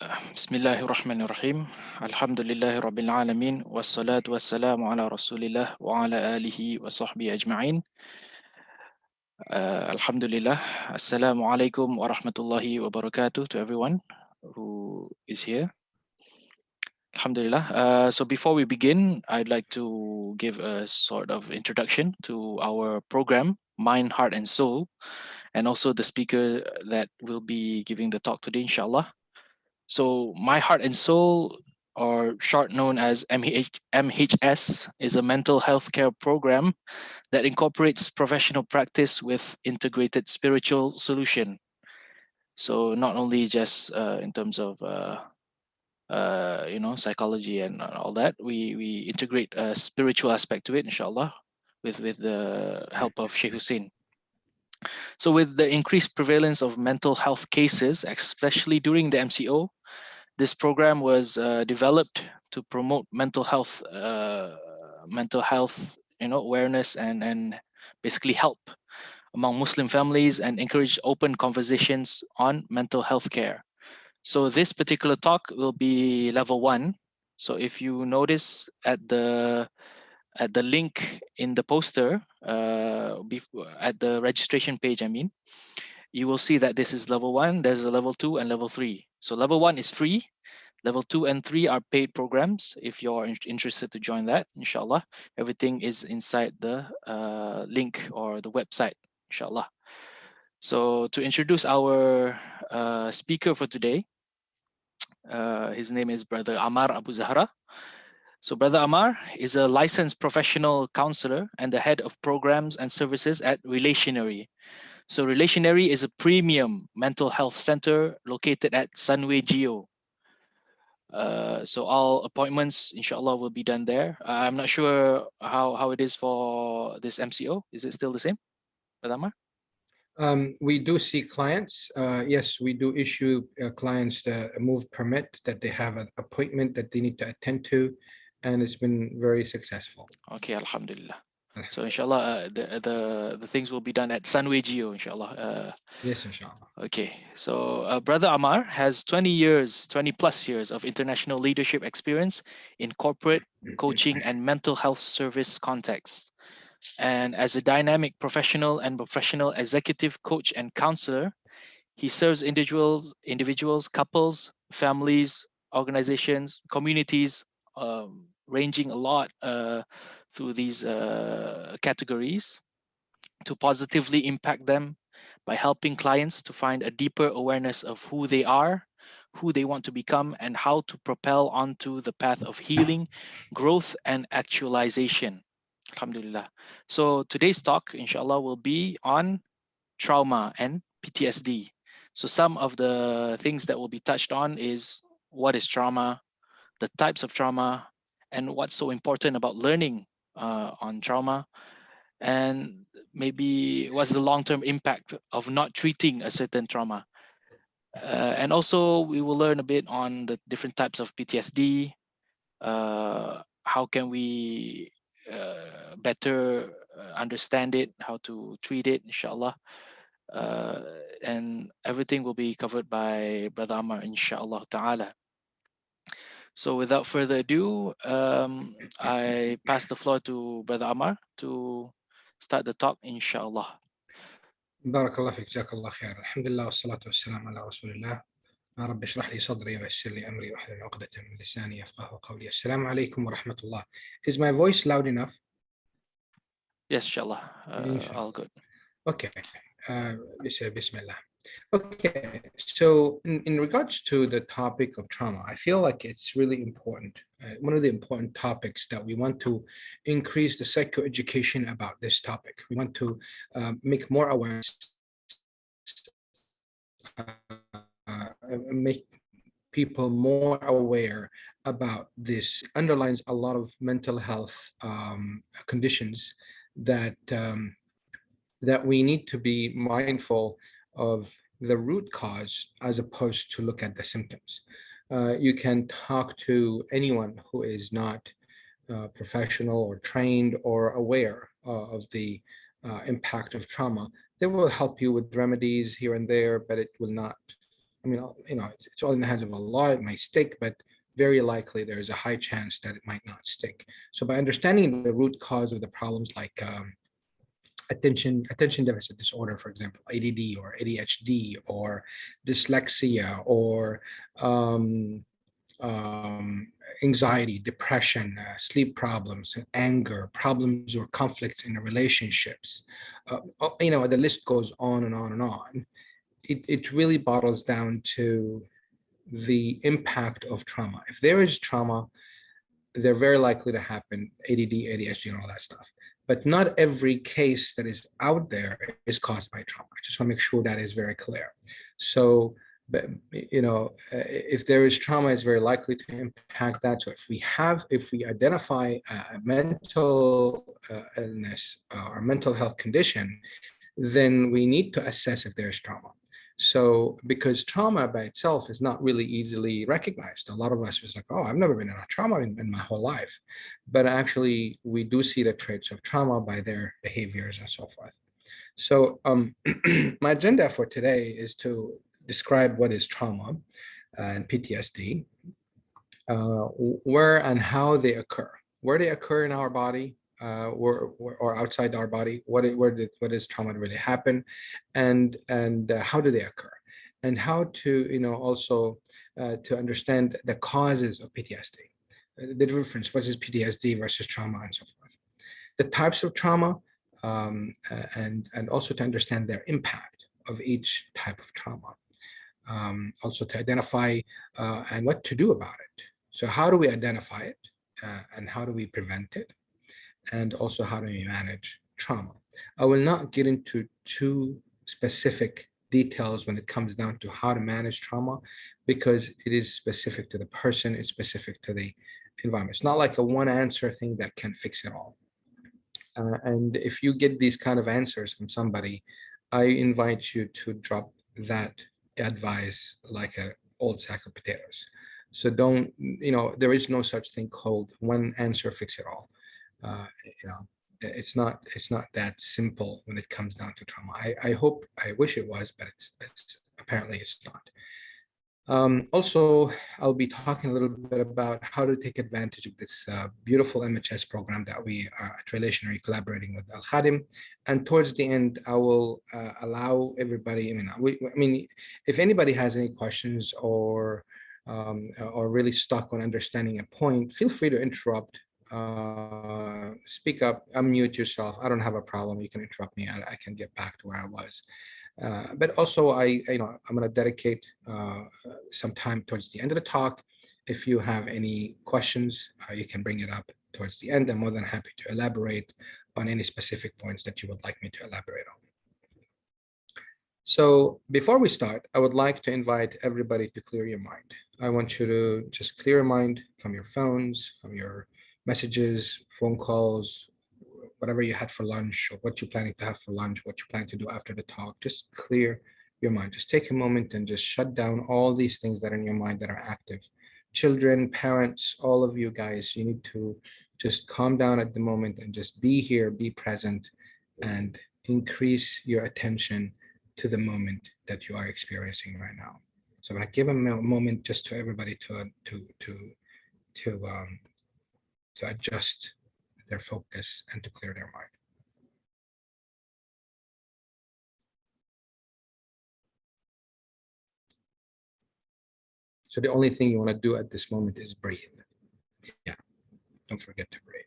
Bismillahirrahmanirrahim. Alhamdulillahi Rabbil Alamin. Wassalatu wassalamu ala Rasulillah wa ala alihi wa sahbihi ajma'in. Alhamdulillah. Assalamu alaikum wa rahmatullahi wa barakatuh to everyone who is here. Alhamdulillah. So before we begin, I'd like to give a sort of introduction to our program, Mind, Heart and Soul, and also the speaker that will be giving the talk today, inshallah. So My Heart and Soul, or short known as MHS, is a mental health care program that incorporates professional practice with integrated spiritual solution. So not only just in terms of psychology and all that, we integrate a spiritual aspect to it, inshallah, with the help of Sheikh Hussein. So with the increased prevalence of mental health cases, especially during the MCO, this program was developed to promote mental health awareness and basically help among Muslim families and encourage open conversations on mental health care. So this particular talk will be level 1. So if you notice at the link in the poster, at the registration page, you will see that this is level 1. There's a level 2 and level 3. So level 1 is free. Level 2 and 3 are paid programs. If you're interested to join that, inshallah, everything is inside the link or the website, inshallah. So to introduce our speaker for today, his name is Brother Amar Abu Zahra. So Brother Amar is a licensed professional counselor and the head of programs and services at Relationary. So Relationary is a premium mental health center located at Sunway Geo. So all appointments, inshallah, will be done there. I'm not sure how it is for this MCO. Is it still the same, Brother Amar? We do see clients. Yes, we do issue clients a move permit that they have an appointment that they need to attend to, and it's been very successful. Okay, alhamdulillah. So inshallah, the things will be done at Sunway Geo, inshallah. Yes, inshallah. Okay, so Brother Amar has 20 plus years of international leadership experience in corporate, coaching, and mental health service contexts. And as a dynamic professional and professional executive coach and counselor, he serves individuals, couples, families, organizations, communities, ranging a lot through these categories to positively impact them by helping clients to find a deeper awareness of who they are, who they want to become, and how to propel onto the path of healing, growth, and actualization. Alhamdulillah. So today's talk, inshallah, will be on trauma and PTSD. So some of the things that will be touched on is what is trauma, the types of trauma, and what's so important about learning on trauma, and maybe what's the long-term impact of not treating a certain trauma. And also we will learn a bit on the different types of PTSD, how can we better understand it, how to treat it, inshallah. And everything will be covered by Brother Amar, inshallah ta'ala. So without further ado, I pass the floor to Brother Amar to start the talk, inshallah. بارك الله فيك جزاك الله خير الحمد لله والصلاة والسلام على رسول الله رب اشرح لي صدري ويسر لي أمري واحلل عقدة من لساني يفقهوا قولي السلام عليكم ورحمة الله. Is my voice loud enough? Yes, inshallah. All good. Okay. Bismillah. Okay, so in regards to the topic of trauma, I feel like it's really important. One of the important topics that we want to increase the psychoeducation about this topic. We want to make more awareness, make people more aware about this. Underlines a lot of mental health conditions that that we need to be mindful of the root cause as opposed to look at the symptoms. You can talk to anyone who is not professional or trained or aware of the impact of trauma. They will help you with remedies here and there, but it will not I mean, it's all in the hands of Allah. It might stick, but very likely there is a high chance that it might not stick. So by understanding the root cause of the problems, like attention deficit disorder, for example, ADD or ADHD or dyslexia or anxiety, depression, sleep problems, anger, problems or conflicts in the relationships. The list goes on and on and on. It really bottles down to the impact of trauma. If there is trauma, they're very likely to happen, ADD, ADHD, and all that stuff. But not every case that is out there is caused by trauma. I just want to make sure that is very clear. So, but, if there is trauma, it's very likely to impact that. So if we identify a mental illness or mental health condition, then we need to assess if there's trauma. So, because trauma by itself is not really easily recognized. A lot of us was like, oh, I've never been in a trauma in my whole life. But actually, we do see the traits of trauma by their behaviors and so forth. So, my agenda for today is to describe what is trauma and PTSD, where and how they occur, where they occur in our body, or outside our body, what does trauma really happen, and how do they occur, and how to also to understand the causes of PTSD, the difference, what is PTSD versus trauma, and so forth, the types of trauma, and also to understand their impact of each type of trauma, also to identify and what to do about it. So how do we identify it, and how do we prevent it? And also how do we manage trauma? I will not get into too specific details when it comes down to how to manage trauma, because it is specific to the person, it's specific to the environment. It's not like a one answer thing that can fix it all. And if you get these kind of answers from somebody, I invite you to drop that advice like an old sack of potatoes. So don't, there is no such thing called one answer fix it all. It's not that simple when it comes down to trauma. I wish it was, but apparently it's not. Also, I'll be talking a little bit about how to take advantage of this beautiful MHS program that we are at Relationary collaborating with AlKhaadem. And towards the end, I will allow everybody, if anybody has any questions or really stuck on understanding a point, feel free to interrupt, speak up, unmute yourself. I don't have a problem. You can interrupt me. I can get back to where I was. But also, I'm going to dedicate some time towards the end of the talk. If you have any questions, you can bring it up towards the end. I'm more than happy to elaborate on any specific points that you would like me to elaborate on. So before we start, I would like to invite everybody to clear your mind. I want you to just clear your mind from your phones, from your messages, phone calls, whatever you had for lunch, or what you're planning to have for lunch, what you plan to do after the talk. Just clear your mind. Just take a moment and just shut down all these things that are in your mind that are active. Children, parents, all of you guys, you need to just calm down at the moment and just be here, be present, and increase your attention to the moment that you are experiencing right now. So I'm going to give a moment just to everybody to adjust their focus and to clear their mind. So the only thing you want to do at this moment is breathe. Yeah, don't forget to breathe.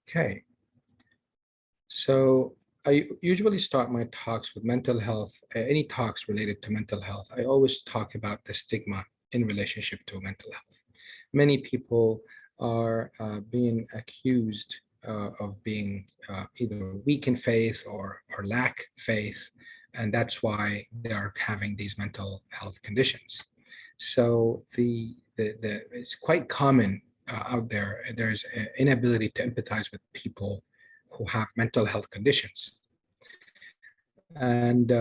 Okay. So I usually start my talks with mental health, any talks related to mental health. I always talk about the stigma in relationship to mental health. Many people are being accused of being either weak in faith or lack faith, and that's why they are having these mental health conditions. So it's quite common out there. There's an inability to empathize with people who have mental health conditions. And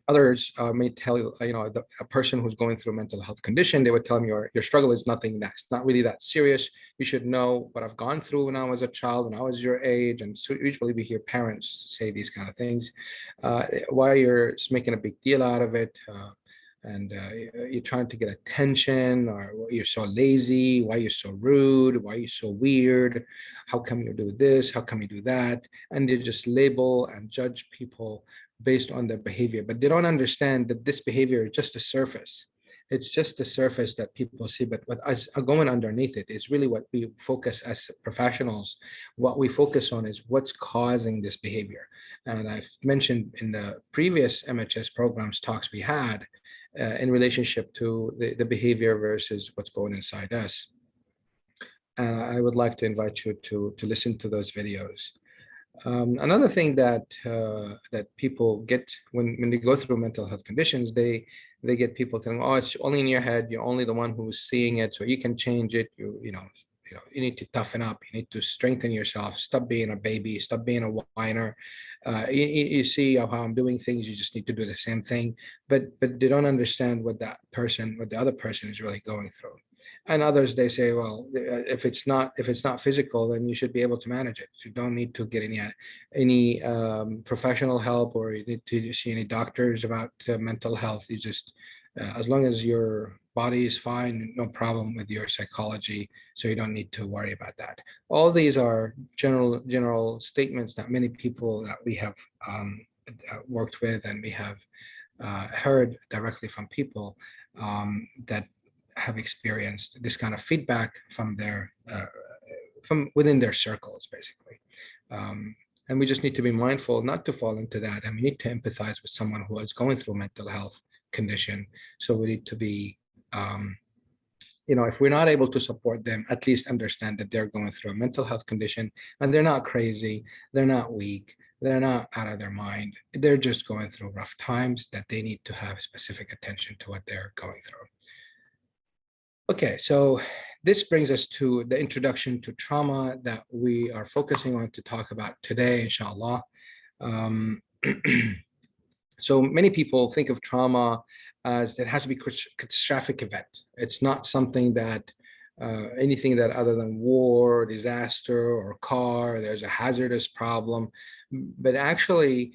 Others may tell you, a person who's going through a mental health condition, they would tell them your struggle is nothing, that's not really that serious. You should know what I've gone through when I was a child, when I was your age. And so usually we hear parents say these kind of things. Why you're making a big deal out of it? And you're trying to get attention, or you're so lazy, why you're so rude, why you're so weird, how come you do this, how come you do that? And they just label and judge people based on their behavior, but they don't understand that this behavior is just a surface. It's just the surface that people see, but what is going underneath it is really what we focus as professionals. What we focus on is what's causing this behavior. And I've mentioned in the previous MHS programs talks we had in relationship to the behavior versus what's going inside us. And I would like to invite you to listen to those videos. Another thing that people get when they go through mental health conditions, they get people telling, oh, it's only in your head. You're only the one who's seeing it, so you can change it. You need to toughen up. You need to strengthen yourself. Stop being a baby. Stop being a whiner. You see how I'm doing things. You just need to do the same thing. But they don't understand what the other person is really going through. And others, they say, well, if it's not physical, then you should be able to manage it. You don't need to get any professional help, or you need to see any doctors about mental health. You just as long as your body is fine, no problem with your psychology, so you don't need to worry about that. All these are general statements that many people that we have worked with, and we have heard directly from people that have experienced this kind of feedback from from within their circles, basically. And we just need to be mindful not to fall into that, and we need to empathize with someone who is going through a mental health condition. So we need to be, if we're not able to support them, at least understand that they're going through a mental health condition, and they're not crazy, they're not weak, they're not out of their mind. They're just going through rough times that they need to have specific attention to what they're going through. Okay, so this brings us to the introduction to trauma that we are focusing on to talk about today, inshallah. So many people think of trauma as it has to be a catastrophic event. It's not something that anything that other than war, disaster, or car, there's a hazardous problem. But actually,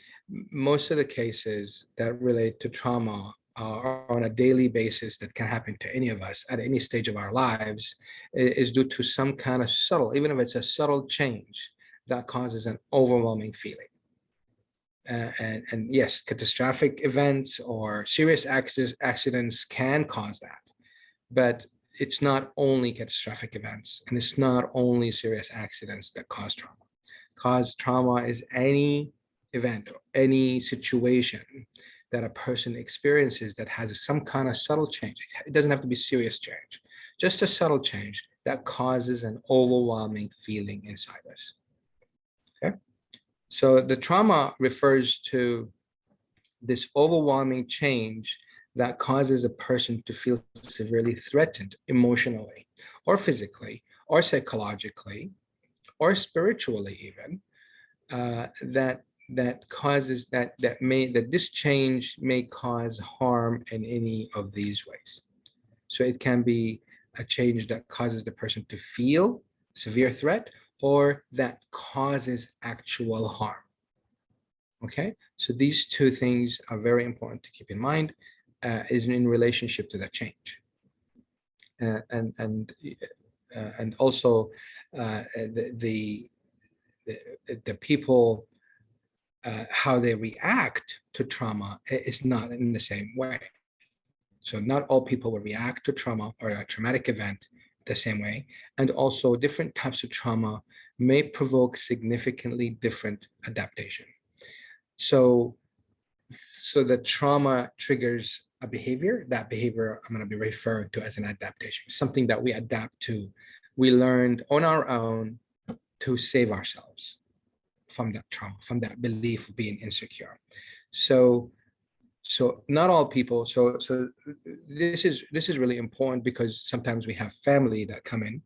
most of the cases that relate to trauma are on a daily basis that can happen to any of us at any stage of our lives is due to some kind of subtle, even if it's a subtle change that causes an overwhelming feeling. And yes, catastrophic events or serious accidents can cause that, but it's not only catastrophic events, and it's not only serious accidents that cause trauma. Trauma is any event or any situation that a person experiences that has some kind of subtle change. It doesn't have to be serious change, just a subtle change that causes an overwhelming feeling inside us. Okay. So the trauma refers to this overwhelming change that causes a person to feel severely threatened emotionally or physically or psychologically or spiritually even, that causes that this change may cause harm in any of these ways. So it can be a change that causes the person to feel severe threat, or that causes actual harm. Okay, so these two things are very important to keep in mind, is in relationship to that change, and also the people, how they react to trauma is not in the same way. So not all people will react to trauma or a traumatic event the same way, and also different types of trauma may provoke significantly different adaptation. So the trauma triggers a behavior. That behavior I'm going to be referring to as an adaptation, something that we adapt to. We learned on our own to save ourselves from that trauma, from that belief of being insecure. So not all people. So this is really important, because sometimes we have family that come in,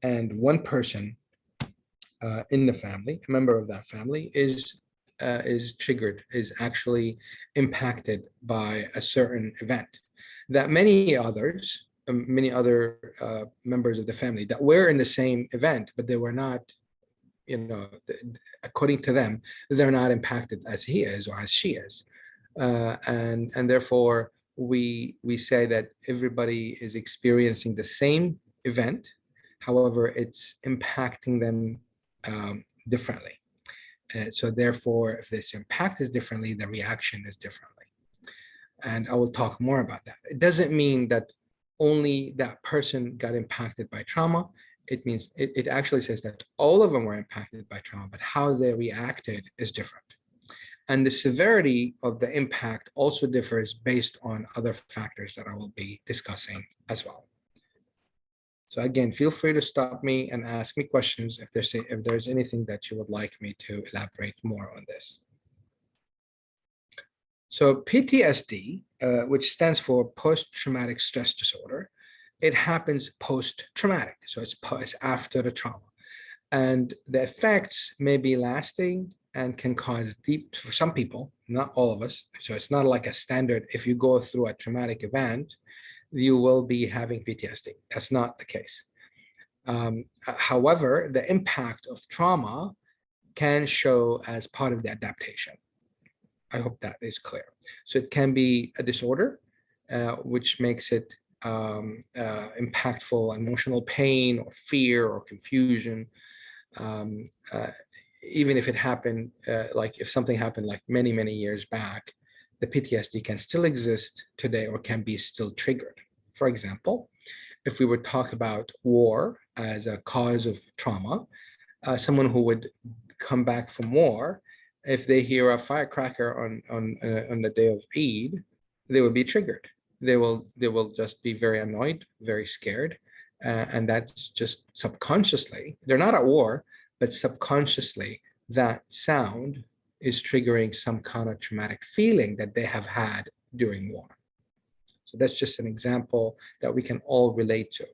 and one person in the family, a member of that family, is is triggered, is actually impacted by a certain event, that many others, many other members of the family that were in the same event, but they were not, according to them, they're not impacted as he is or as she is. And therefore, we say that everybody is experiencing the same event. However, it's impacting them differently. So therefore, if this impact is differently, the reaction is differently. And I will talk more about that. It doesn't mean that only that person got impacted by trauma. It means it actually says that all of them were impacted by trauma, but how they reacted is different. And the severity of the impact also differs based on other factors that I will be discussing as well. So again, feel free to stop me and ask me questions if there's anything that you would like me to elaborate more on this. So PTSD, which stands for post-traumatic stress disorder, it happens post-traumatic. So it's after the trauma. And the effects may be lasting and can cause deep, for some people, not all of us. So it's not like a standard, if you go through a traumatic event, you will be having PTSD. That's not the case. However, the impact of trauma can show as part of the adaptation. I hope that is clear. So it can be a disorder, which makes it impactful, emotional pain or fear or confusion. Even if it happened, like if something happened like many, many years back, the PTSD can still exist today or can be still triggered. For example, if we would talk about war as a cause of trauma, someone who would come back from war, if they hear a firecracker on the day of Eid, they will be triggered. They will just be very annoyed, very scared, and that's just subconsciously. They're not at war, but subconsciously that sound is triggering some kind of traumatic feeling that they have had during war. So that's just an example that we can all relate to.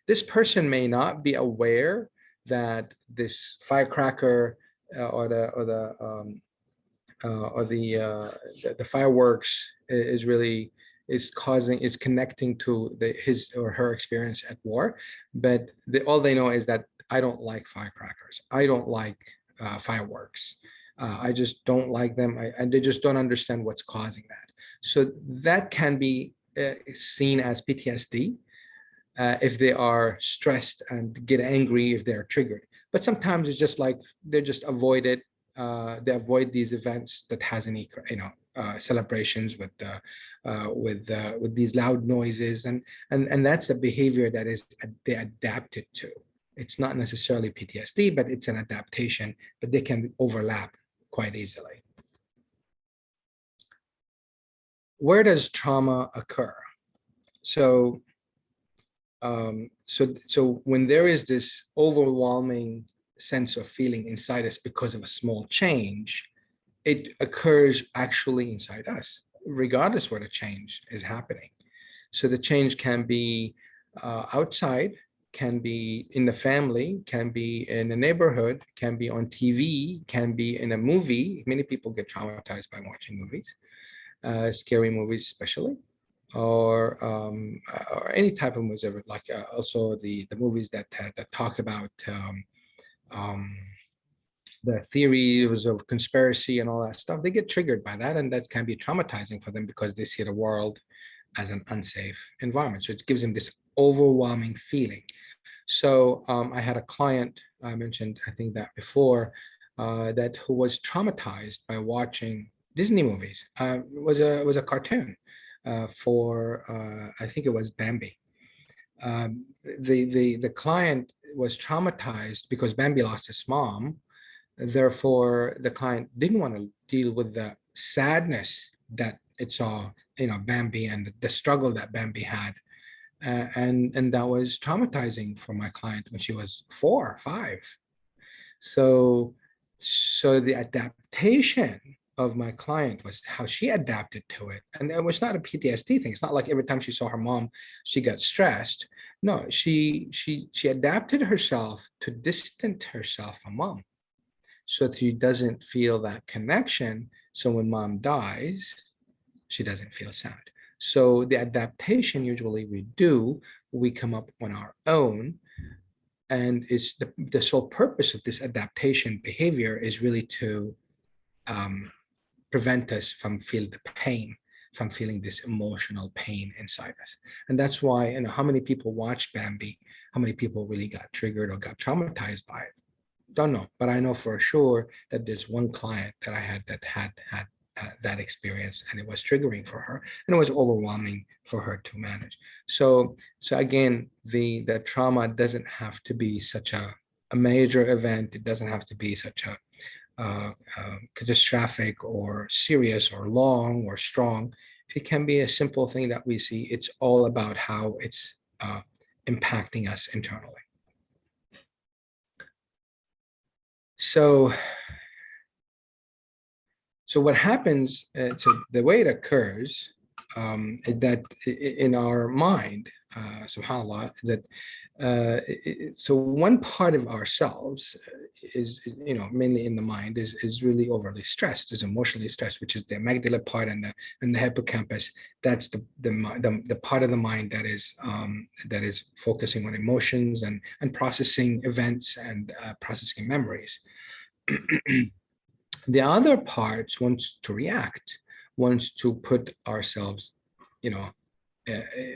This person may not be aware that this firecracker or the fireworks is connecting to his or her experience at war, but all they know is that I don't like firecrackers. I don't like fireworks. I just don't like them, and they just don't understand what's causing that. So that can be seen as PTSD if they are stressed and get angry if they're triggered. But sometimes it's just like they just avoid it. They avoid these events that has any, celebrations with these loud noises, and that's a behavior that is they adapted to. It's not necessarily PTSD, but it's an adaptation, but they can overlap quite easily. Where does trauma occur? So when there is this overwhelming sense of feeling inside us because of a small change, it occurs actually inside us, regardless where the change is happening. So the change can be outside, can be in the family, can be in the neighborhood, can be on TV, can be in a movie. Many people get traumatized by watching movies, scary movies especially, or any type of movies, like also the movies that talk about the theories of conspiracy and all that stuff. They get triggered by that, and that can be traumatizing for them because they see the world as an unsafe environment. So it gives them this overwhelming feeling. So I had a client, I mentioned, I think that before, that who was traumatized by watching Disney movies. It was a cartoon for I think it was Bambi. The client was traumatized because Bambi lost his mom. Therefore, the client didn't want to deal with the sadness that it saw, Bambi, and the struggle that Bambi had. And that was traumatizing for my client when she was 4 or 5. So the adaptation of my client was how she adapted to it. And it was not a PTSD thing. It's not like every time she saw her mom, she got stressed. No, she adapted herself to distance herself from mom. so that she doesn't feel that connection. So when mom dies, she doesn't feel sad. So the adaptation usually we come up on our own. And it's the sole purpose of this adaptation behavior is really to um, prevent us from feeling the pain, from feeling this emotional pain inside us. And that's why, how many people watched Bambi? How many people really got triggered or got traumatized by it? Don't know, but I know for sure that there's one client that I had that had that experience, and it was triggering for her, and it was overwhelming for her to manage. So again, the trauma doesn't have to be such a major event. It doesn't have to be such a catastrophic or serious or long or strong. It can be a simple thing that we see. It's all about how it's impacting us internally. So what happens, so the way it occurs, that in our mind, subhanAllah, that so one part of ourselves is, mainly in the mind, is really overly stressed, is emotionally stressed, which is the amygdala part and the hippocampus. That's the part of the mind that is focusing on emotions and processing events and processing memories. The other parts wants to react, wants to put ourselves,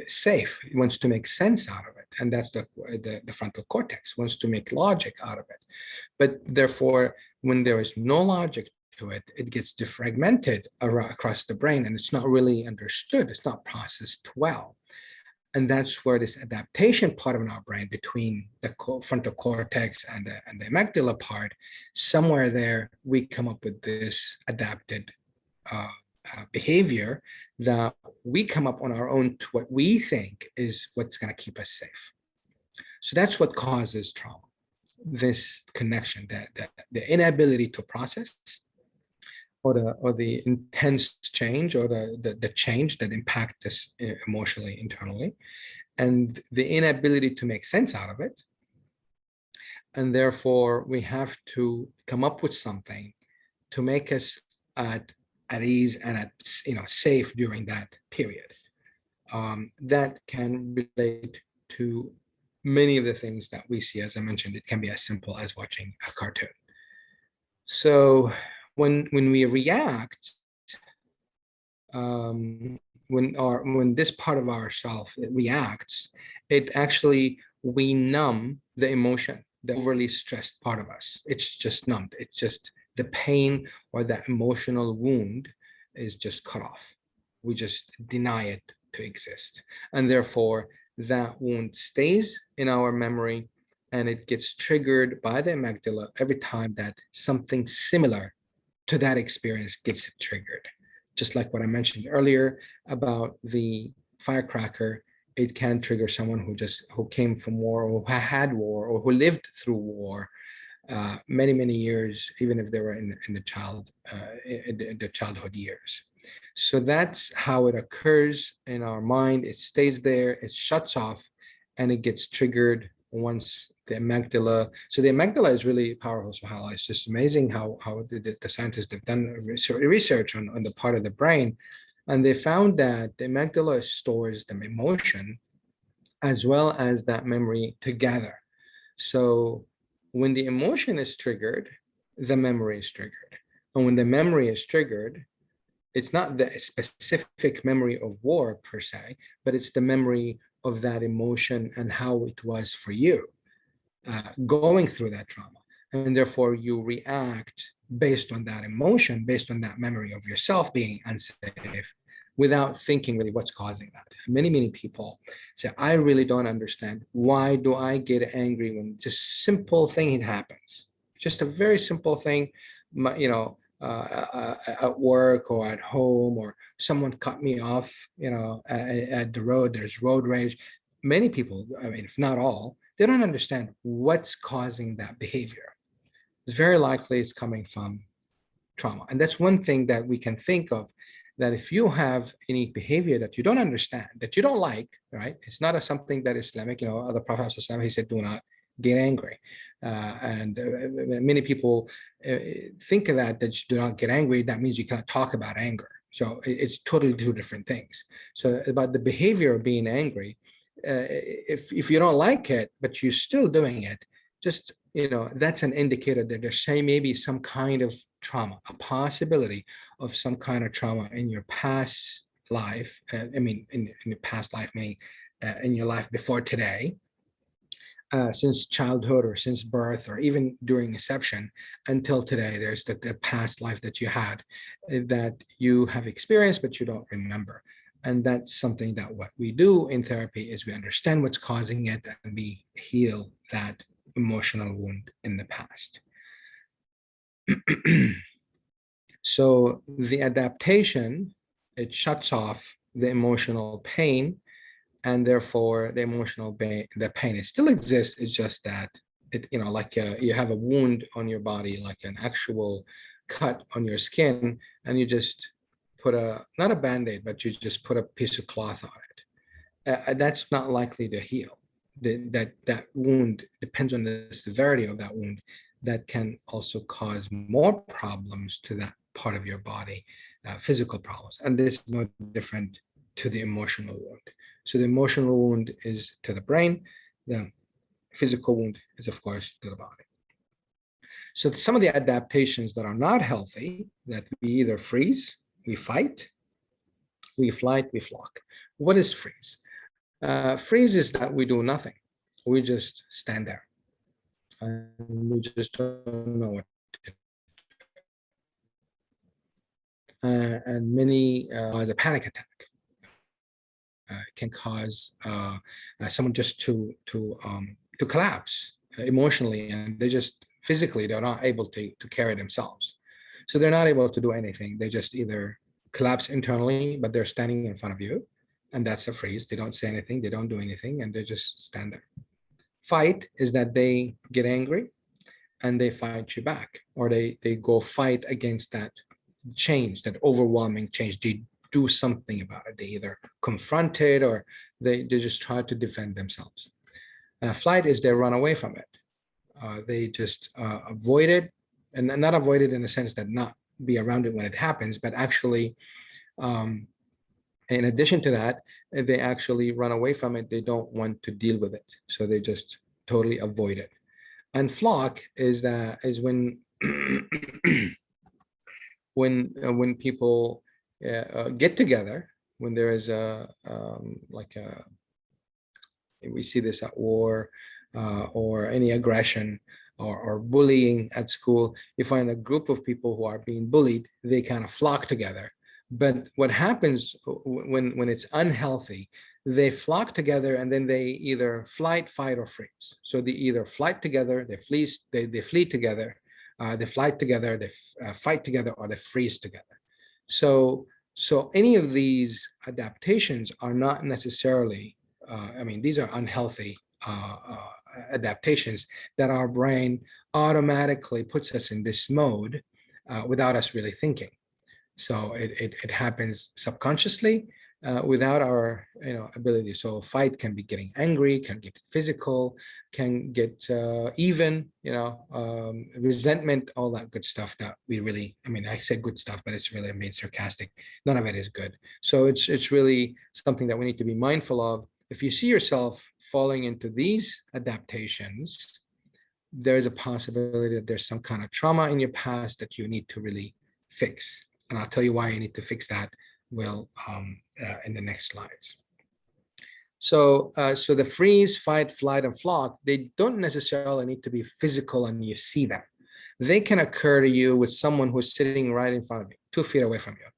safe, wants to make sense out of it, and that's the frontal cortex wants to make logic out of it. But therefore, when there is no logic to it, it gets defragmented across the brain, and it's not really understood. It's not processed well. And that's where this adaptation part of our brain, between the frontal cortex and the amygdala part, somewhere there, we come up with this adapted behavior that we come up on our own to what we think is what's going to keep us safe. So that's what causes trauma, this connection, the inability to process, or the intense change, or the change that impacts us emotionally, internally, and the inability to make sense out of it. And therefore, we have to come up with something to make us at ease and safe during that period. That can relate to many of the things that we see. As I mentioned, it can be as simple as watching a cartoon. So when we react, when this part of ourself reacts, it actually, we numb the emotion, the overly stressed part of us. It's just numbed. It's just the pain or that emotional wound is just cut off. We just deny it to exist, and therefore that wound stays in our memory, and it gets triggered by the amygdala every time that something similar to that experience gets triggered. Just like what I mentioned earlier about the firecracker, it can trigger someone who came from war, or who had war, or who lived through war many years, even if they were in the childhood years. So that's how it occurs in our mind. It stays there, it shuts off, and it gets triggered once the amygdala. So the amygdala is really powerful, subhanAllah. It's just amazing how the scientists have done research on the part of the brain, and they found that the amygdala stores the emotion as well as that memory together. So when the emotion is triggered, the memory is triggered. And when the memory is triggered, it's not the specific memory of war per se, but it's the memory of that emotion and how it was for you going through that trauma. And therefore you react based on that emotion, based on that memory of yourself being unsafe, without thinking really what's causing that. Many people say, I really don't understand. Why do I get angry when just simple thing happens? Just a very simple thing, at work or at home, or someone cut me off, at the road, there's road rage. Many people, I mean, if not all, they don't understand what's causing that behavior. It's very likely it's coming from trauma. And that's one thing that we can think of, that if you have any behavior that you don't understand, that you don't like, right? It's not something that Islamic, the Prophet, he said, do not get angry. And many people think of that you do not get angry, that means you cannot talk about anger. So it's totally two different things. So about the behavior of being angry, if you don't like it, but you're still doing it, just, that's an indicator that there's maybe some kind of trauma, a possibility of some kind of trauma in your past life. In your past life, meaning in your life before today, since childhood or since birth or even during inception until today. There's the past life that you had that you have experienced, but you don't remember. And that's something that what we do in therapy is we understand what's causing it and we heal that emotional wound in the past. So the adaptation, it shuts off the emotional pain, and therefore the the pain, it still exists. It's just that it, like you have a wound on your body, like an actual cut on your skin, and you just put not a band-aid, but you just put a piece of cloth on it. That's not likely to heal. That wound depends on the severity of that wound. That can also cause more problems to that part of your body, physical problems. And this is no different to the emotional wound. So the emotional wound is to the brain. The physical wound is, of course, to the body. So some of the adaptations that are not healthy, that we either freeze, we fight, we flight, we flock. What is freeze? Freeze is that we do nothing. We just stand there. And we just don't know what to do. And many cause a panic attack. Can cause someone just to collapse emotionally, and they just physically, they're not able to carry themselves. So they're not able to do anything. They just either collapse internally, but they're standing in front of you, and that's a freeze. They don't say anything, they don't do anything, and they just stand there. Fight is that they get angry and they fight you back, or they go fight against that change, that overwhelming change. They do something about it. They either confront it or they just try to defend themselves. Flight is they run away from it. They just avoid it, and not avoid it in the sense that not be around it when it happens, but actually, in addition to that, they actually run away from it. They don't want to deal with it, so they just totally avoid it. And flock is when when people get together, when there is we see this at war or any aggression or bullying at school. You find a group of people who are being bullied, they kind of flock together. But what happens when it's unhealthy, they flock together and then they either flight, fight, or freeze. So they either flight together, they flee together, they flight together, they fight together, or they freeze together. So any of these adaptations are not necessarily, these are unhealthy adaptations that our brain automatically puts us in this mode without us really thinking. So it happens subconsciously without our ability. So fight can be getting angry, can get physical, can get even, resentment, all that good stuff that we really, I say good stuff, but it's really made sarcastic. None of it is good. So it's really something that we need to be mindful of. If you see yourself falling into these adaptations, there is a possibility that there's some kind of trauma in your past that you need to really fix. And I'll tell you why you need to fix that in the next slides. So the freeze, fight, flight, and flock, they don't necessarily need to be physical and you see them. They can occur to you with someone who's sitting right in front of you, 2 feet away from you.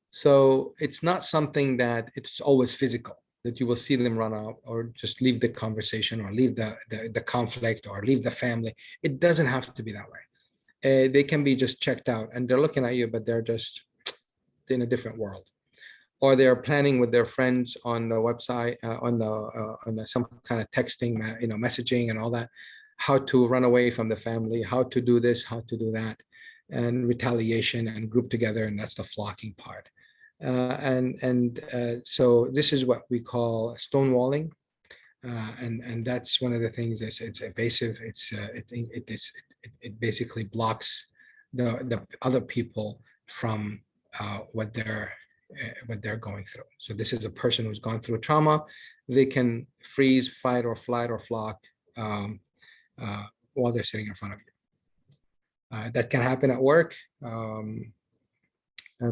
So it's not something that it's always physical, that you will see them run out or just leave the conversation or leave the conflict or leave the family. It doesn't have to be that way. They can be just checked out and they're looking at you, but they're just in a different world. Or they're planning with their friends on the website, on some kind of texting, messaging and all that, how to run away from the family, how to do this, how to do that, and retaliation and group together, and that's the flocking part. So this is what we call stonewalling. And that's one of the things. It's evasive. It basically blocks the other people from what they're going through. So this is a person who's gone through trauma. They can freeze, fight, or flight, or flock um, while they're sitting in front of you. That can happen at work.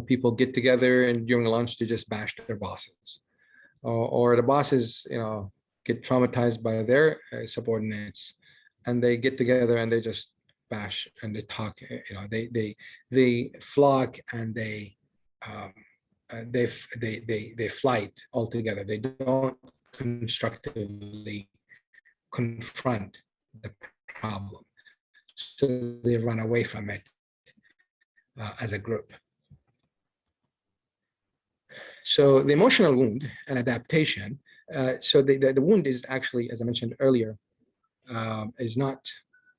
People get together and during lunch they just bash their bosses, or the bosses, get traumatized by their subordinates, and they get together and they just bash and they talk. They flock and um, they flight altogether. They don't constructively confront the problem, so they run away from it as a group. So the emotional wound and adaptation. So the wound is actually, as I mentioned earlier, is not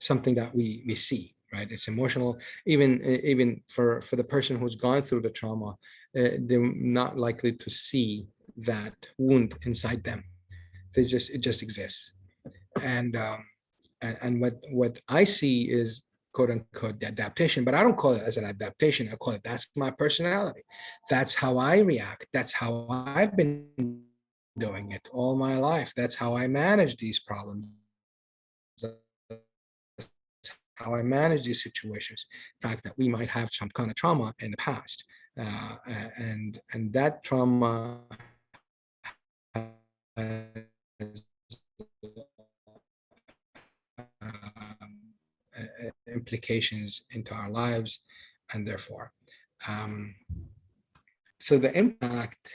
something that we see, right? It's emotional. Even for the person who's gone through the trauma, they're not likely to see that wound inside them. It just exists. And what I see is quote unquote adaptation, but I don't call it as an adaptation. I call it, that's my personality. That's how I react. That's how I've been doing it all my life. That's how I manage these problems. How I manage these situations. The fact that we might have some kind of trauma in the past, and that trauma has implications into our lives, and therefore, so the impact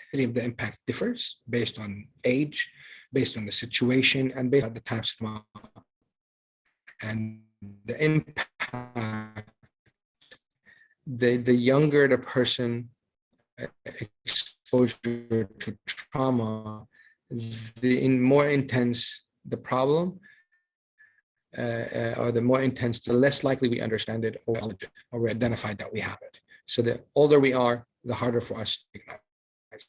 differs based on age, based on the situation, and based on the types of trauma. And the impact, the younger the person exposure to trauma, the more intense the problem, or the more intense, the less likely we understand it, or we identify that we have it. So the older we are, the harder for us to recognize.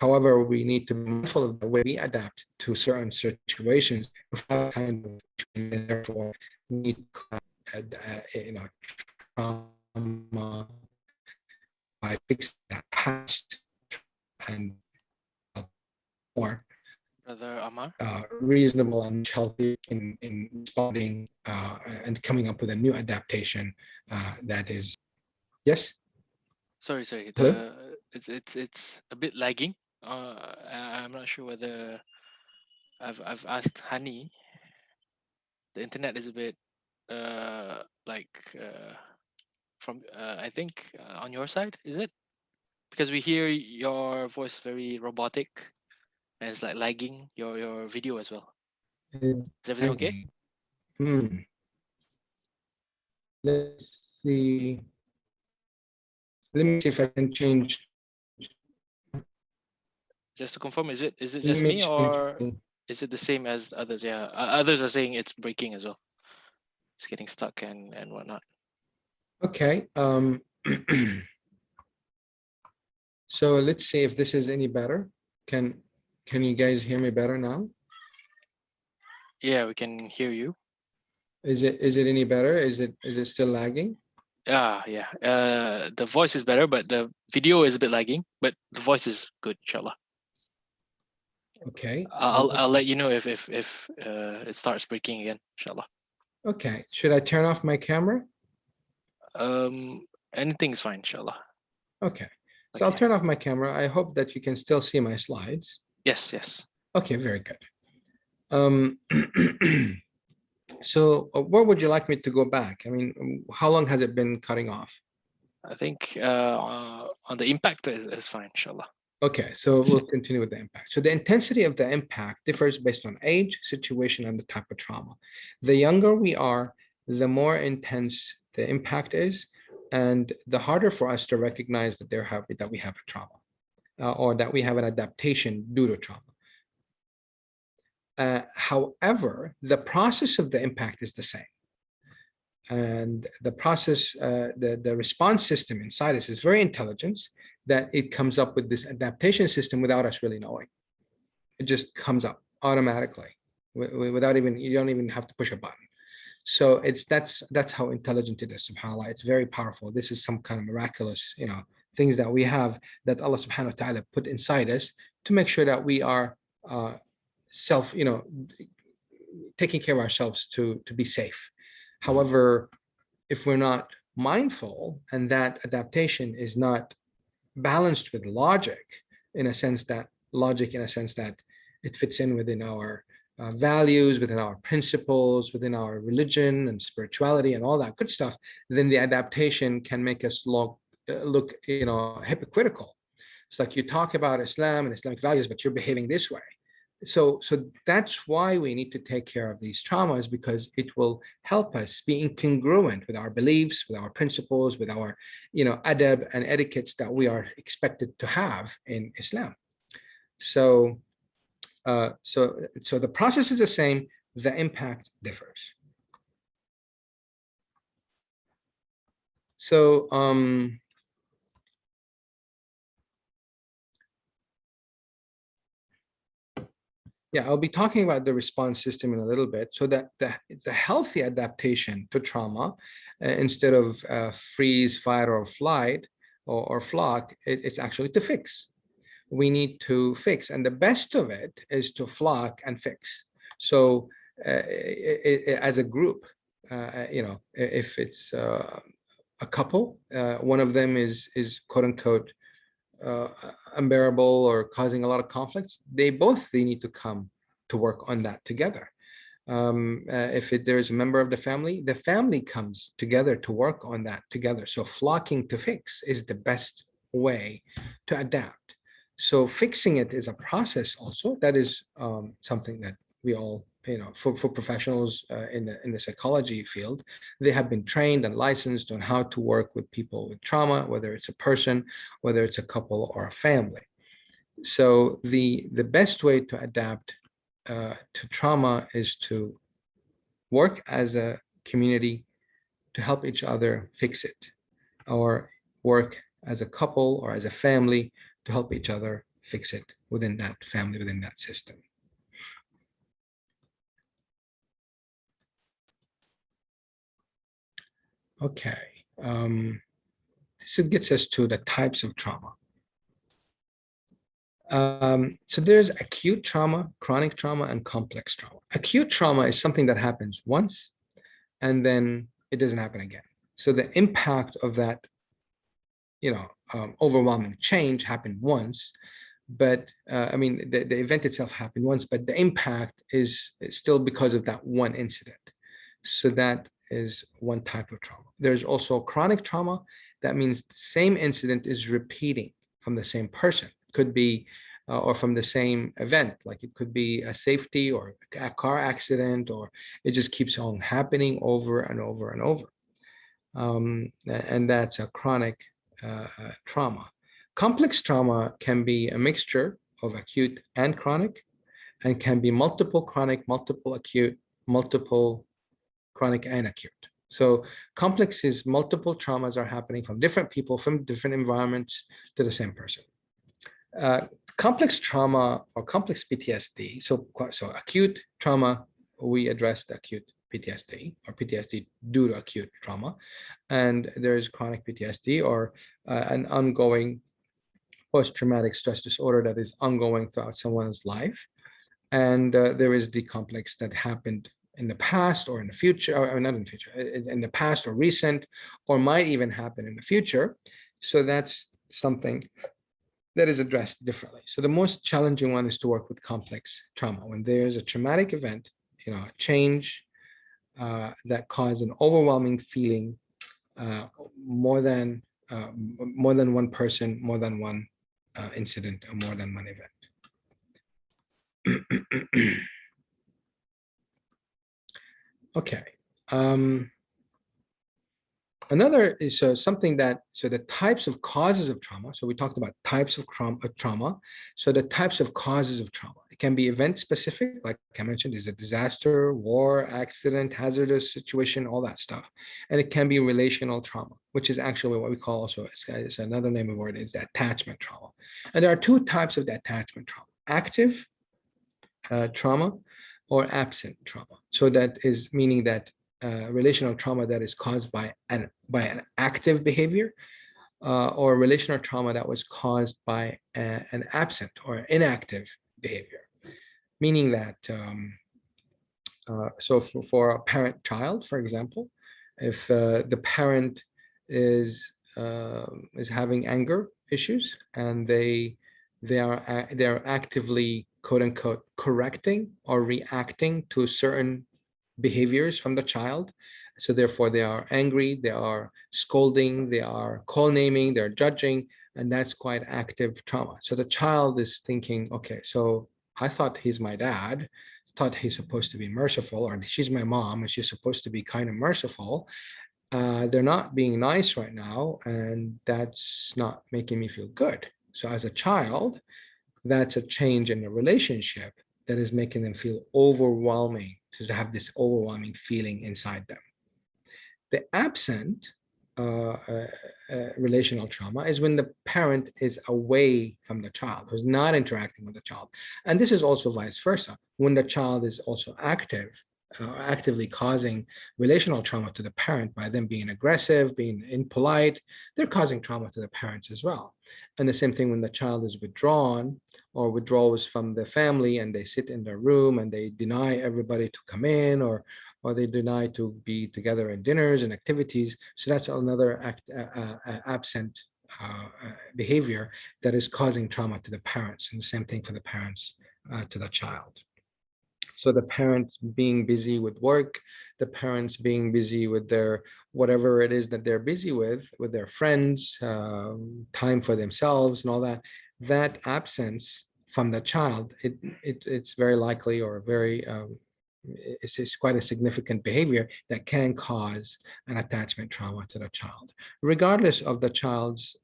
However, we need to be mindful of the way we adapt to certain situations. Kind of, therefore, we need trauma by fixing that past and more Brother Amar. Reasonable and healthy in responding and coming up with a new adaptation that is. Yes. Sorry. Hello. It's a bit lagging. I'm not sure whether I've asked Hani. The internet is a bit like from I think on your side, is it? Because we hear your voice very robotic and it's like lagging your video as well. Is everything okay? Let's see. Let me see if I can change. Just to confirm, is it Let just me me change. or is it the same as others? Yeah, others are saying it's breaking as well. It's getting stuck and whatnot. Okay. So let's see if this is any better. Can you guys hear me better now? Yeah, we can hear you. Is it any better? Is it still lagging? Yeah. The voice is better, but the video is a bit lagging. But the voice is good, inshallah. Okay. I'll let you know if it starts breaking again, inshallah. Okay. Should I turn off my camera? Anything's fine, inshallah. Okay. So I'll turn off my camera. I hope that you can still see my slides. Yes. Okay, very good. So where would you like me to go back? I mean, how long has it been cutting off? I think on the impact is fine, inshallah. Okay, so we'll continue with the impact. So the intensity of the impact differs based on age, situation, and the type of trauma. The younger we are, the more intense the impact is, and the harder for us to recognize that we have a trauma, or that we have an adaptation due to trauma. However, the process of the impact is the same. And the process, the response system inside us is very intelligent, that it comes up with this adaptation system without us really knowing. It just comes up automatically without even, you don't even have to push a button. So that's how intelligent it is, subhanAllah. It's very powerful. This is some kind of miraculous, things that we have, that Allah subhanahu wa ta'ala put inside us to make sure that we are taking care of ourselves to be safe. However, if we're not mindful, and that adaptation is not balanced with logic, in a sense that it fits in within our values, within our principles, within our religion and spirituality and all that good stuff, then the adaptation can make us look hypocritical. It's like you talk about Islam and Islamic values, but you're behaving this way. So that's why we need to take care of these traumas, because it will help us be incongruent with our beliefs, with our principles, with our adab and etiquettes that we are expected to have in Islam. So the process is the same, the impact differs. So yeah, I'll be talking about the response system in a little bit. So that the healthy adaptation to trauma, instead of freeze, fight, or flight, or flock, it's actually to fix. We need to fix, and the best of it is to flock and fix. So as a group, if it's a couple, one of them is quote unquote unbearable or causing a lot of conflicts, they need to come to work on that together. If there's a member of the family comes together to work on that together. So flocking to fix is the best way to adapt. So fixing it is a process also. That is something that we all, for professionals in the psychology field, they have been trained and licensed on how to work with people with trauma, whether it's a person, whether it's a couple or a family. So the best way to adapt to trauma is to work as a community to help each other fix it, or work as a couple or as a family to help each other fix it within that family, within that system. Okay, so it gets us to the types of trauma. So there's acute trauma, chronic trauma, and complex trauma. Acute trauma is something that happens once and then it doesn't happen again. So the impact of that, overwhelming change happened once, but the event itself happened once, but the impact is still because of that one incident. So that is one type of trauma. There's also chronic trauma. That means the same incident is repeating from the same person. Could be or from the same event, like it could be a safety or a car accident, or it just keeps on happening over and over and over. And that's a chronic trauma. Complex trauma can be a mixture of acute and chronic, and can be multiple chronic, multiple acute, multiple chronic and acute. So complex is multiple traumas are happening from different people, from different environments to the same person. Complex trauma or complex PTSD. So acute trauma, we addressed acute PTSD or PTSD due to acute trauma. And there is chronic PTSD, or an ongoing post-traumatic stress disorder that is ongoing throughout someone's life. And there is the complex that happened in the past or in the future, or not in the future, in the past or recent, or might even happen in the future. So that's something that is addressed differently. So the most challenging one is to work with complex trauma. When there's a traumatic event, a change that causes an overwhelming feeling, more than one person, more than one incident, or more than one event. Okay. Another is something that, so the types of causes of trauma. So we talked about types of trauma. So the types of causes of trauma. It can be event specific, like I mentioned, is a disaster, war, accident, hazardous situation, all that stuff. And it can be relational trauma, which is actually what we call also, it's another name of it, is attachment trauma. And there are two types of attachment trauma: active trauma or absent trauma. So that is meaning that relational trauma that is caused by an active behavior, or relational trauma that was caused by an absent or inactive behavior. Meaning that, so for a parent-child, for example, if the parent is having anger issues and they are actively, quote unquote, correcting or reacting to certain behaviors from the child. So therefore they are angry, they are scolding, they are call naming, they're judging, and that's quite active trauma. So the child is thinking, okay, so I thought he's my dad, thought he's supposed to be merciful, or she's my mom and she's supposed to be kind of merciful. They're not being nice right now, and that's not making me feel good. So as a child, that's a change in the relationship that is making them feel overwhelming, to have this overwhelming feeling inside them. The absent relational trauma is when the parent is away from the child, who's not interacting with the child. And this is also vice versa. When the child is also active, actively causing relational trauma to the parent by them being aggressive, being impolite, they're causing trauma to the parents as well. And the same thing when the child is withdrawn or withdraws from the family and they sit in their room and they deny everybody to come in, or they deny to be together in dinners and activities. So that's another absent behavior that is causing trauma to the parents. And the same thing for the parents to the child. So the parents being busy with work, the parents being busy with their whatever it is that they're busy with their friends, time for themselves and all that, that absence from the child, it's very likely, or very it's quite a significant behavior that can cause an attachment trauma to the child, regardless of the child's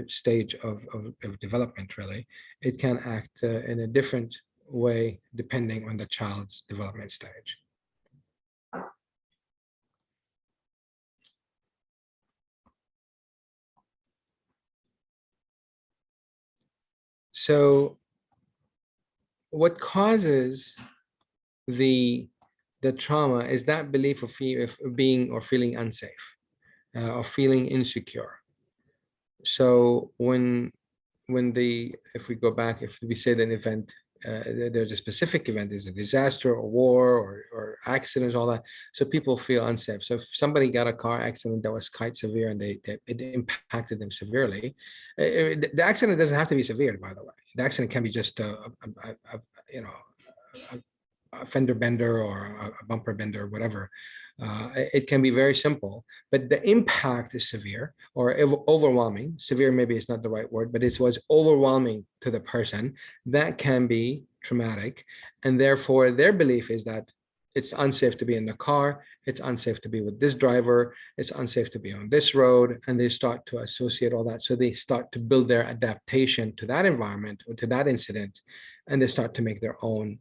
stage of development. Really, it can act in a different way depending on the child's development stage. So what causes the trauma is that belief of fear of being or feeling unsafe, or feeling insecure. So when if we go back, if we say that an event, there's a specific event, there's a disaster or war or accidents, all that, so people feel unsafe. So if somebody got a car accident that was quite severe and it impacted them severely, the accident doesn't have to be severe, by the way. The accident can be just a fender bender or a bumper bender, or whatever. It can be very simple, but the impact is severe or overwhelming. Severe maybe is not the right word, but it was overwhelming to the person. That can be traumatic. And therefore, their belief is that it's unsafe to be in the car, it's unsafe to be with this driver, it's unsafe to be on this road, and they start to associate all that. So they start to build their adaptation to that environment or to that incident, and they start to make their own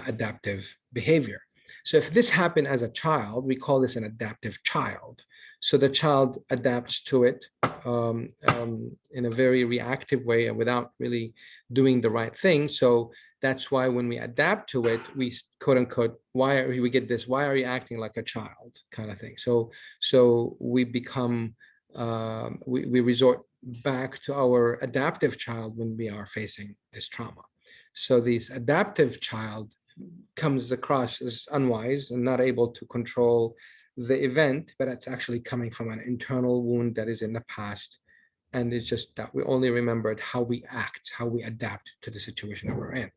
adaptive behavior. So if this happened as a child, we call this an adaptive child. So the child adapts to it in a very reactive way and without really doing the right thing. So that's why when we adapt to it, we quote unquote, we get this, why are you acting like a child kind of thing. So we become, we resort back to our adaptive child when we are facing this trauma. So this adaptive child comes across as unwise and not able to control the event, but it's actually coming from an internal wound that is in the past. And it's just that we only remembered how we act, how we adapt to the situation that we're in.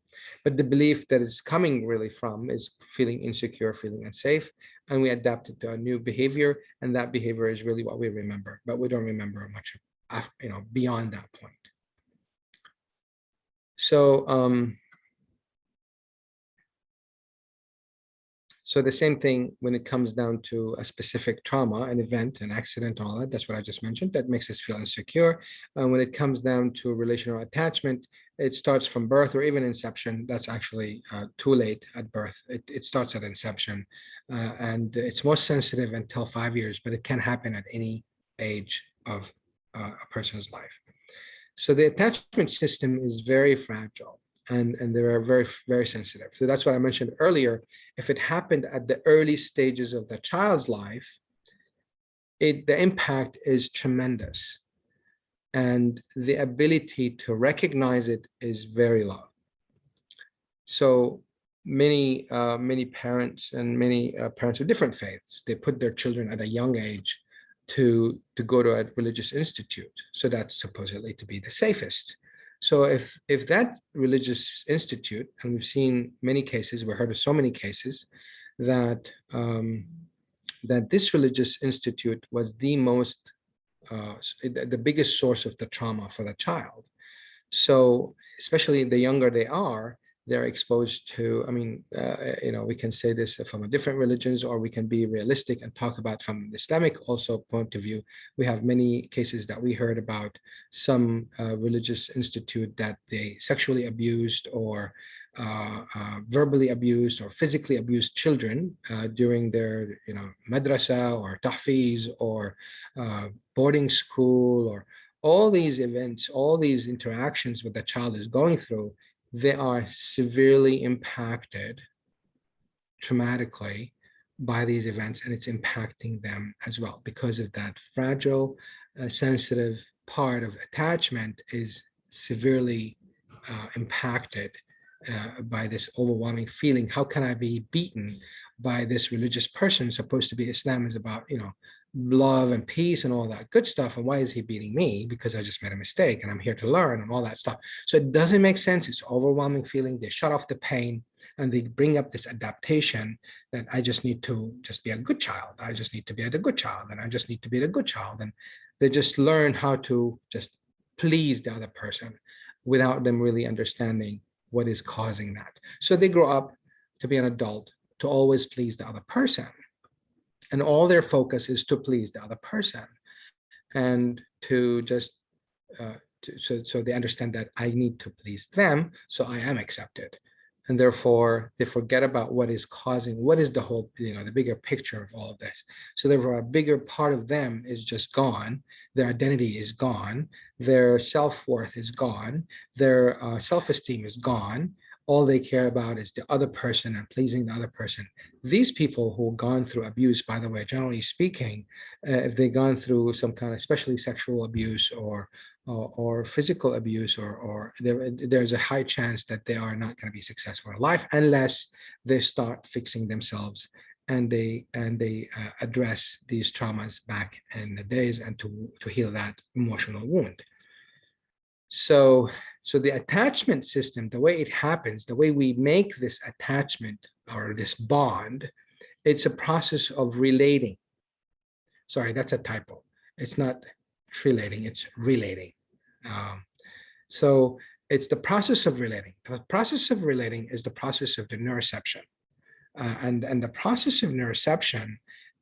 But the belief that is coming really from is feeling insecure, feeling unsafe, and we adapt it to a new behavior. And that behavior is really what we remember, but we don't remember much, beyond that point. So, So the same thing when it comes down to a specific trauma, an event, an accident, all that, that's what I just mentioned, that makes us feel insecure. And when it comes down to relational attachment, it starts from birth or even inception. That's actually too late at birth. It starts at inception, and it's most sensitive until 5 years, but it can happen at any age of a person's life. So the attachment system is very fragile, and they are very, very sensitive. So that's what I mentioned earlier. If it happened at the early stages of the child's life, the impact is tremendous. And the ability to recognize it is very low. So many parents and many parents of different faiths, they put their children at a young age to go to a religious institute. So that's supposedly to be the safest. So if that religious institute, and we've seen many cases, we heard of so many cases that that this religious institute was the most the biggest source of the trauma for the child. So especially the younger they are, they're exposed to, I mean, we can say this from a different religions, or we can be realistic and talk about from an Islamic also point of view. We have many cases that we heard about some religious institute that they sexually abused or verbally abused or physically abused children during their, madrasa or tahfiz or boarding school, or all these events, all these interactions with the child is going through. They are severely impacted traumatically by these events, and it's impacting them as well because of that fragile, sensitive part of attachment is severely impacted by this overwhelming feeling. How can I be beaten by this religious person? Supposed to be, Islam is about, love and peace and all that good stuff. And why is he beating me? Because I just made a mistake and I'm here to learn and all that stuff. So it doesn't make sense. It's overwhelming feeling. They shut off the pain and they bring up this adaptation that I just need to just be a good child. I just need to be a good child, and I just need to be a good child. And they just learn how to just please the other person without them really understanding what is causing that. So they grow up to be an adult, to always please the other person. And all their focus is to please the other person and to just, so they understand that I need to please them, so I am accepted. And therefore, they forget about what is causing, what is the whole, the bigger picture of all of this. So therefore, a bigger part of them is just gone. Their identity is gone. Their self-worth is gone. Their self-esteem is gone. All they care about is the other person and pleasing the other person. These people who have gone through abuse, by the way, generally speaking, if they've gone through some kind of, especially sexual abuse or physical abuse, or there's a high chance that they are not going to be successful in life unless they start fixing themselves and they address these traumas back in the days and to heal that emotional wound. So the attachment system, the way it happens, the way we make this attachment or this bond, it's a process of relating. Sorry, that's a typo. It's not relating, it's relating. So it's the process of relating. The process of relating is the process of the neuroception. And the process of neuroception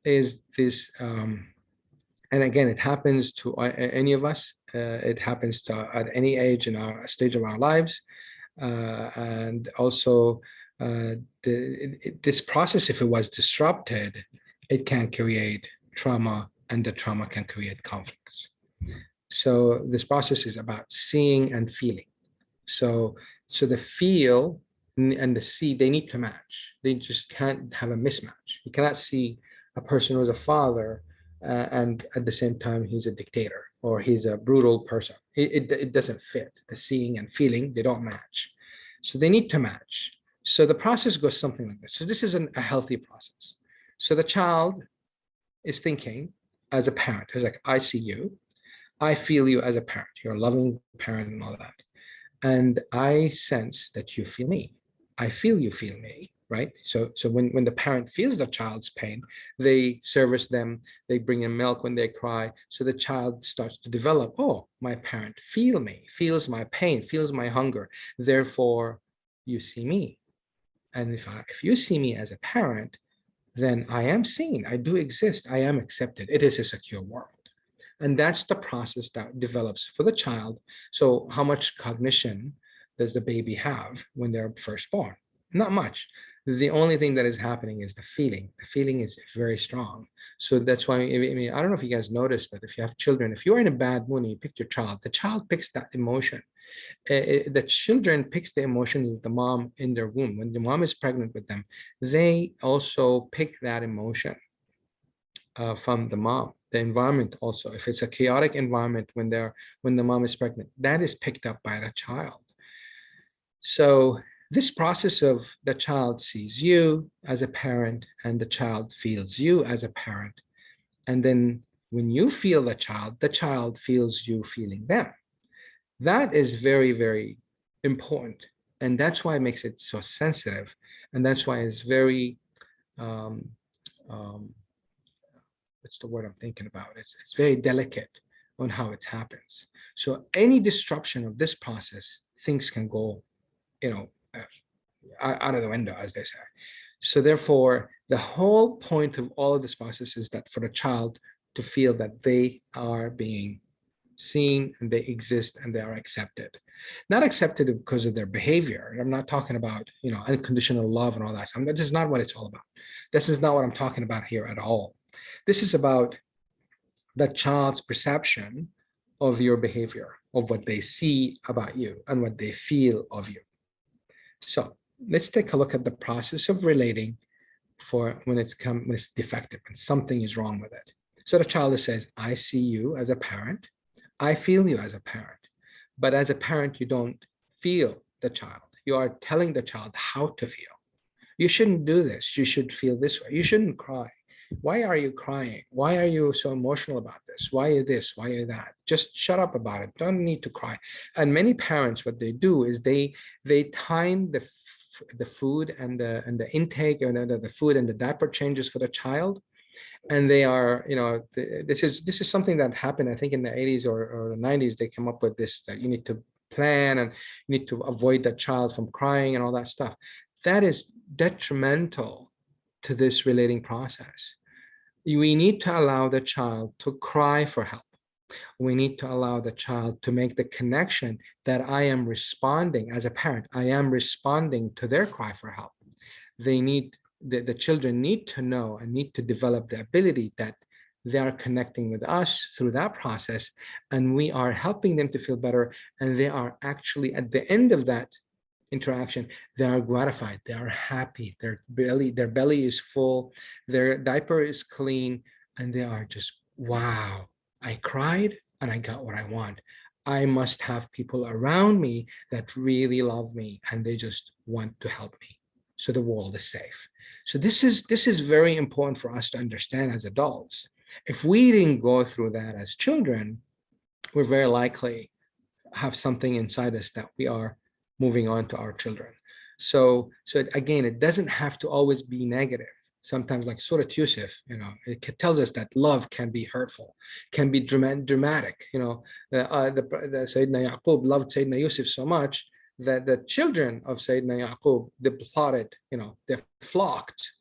is this, and again, it happens to any of us. It happens to at any age in our stage of our lives. And also this process, if it was disrupted, it can create trauma, and the trauma can create conflicts. So this process is about seeing and feeling. So the feel and the see, they need to match. They just can't have a mismatch. You cannot see a person who's a father and at the same time he's a dictator or he's a brutal person. It doesn't fit. The seeing and feeling, they don't match. So they need to match. So the process goes something like this. So this is a healthy process. So the child is thinking as a parent, he's like, I see you. I feel you as a parent. You're a loving parent and all that. And I sense that you feel me. I feel you feel me, right? So when the parent feels the child's pain, they service them, they bring in milk when they cry. So the child starts to develop, oh, my parent feel me, feels my pain, feels my hunger. Therefore, you see me. And if you see me as a parent, then I am seen, I do exist, I am accepted. It is a secure world. And that's the process that develops for the child. So how much cognition does the baby have when they're first born? Not much. The only thing that is happening is the feeling. The feeling is very strong. So that's why, I mean, I don't know if you guys noticed that if you have children, if you're in a bad mood and you pick your child, the child picks that emotion. The children picks the emotion of the mom in their womb. When the mom is pregnant with them, they also pick that emotion from the mom. The environment also, if it's a chaotic environment when the mom is pregnant, that is picked up by the child. So this process of the child sees you as a parent and the child feels you as a parent. And then when you feel the child feels you feeling them. That is very, very important. And that's why it makes it so sensitive. And that's why it's very, um, um, what's the word I'm thinking about? It's very delicate on how it happens. So any disruption of this process, things can go, out of the window, as they say. So therefore, the whole point of all of this process is that for the child to feel that they are being seen and they exist and they are accepted. Not accepted because of their behavior. I'm not talking about, unconditional love and all that. This is not what it's all about. This is not what I'm talking about here at all. This is about the child's perception of your behavior, of what they see about you and what they feel of you. So let's take a look at the process of relating for when it's defective and something is wrong with it. So the child says, I see you as a parent. I feel you as a parent. But as a parent, you don't feel the child. You are telling the child how to feel. You shouldn't do this. You should feel this way. You shouldn't cry. Why are you crying? Why are you so emotional about this? Why are you this? Why are you that? Just shut up about it. Don't need to cry. And many parents, what they do is they time the food and the intake and the food and the diaper changes for the child. And they are, this is something that happened, I think, in the 80s or the 90s. They came up with this, that you need to plan and you need to avoid the child from crying and all that stuff. That is detrimental to this relating process. We need to allow the child to cry for help. We need to allow the child to make the connection that I am responding as a parent. I am responding to their cry for help. They need, the children need to know and need to develop the ability that they are connecting with us through that process, and we are helping them to feel better. And they are actually, at the end of that interaction, they are gratified, they are happy, their belly is full, their diaper is clean, and they are just, wow, I cried and I got what I want. I must have people around me that really love me and they just want to help me, so the world is safe. So this is very important for us to understand as adults. If we didn't go through that as children, we're very likely have something inside us that we are moving on to our children. So again, it doesn't have to always be negative. Sometimes, like Surah Yusuf, it tells us that love can be hurtful, can be dramatic. The Sayyidina Yaqub loved Sayyidina Yusuf so much that the children of Sayyidina Yaqub, they plotted, they flocked,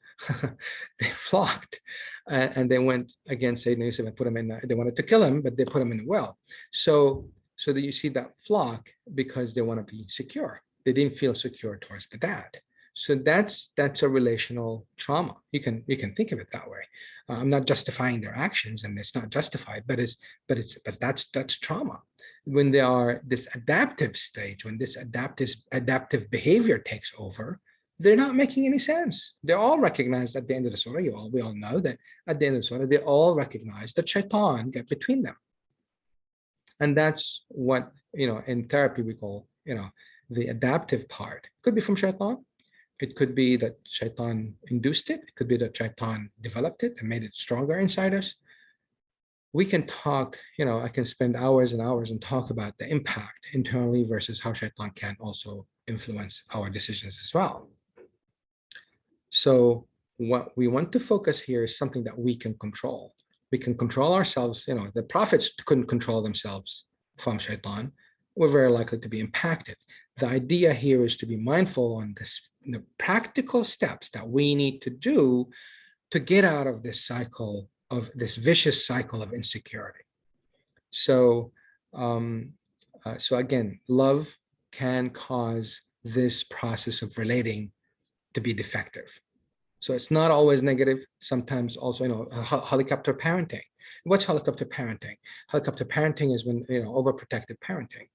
they flocked, and they went against Sayyidina Yusuf and put him in. They wanted to kill him, but they put him in a well. So that you see that flock because they want to be secure. They didn't feel secure towards the dad. So that's a relational trauma. You can think of it that way. I'm not justifying their actions, and it's not justified, but that's trauma. When they are this adaptive stage, when this adaptive behavior takes over, they're not making any sense. They all recognize at the end of the surah, we all know that at the end of the surah, they all recognize that shaitan got between them. And that's what, in therapy we call, the adaptive part. It could be from shaitan. It could be that shaitan induced it. It could be that shaitan developed it and made it stronger inside us. We can talk, I can spend hours and hours and talk about the impact internally versus how shaitan can also influence our decisions as well. So what we want to focus here is something that we can control. We can control ourselves. The prophets couldn't control themselves from shaitan. We're very likely to be impacted. The idea here is to be mindful on this, the practical steps that we need to do to get out of this cycle of this vicious cycle of insecurity. So, so again, love can cause this process of relating to be defective. So it's not always negative. Sometimes also, helicopter parenting. What's helicopter parenting? Helicopter parenting is when, overprotective parenting.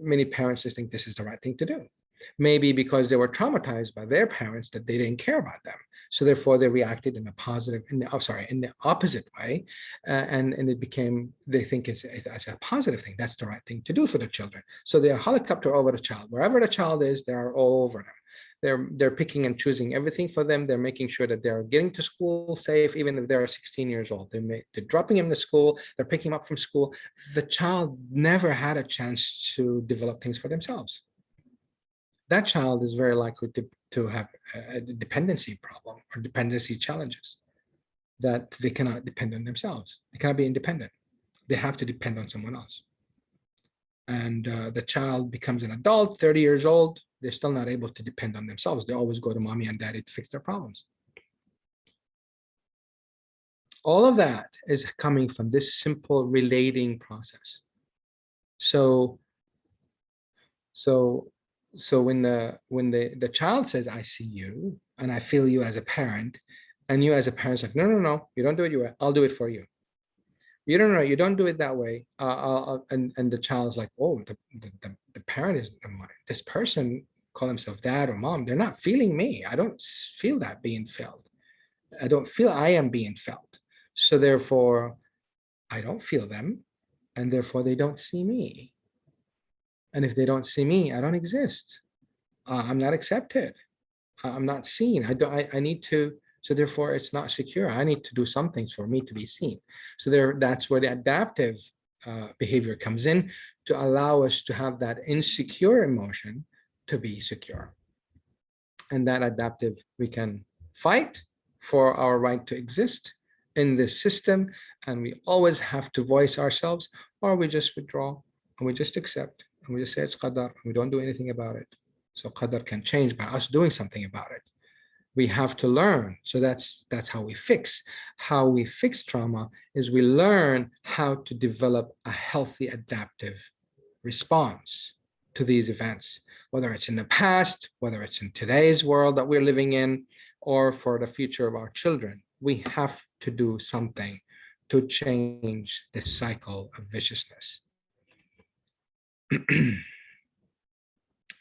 Many parents just think this is the right thing to do. Maybe because they were traumatized by their parents that they didn't care about them. So therefore they reacted in the opposite way. And it became, they think it's a positive thing. That's the right thing to do for the children. So they are helicopter over the child. Wherever the child is, they are all over them. They're picking and choosing everything for them. They're making sure that they're getting to school safe, even if they're 16 years old. They're dropping him to school. They're picking him up from school. The child never had a chance to develop things for themselves. That child is very likely to have a dependency problem or dependency challenges, that they cannot depend on themselves. They cannot be independent. They have to depend on someone else. And the child becomes an adult, 30 years old, they're still not able to depend on themselves. They always go to mommy and daddy to fix their problems. All of that is coming from this simple relating process. So when the child says, I see you and I feel you as a parent, and you as a parent's like, no, you don't do it your way, I'll do it for you. You don't know, you don't do it that way. And the child's like, oh, the parent is, this person call himself dad or mom, they're not feeling me. I don't feel that being felt. I don't feel I am being felt. So therefore, I don't feel them, and therefore they don't see me. And if they don't see me, I don't exist. I'm not accepted. I'm not seen. I need to, so therefore it's not secure. I need to do some things for me to be seen. So that's where the adaptive behavior comes in, to allow us to have that insecure emotion to be secure. And that adaptive, we can fight for our right to exist in this system, and we always have to voice ourselves, or we just withdraw and we just accept and we just say it's qadar and we don't do anything about it. So qadar can change by us doing something about it. We have to learn. So that's how we fix. How we fix trauma is we learn how to develop a healthy adaptive response to these events, whether it's in the past, whether it's in today's world that we're living in, or for the future of our children. We have to do something to change this cycle of viciousness.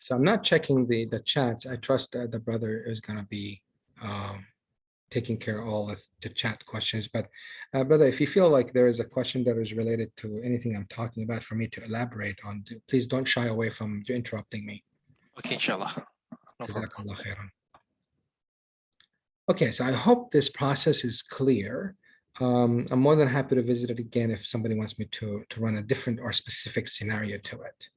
So I'm not checking the chats. I trust that the brother is going to be taking care of all of the chat questions. But brother, if you feel like there is a question that is related to anything I'm talking about for me to elaborate on, please don't shy away from interrupting me. Okay, inshallah. No problem. Okay, so I hope this process is clear. I'm more than happy to visit it again if somebody wants me to run a different or specific scenario to it.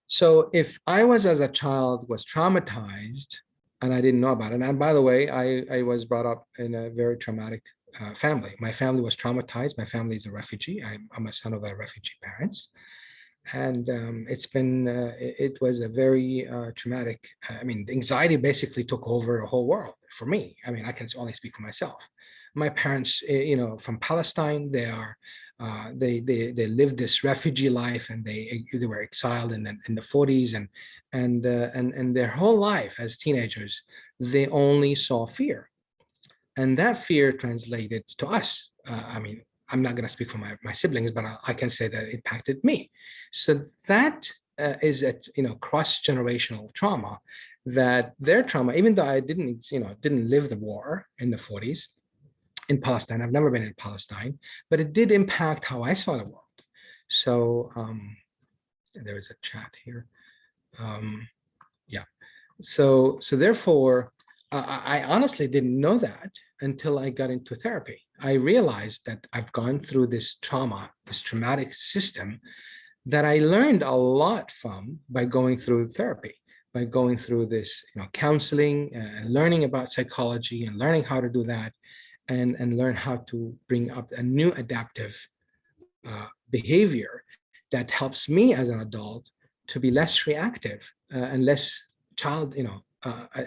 So if I was, as a child, was traumatized and I didn't know about it, and by the way, I was brought up in a very traumatic family. My family was traumatized. My family is a refugee. I'm a son of a refugee parents. And it was a very traumatic, anxiety basically took over the whole world for me. I can only speak for myself. My parents, from Palestine, they lived this refugee life, and they were exiled in the 40s, and their whole life as teenagers, they only saw fear. And that fear translated to us. I'm not going to speak for my siblings, but I can say that it impacted me. So that is a cross-generational trauma. That their trauma, even though I didn't live the war in the 40s in Palestine, I've never been in Palestine, but it did impact how I saw the world. So there is a chat here. Yeah. So therefore, I honestly didn't know that until I got into therapy. I realized that I've gone through this trauma, this traumatic system that I learned a lot from by going through therapy, by going through this counseling and learning about psychology and learning how to do that, and learn how to bring up a new adaptive behavior that helps me as an adult to be less reactive and less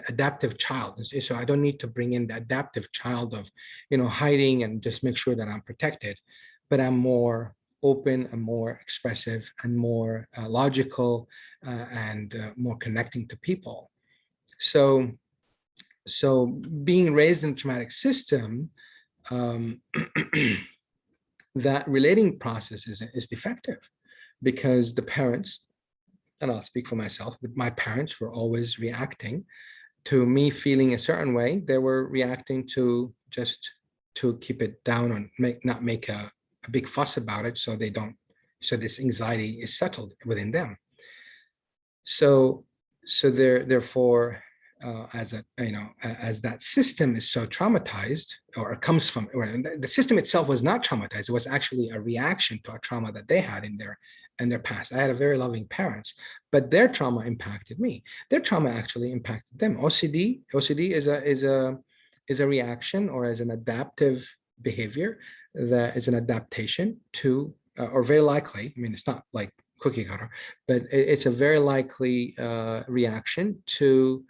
adaptive child. So I don't need to bring in the adaptive child of, hiding and just make sure that I'm protected, but I'm more open and more expressive and more logical and more connecting to people. So being raised in a traumatic system, that relating process is defective, because the parents, and I'll speak for myself, my parents were always reacting to me feeling a certain way. They were reacting to just to keep it down and not make a big fuss about it, so this anxiety is settled within them. So therefore, as that system is so traumatized, or comes from, or the system itself was not traumatized, it was actually a reaction to a trauma that they had in their past. I had a very loving parents, but their trauma impacted me. Their trauma actually impacted them. OCD is a reaction, or as an adaptive behavior that is an adaptation to, or very likely, I mean, it's not like cookie cutter, but it's a very likely reaction to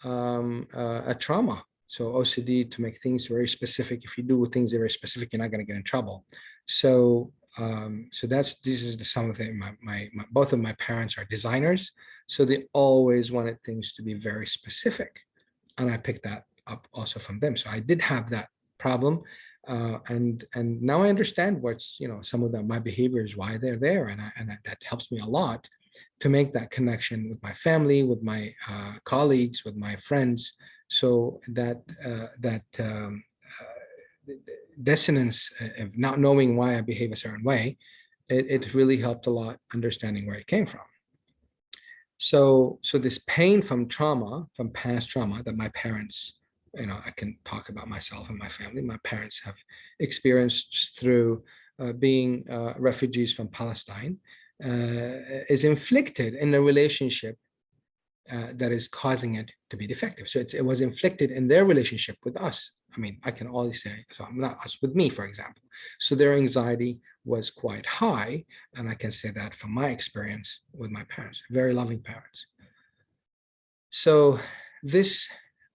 a trauma. So OCD, to make things very specific. If you do things very specific, you're not going to get in trouble. So this is some of the my both of my parents are designers, so they always wanted things to be very specific, and I picked that up also from them. So I did have that problem, and now I understand what's, some of my behaviors, why they're there, and that helps me a lot to make that connection with my family, with my colleagues, with my friends, so that dissonance of not knowing why I behave a certain way, it really helped a lot understanding where it came from. So this pain from trauma, from past trauma that my parents, I can talk about myself and my family, my parents have experienced through being refugees from Palestine, is inflicted in a relationship that is causing it to be defective. So it was inflicted in their relationship with us. I mean, I can always say, so I'm not us, with me, for example. So their anxiety was quite high, and I can say that from my experience with my parents, very loving parents. So this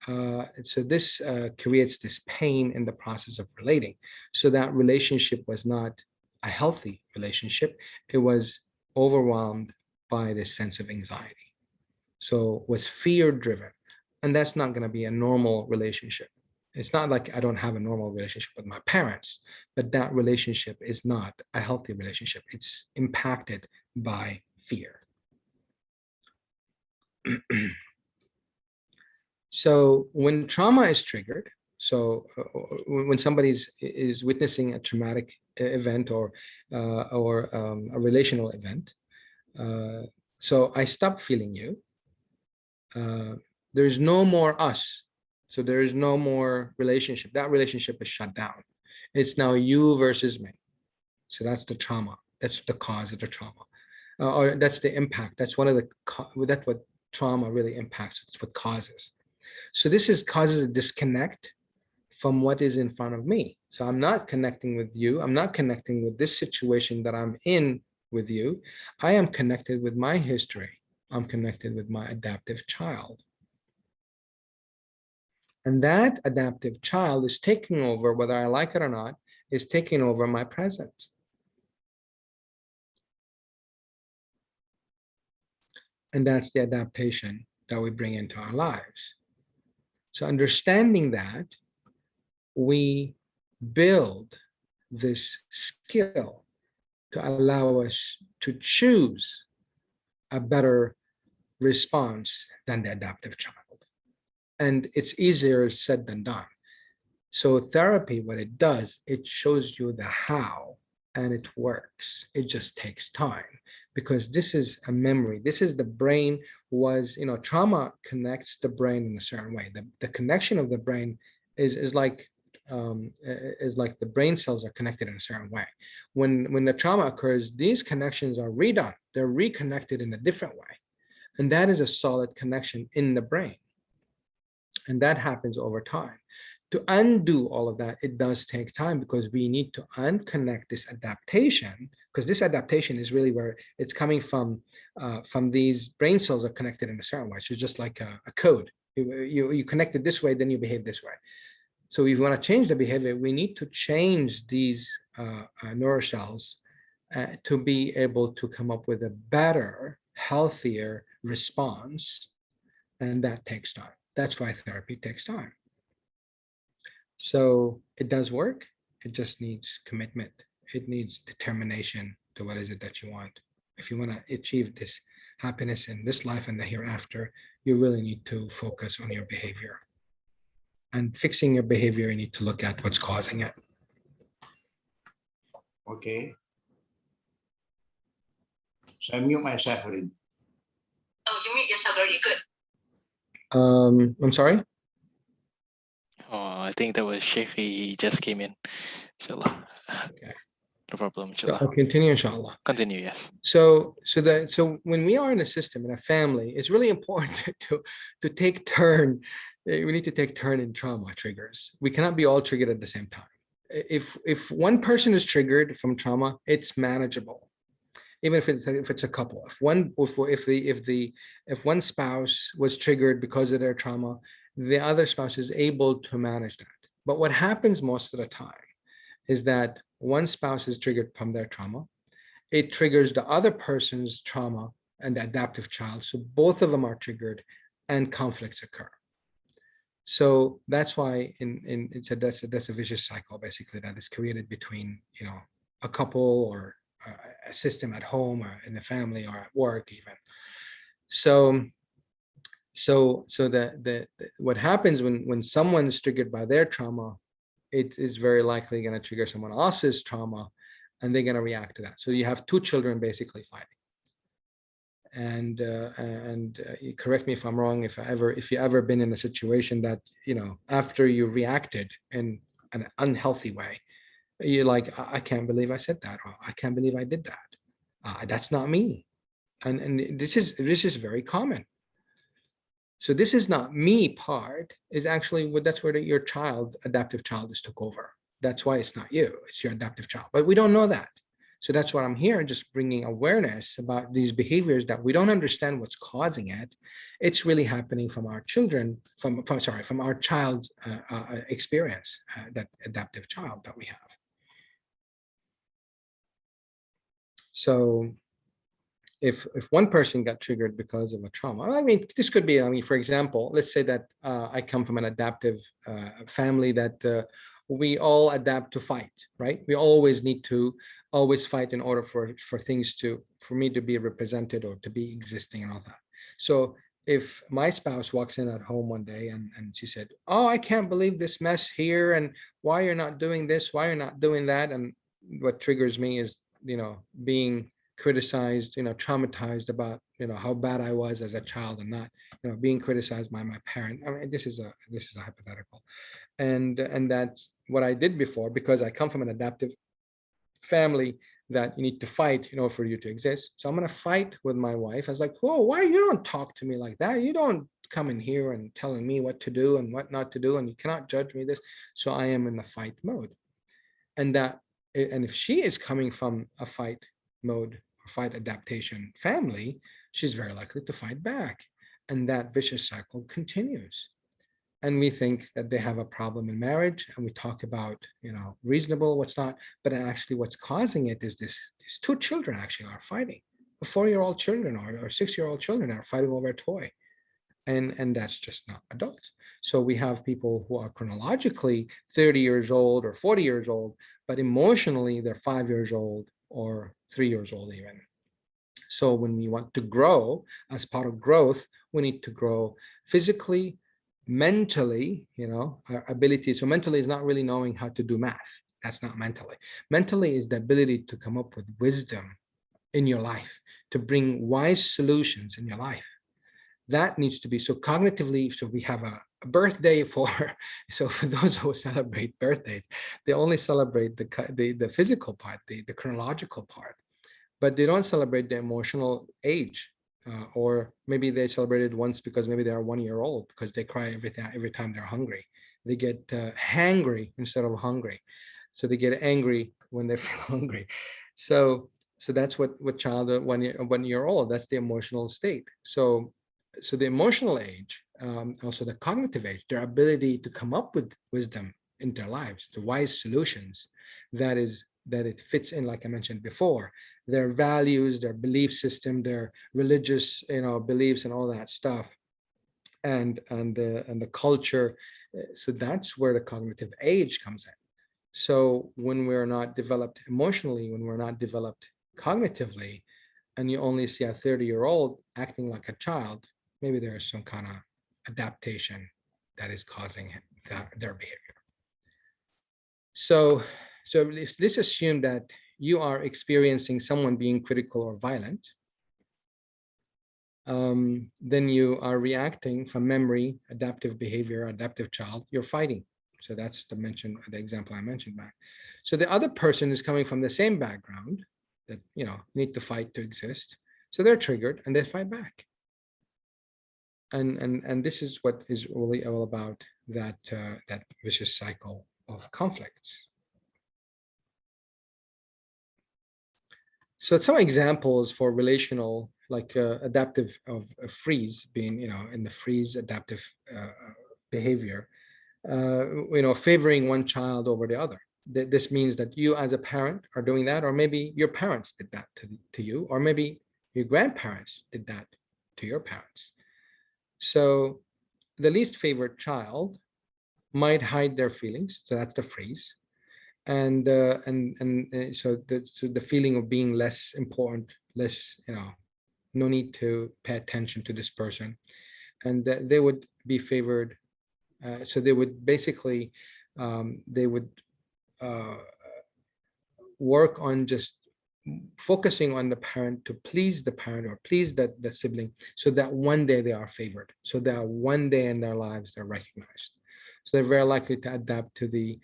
creates this pain in the process of relating. So that relationship was not a healthy relationship. It was overwhelmed by this sense of anxiety. So was fear driven, and that's not going to be a normal relationship. It's not like I don't have a normal relationship with my parents, but that relationship is not a healthy relationship. It's impacted by fear. So when trauma is triggered, so when somebody is witnessing a traumatic event, or a relational event, so I stop feeling you. There's no more us. So there is no more relationship. That relationship is shut down. It's now you versus me. So that's the trauma. That's the cause of the trauma. Or that's the impact. That's that's what trauma really impacts. It's what causes. So this causes a disconnect from what is in front of me. So I'm not connecting with you. I'm not connecting with this situation that I'm in with you. I am connected with my history. I'm connected with my adaptive child. And that adaptive child is taking over, whether I like it or not, is taking over my present. And that's the adaptation that we bring into our lives. So understanding that, we build this skill to allow us to choose a better response than the adaptive child. And it's easier said than done. So therapy, what it does, it shows you the how, and it works. It just takes time, because this is a memory. This is the brain was, trauma connects the brain in a certain way. The connection of the brain is like the brain cells are connected in a certain way. When the trauma occurs, these connections are redone. They're reconnected in a different way. And that is a solid connection in the brain. And that happens over time. To undo all of that, it does take time, because we need to unconnect this adaptation, because this adaptation is really where it's coming from these brain cells are connected in a certain way. So it's just like a code. You connected this way, then you behave this way. So if you want to change the behavior, we need to change these neurocells to be able to come up with a better, healthier response. And that takes time. That's why therapy takes time. So it does work. It just needs commitment. It needs determination to what is it that you want. If you want to achieve this happiness in this life and the hereafter, you really need to focus on your behavior. And fixing your behavior, you need to look at what's causing it. Okay. So I mute myself already. Oh, you mute yourself already. Good. I'm sorry? Oh, I think that was Sheikh. He just came in. Inshallah. Okay. No problem. So Inshallah. I'll continue, inshallah. Continue, yes. So when we are in a system, in a family, it's really important to take turn. We need to take turn in trauma triggers. We cannot be all triggered at the same time. If one person is triggered from trauma, it's manageable. Even if it's a couple. If one spouse was triggered because of their trauma, the other spouse is able to manage that. But what happens most of the time is that one spouse is triggered from their trauma. It triggers the other person's trauma and the adaptive child. So both of them are triggered and conflicts occur. So that's why that's a vicious cycle basically that is created between a couple or a system at home or in the family or at work even. So what happens when someone is triggered by their trauma, it is very likely going to trigger someone else's trauma, and they're going to react to that. So you have two children basically fighting. And you correct me if I'm wrong. If you ever been in a situation that after you reacted in an unhealthy way, you're like, I can't believe I said that, or I can't believe I did that. That's not me, and this is very common. So this is not me part is actually that's where your adaptive child is took over. That's why it's not you, it's your adaptive child. But we don't know that. So that's what I'm here, just bringing awareness about these behaviors that we don't understand what's causing it. It's really happening from our children, from our child's experience, that adaptive child that we have. So if one person got triggered because of a trauma, I mean, this could be, for example, let's say that I come from an adaptive family that we all adapt to fight, right? We always need to fight in order for me to be represented or to be existing and all that. So if my spouse walks in at home one day and she said, oh, I can't believe this mess here, and why you're not doing this, why you're not doing that, and what triggers me is being criticized, traumatized about how bad I was as a child, and not being criticized by my parent. I mean, this is a hypothetical, and that's what I did before, because I come from an adaptive family that you need to fight for you to exist. So I'm going to fight with my wife. I was like, whoa, why you don't talk to me like that? You don't come in here and telling me what to do and what not to do, and you cannot judge me this. So I am in the fight mode. And if she is coming from a fight mode or fight adaptation family, she's very likely to fight back. And that vicious cycle continues. And we think that they have a problem in marriage, and we talk about, reasonable, what's not, but actually what's causing it is these two children actually are fighting. 4-year-old children or 6-year-old children are fighting over a toy. And that's just not adults. So we have people who are chronologically 30 years old or 40 years old, but emotionally they're 5 years old or 3 years old even. So when we want to grow, as part of growth, we need to grow physically, mentally, our ability. So mentally is not really knowing how to do math. That's not mentally. Mentally is the ability to come up with wisdom in your life, to bring wise solutions in your life. That needs to be, so cognitively, so we have a birthday so for those who celebrate birthdays, they only celebrate the physical part, the chronological part, but they don't celebrate the emotional age. Or maybe they celebrated once because maybe they are 1 year old, because they cry every time they're hungry. They get hangry instead of hungry. So they get angry when they feel hungry. So that's what child 1 year old, that's the emotional state. So so the emotional age, also the cognitive age, their ability to come up with wisdom in their lives, the wise solutions, that it fits in, like I mentioned before, their values, their belief system, their religious, beliefs and all that stuff, and the culture. So that's where the cognitive age comes in. So when we're not developed emotionally, when we're not developed cognitively, and you only see a 30-year-old acting like a child, maybe there's some kind of adaptation that is causing their behavior. So let's assume that you are experiencing someone being critical or violent. Then you are reacting from memory, adaptive behavior, adaptive child, you're fighting. So that's the example I mentioned back. So the other person is coming from the same background that, need to fight to exist. So they're triggered and they fight back. And this is what is really all about that vicious cycle of conflicts. So some examples for relational, like adaptive of a freeze being, in the freeze adaptive behavior, favoring one child over the other. This means that you as a parent are doing that, or maybe your parents did that to you, or maybe your grandparents did that to your parents. So the least favored child might hide their feelings. So that's the freeze. And so the feeling of being less important, less, no need to pay attention to this person. And they would be favored. So they would basically, they would work on just focusing on the parent to please the parent or please the sibling, so that one day they are favored, so that one day in their lives they're recognized. So they're very likely to adapt to the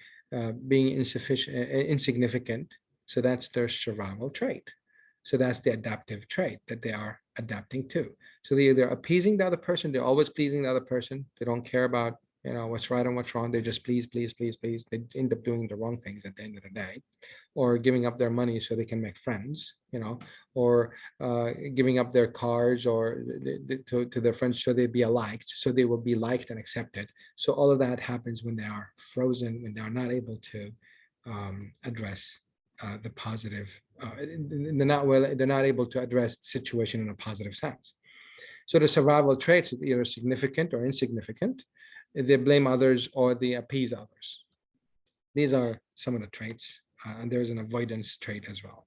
being insignificant. So that's their survival trait. So that's the adaptive trait that they are adapting to. So they're appeasing the other person. They're always pleasing the other person. They don't care about, what's right and what's wrong. They just please, please, please, please. They end up doing the wrong things at the end of the day, or giving up their money so they can make friends, or giving up their cars or to their friends so they be liked, so they will be liked and accepted. So all of that happens when they are frozen, when they are not able to address the positive. They're not able to address the situation in a positive sense. So the survival traits are either significant or insignificant. They blame others or they appease others. These are some of the traits, and there's an avoidance trait as well.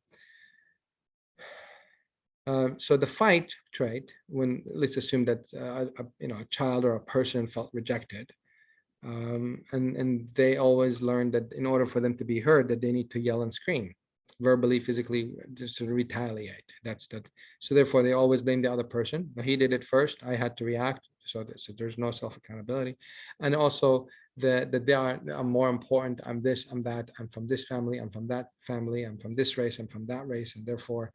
So the fight trait, when let's assume that a child or a person felt rejected, and they always learned that in order for them to be heard, that they need to yell and scream, verbally, physically, just to retaliate. So therefore they always blame the other person. He did it first, I had to react. So there's no self-accountability. And also that they are more important. I'm this, I'm that, I'm from this family, I'm from that family, I'm from this race, I'm from that race. And therefore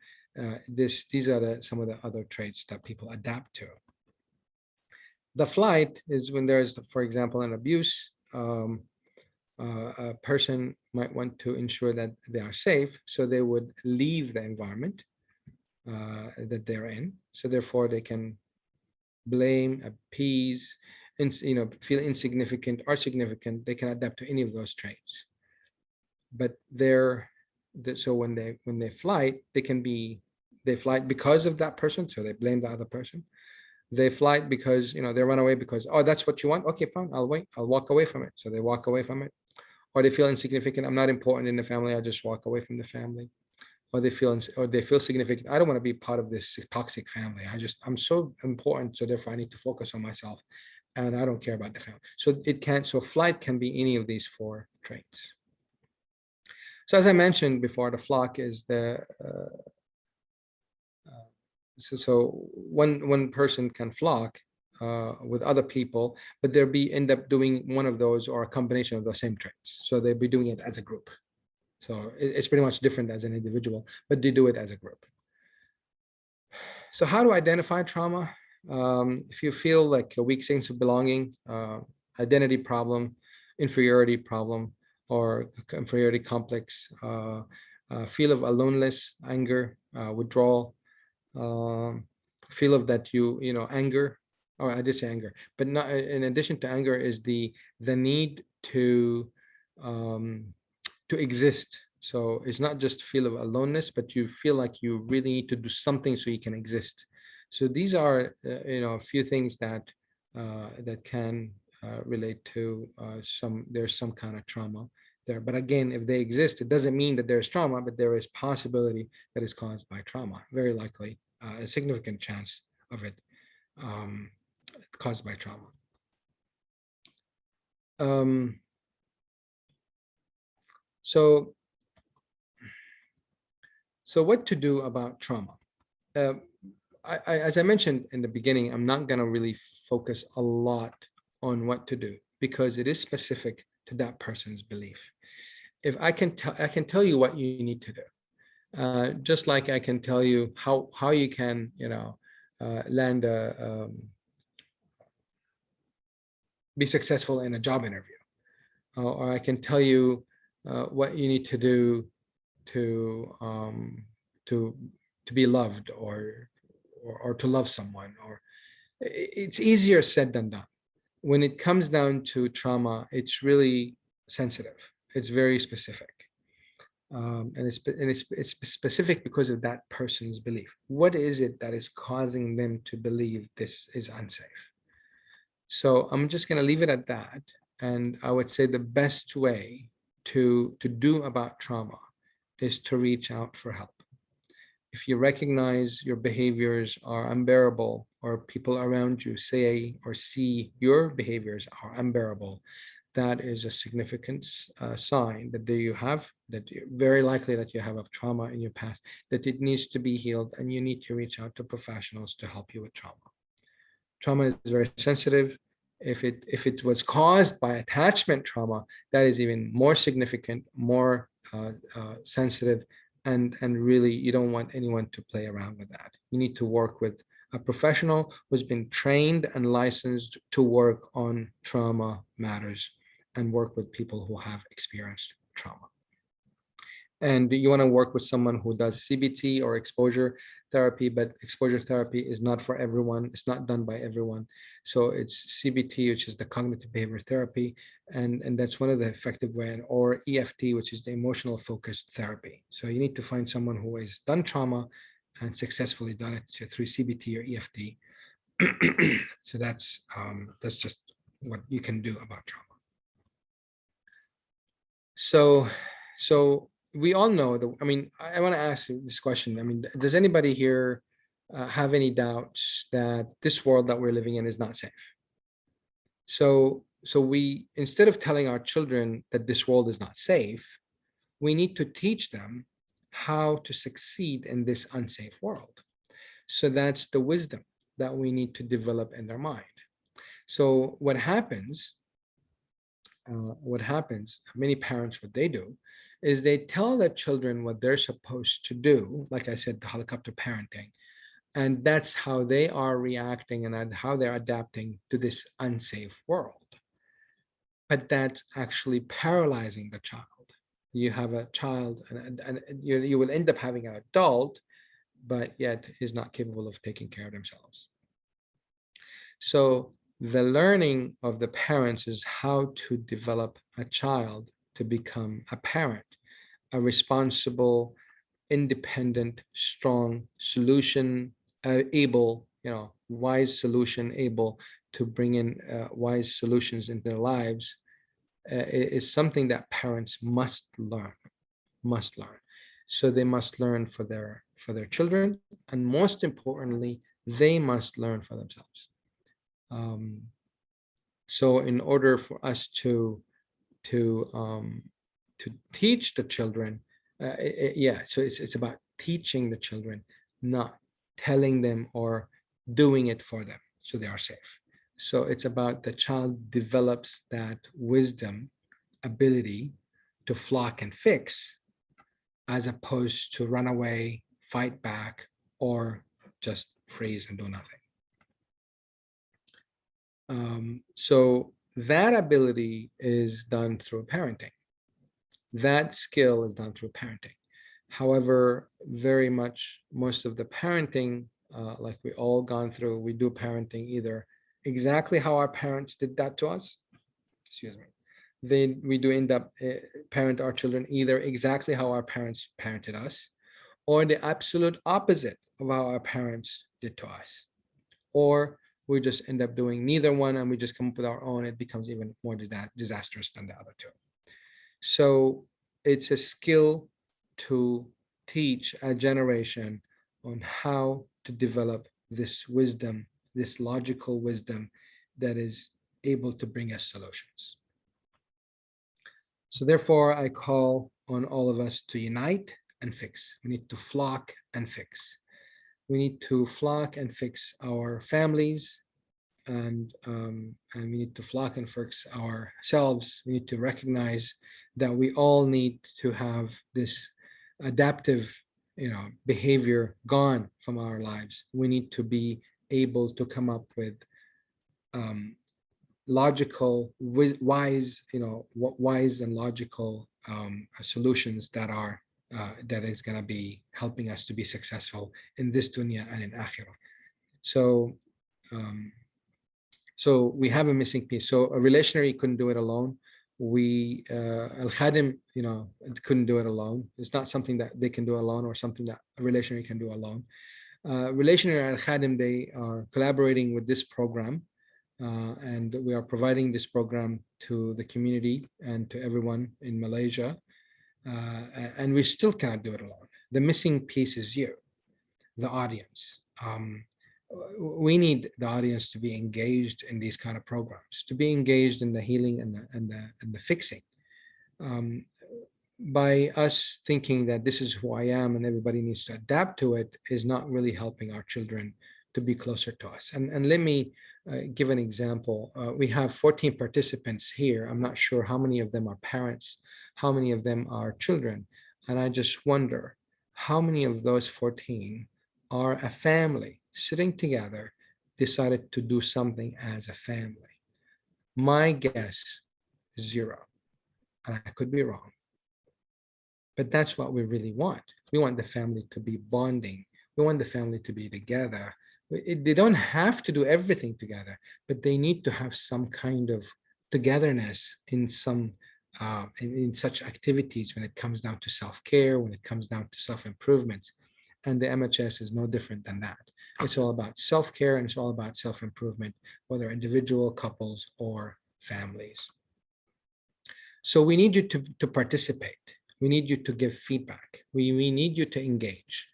these are some of the other traits that people adapt to. The flight is when there's, for example, an abuse. A person might want to ensure that they are safe, so they would leave the environment that they're in. So therefore they can blame, appease, and feel insignificant or significant. They can adapt to any of those traits. But so when they flight, they flight because of that person, so they blame the other person. They flight because they run away because, oh, that's what you want, okay, fine, I'll wait, I'll walk away from it. So they walk away from it. Or they feel insignificant, I'm not important in the family, I just walk away from the family. Or they feel significant, I don't want to be part of this toxic family, I'm so important, so therefore I need to focus on myself and I don't care about the family. So flight can be any of these four traits. So as I mentioned before, the flock is so one person can flock with other people, but they'll end up doing one of those or a combination of the same traits. So they'll be doing it as a group. So it's pretty much different as an individual, but they do it as a group. So how to identify trauma? If you feel like a weak sense of belonging, identity problem, inferiority problem, or inferiority complex, feel of aloneness, anger, withdrawal, feel of that anger, Oh, I did say anger, but not in addition to anger is the need um, to exist. So it's not just feel of aloneness, but you feel like you really need to do something so you can exist. So these are a few things that that can relate to there's some kind of trauma there. But again, if they exist, it doesn't mean that there's trauma, but there is possibility that is caused by trauma. Very likely, a significant chance of it um, caused by trauma. So what to do about trauma? As I mentioned in the beginning, I'm not going to really focus a lot on what to do because it is specific to that person's belief. If I can tell you what you need to do, just like I can tell you how you can, land be successful in a job interview, or I can tell you what you need to do to to be loved or to love someone. Or it's easier said than done. When it comes down to trauma, it's really sensitive. It's very specific. And it's specific because of that person's belief. What is it that is causing them to believe this is unsafe? So I'm just going to leave it at that. And I would say the best way to do about trauma is to reach out for help. If you recognize your behaviors are unbearable, or people around you say or see your behaviors are unbearable, that is a significant sign that very likely that you have a trauma in your past, that it needs to be healed, and you need to reach out to professionals to help you with trauma. Trauma is very sensitive. If it was caused by attachment trauma, that is even more significant, more sensitive, and really you don't want anyone to play around with that. You need to work with a professional who's been trained and licensed to work on trauma matters and work with people who have experienced trauma. And you want to work with someone who does CBT or exposure therapy, but exposure therapy is not for everyone. It's not done by everyone. So it's CBT, which is the cognitive behavior therapy, and that's one of the effective ways, or EFT, which is the emotional focused therapy. So you need to find someone who has done trauma and successfully done it through CBT or EFT. So that's just what you can do about trauma. So we all know that, I mean, I want to ask you this question. I mean, does anybody here have any doubts that this world that we're living in is not safe? So we, instead of telling our children that this world is not safe, we need to teach them how to succeed in this unsafe world. So that's the wisdom that we need to develop in their mind. So what happens, many parents, what they do is they tell their children what they're supposed to do, like I said, the helicopter parenting, and that's how they are reacting and how they're adapting to this unsafe world. But that's actually paralyzing the child. You have a child, and you will end up having an adult, but yet is not capable of taking care of themselves. So the learning of the parents is how to develop a child to become a parent, a responsible, independent, strong, solution able, wise solution able to bring in wise solutions into their lives, is something that parents must learn. So they must learn for their children, and most importantly, they must learn for themselves. So in order for us to teach the children, so it's about teaching the children, not telling them or doing it for them so they are safe. So it's about the child develops that wisdom, ability to flock and fix, as opposed to run away, fight back, or just freeze and do nothing. So that ability is done through parenting. That skill is done through parenting. However, most of the parenting, like we all gone through, we do parenting either exactly how our parents did that to us, excuse me, then we do end up parent our children either exactly how our parents parented us, or the absolute opposite of how our parents did to us, or we just end up doing neither one and we just come up with our own. It becomes even more disastrous than the other two. So it's a skill to teach a generation on how to develop this wisdom, this logical wisdom that is able to bring us solutions. So therefore, I call on all of us to unite and fix. We need to flock and fix. We need to flock and fix our families, and we need to flock and fix ourselves. We need to recognize that we all need to have this adaptive, behavior gone from our lives. We need to be able to come up with logical, wise, wise and logical solutions that is going to be helping us to be successful in this dunya and in akhirah. So so we have a missing piece. So a relationary couldn't do it alone. We AlKhaadem, couldn't do it alone. It's not something that they can do alone or something that a relationary can do alone. Relationary and AlKhaadem, they are collaborating with this program, and we are providing this program to the community and to everyone in Malaysia, and we still cannot do it alone. The missing piece is you, the audience. We need the audience to be engaged in these kind of programs, to be engaged in the healing and the fixing. By us thinking that this is who I am and everybody needs to adapt to it is not really helping our children to be closer to us. And let me give an example. We have 14 participants here. I'm not sure how many of them are parents, how many of them are children. And I just wonder how many of those 14 are a family sitting together, decided to do something as a family. My guess is 0, and I could be wrong. But that's what we really want. We want the family to be bonding. We want the family to be together. They don't have to do everything together, but they need to have some kind of togetherness in some in such activities when it comes down to self-care, when it comes down to self-improvement. And the MHS is no different than that. It's all about self-care and it's all about self-improvement, whether individual, couples, or families. So we need you to participate. We need you to give feedback. We need you to engage.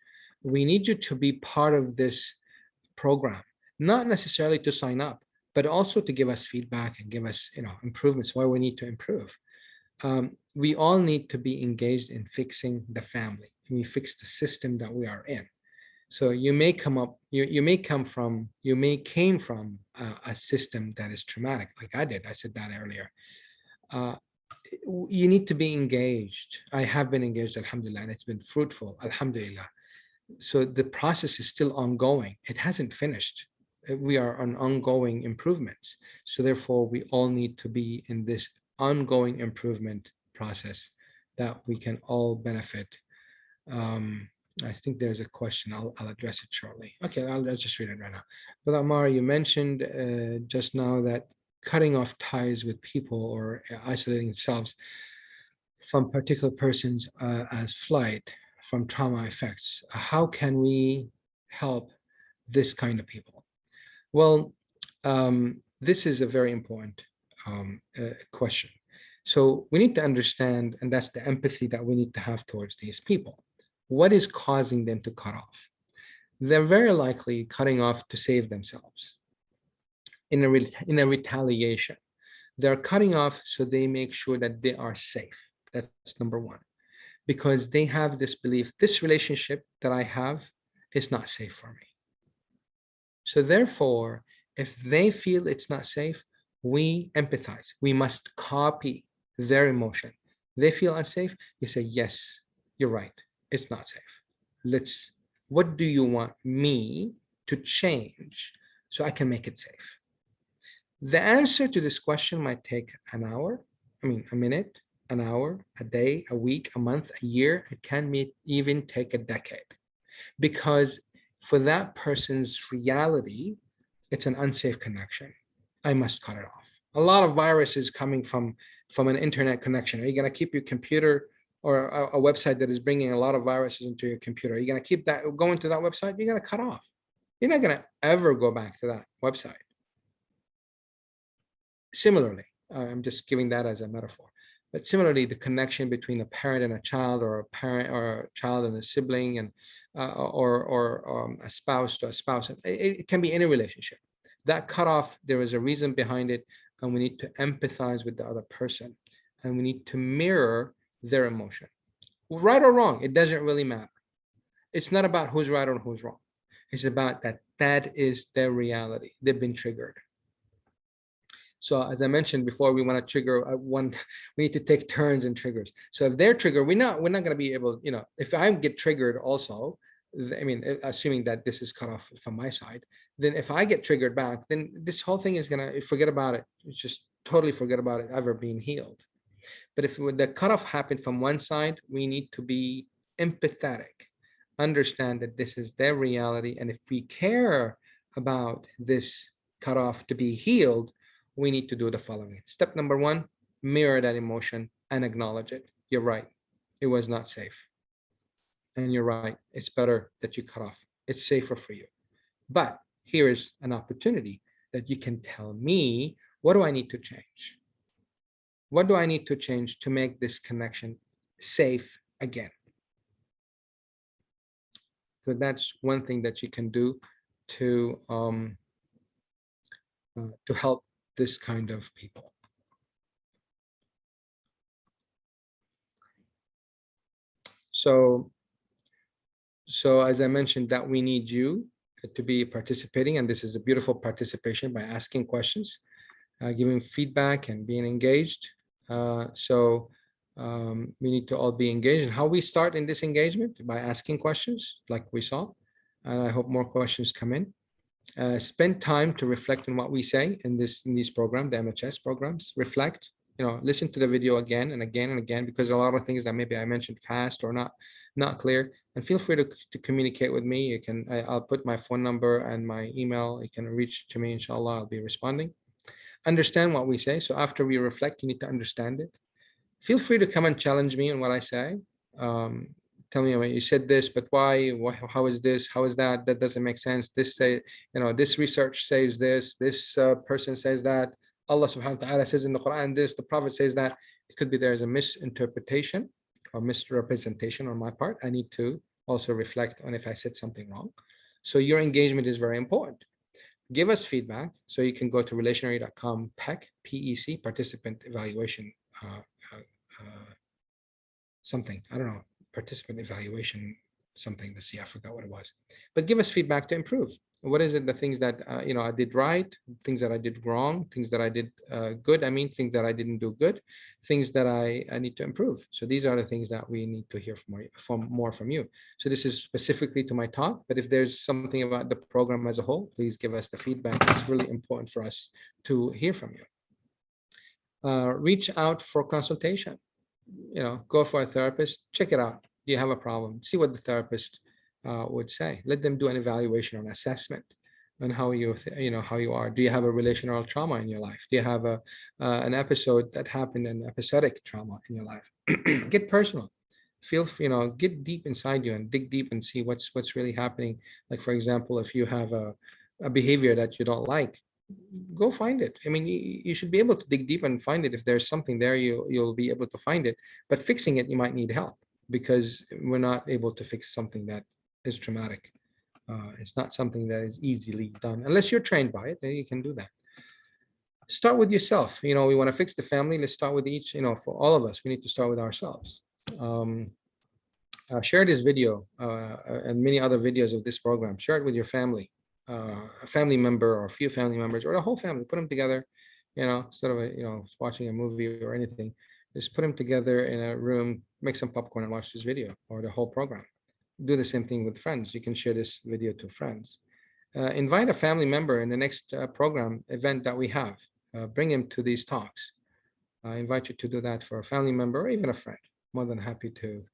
We need you to be part of this program, not necessarily to sign up, but also to give us feedback and give us improvements where we need to improve. We all need to be engaged in fixing the family. We fix the system that we are in. So you may come up, you may came from a system that is traumatic, like I did. I said that earlier. You need to be engaged. I have been engaged, alhamdulillah, and it's been fruitful, alhamdulillah. So the process is still ongoing. It hasn't finished. We are on ongoing improvements. So therefore, we all need to be in this ongoing improvement process that we can all benefit. I think there's a question. I'll address it shortly. Okay, I'll just read it right now. But Ammar, you mentioned just now that cutting off ties with people or isolating themselves from particular persons as flight from trauma effects. How can we help this kind of people? Well, this is a very important question. So we need to understand, and that's the empathy that we need to have towards these people. What is causing them to cut off? They're very likely cutting off to save themselves in a retaliation. They're cutting off so they make sure that they are safe. That's number one. Because they have this belief, this relationship that I have is not safe for me. So therefore, if they feel it's not safe, we empathize. We must copy their emotion. They feel unsafe, you say, yes, you're right, it's not safe. What do you want me to change so I can make it safe? The answer to this question might take a minute, an hour, a day, a week, a month, a year. It can even take a decade, because for that person's reality, it's an unsafe connection. I must cut it off. A lot of viruses coming from an internet connection. Are you going to keep your computer or a website that is bringing a lot of viruses into your computer? Are you going to keep that going to that website? You're going to cut off. You're not going to ever go back to that website. Similarly, I'm just giving that as a metaphor. But similarly, the connection between a parent and a child, or a parent or a child and a sibling, and or a spouse to a spouse, it can be any relationship. That cutoff, there is a reason behind it, and we need to empathize with the other person, and we need to mirror their emotion. Right or wrong, it doesn't really matter. It's not about who's right or who's wrong. It's about that is their reality. They've been triggered. So as I mentioned before, we want to trigger we need to take turns in triggers. So if they're triggered, we're not going to be able, if I get triggered also, I mean, assuming that this is cut off from my side, then if I get triggered back, then this whole thing is going to forget about it. It's just totally forget about it ever being healed. But if the cutoff happened from one side, we need to be empathetic, understand that this is their reality. And if we care about this cutoff to be healed, we need to do the following. Step number one, mirror that emotion and acknowledge it. You're right. It was not safe. And you're right. It's better that you cut off. It's safer for you. But here is an opportunity that you can tell me, what do I need to change? What do I need to change to make this connection safe again? So that's one thing that you can do to help this kind of people. So as I mentioned, that we need you to be participating, and this is a beautiful participation by asking questions, giving feedback, and being engaged. We need to all be engaged. And how we start in this engagement? By asking questions, like we saw. And I hope more questions come in. Spend time to reflect on what we say in these programs, the MHS programs. Reflect, listen to the video again and again and again, because a lot of things that maybe I mentioned fast or not clear. And feel free to communicate with me. You can, I'll put my phone number and my email. You can reach to me, inshallah. I'll be responding. Understand what we say. So after we reflect, you need to understand it. Feel free to come and challenge me on what I say. Tell me, you said this, but why? How is this? How is that? That doesn't make sense. This this research says this. This person says that. Allah subhanahu wa ta'ala says in the Quran this. The Prophet says that. It could be there's a misinterpretation or misrepresentation on my part. I need to also reflect on if I said something wrong. So your engagement is very important. Give us feedback. So you can go to relationary.com, PEC, participant evaluation, something, I don't know, participant evaluation, something. Let's see, I forgot what it was. But give us feedback to improve. What is it, the things that I did right, things that I did wrong, things that I did good, things that I didn't do good, things that I need to improve. So these are the things that we need to hear more from you. So this is specifically to my talk, but if there's something about the program as a whole, please give us the feedback. It's really important for us to hear from you. Reach out for consultation. Go for a therapist, check it out. Do you have a problem? See what the therapist would say. Let them do an evaluation or an assessment on how how you are. Do you have a relational trauma in your life? Do you have an episode that happened, an episodic trauma in your life? Get personal. Get deep inside you and dig deep and see what's really happening. Like, for example, if you have a behavior that you don't like, go find it. You should be able to dig deep and find it. If there's something there, you'll be able to find it. But fixing it, you might need help, because we're not able to fix something that is traumatic. It's not something that is easily done unless you're trained by it. Then you can do that. Start with yourself. We want to fix the family. Let's start with each. For all of us, we need to start with ourselves. Share this video and many other videos of this program. Share it with your family. A family member or a few family members or the whole family. Put them together, instead of watching a movie or anything. Just put them together in a room, make some popcorn and watch this video or the whole program. Do the same thing with friends. You can share this video to friends. Invite a family member in the next program event that we have. Bring him to these talks. I invite you to do that for a family member or even a friend. More than happy to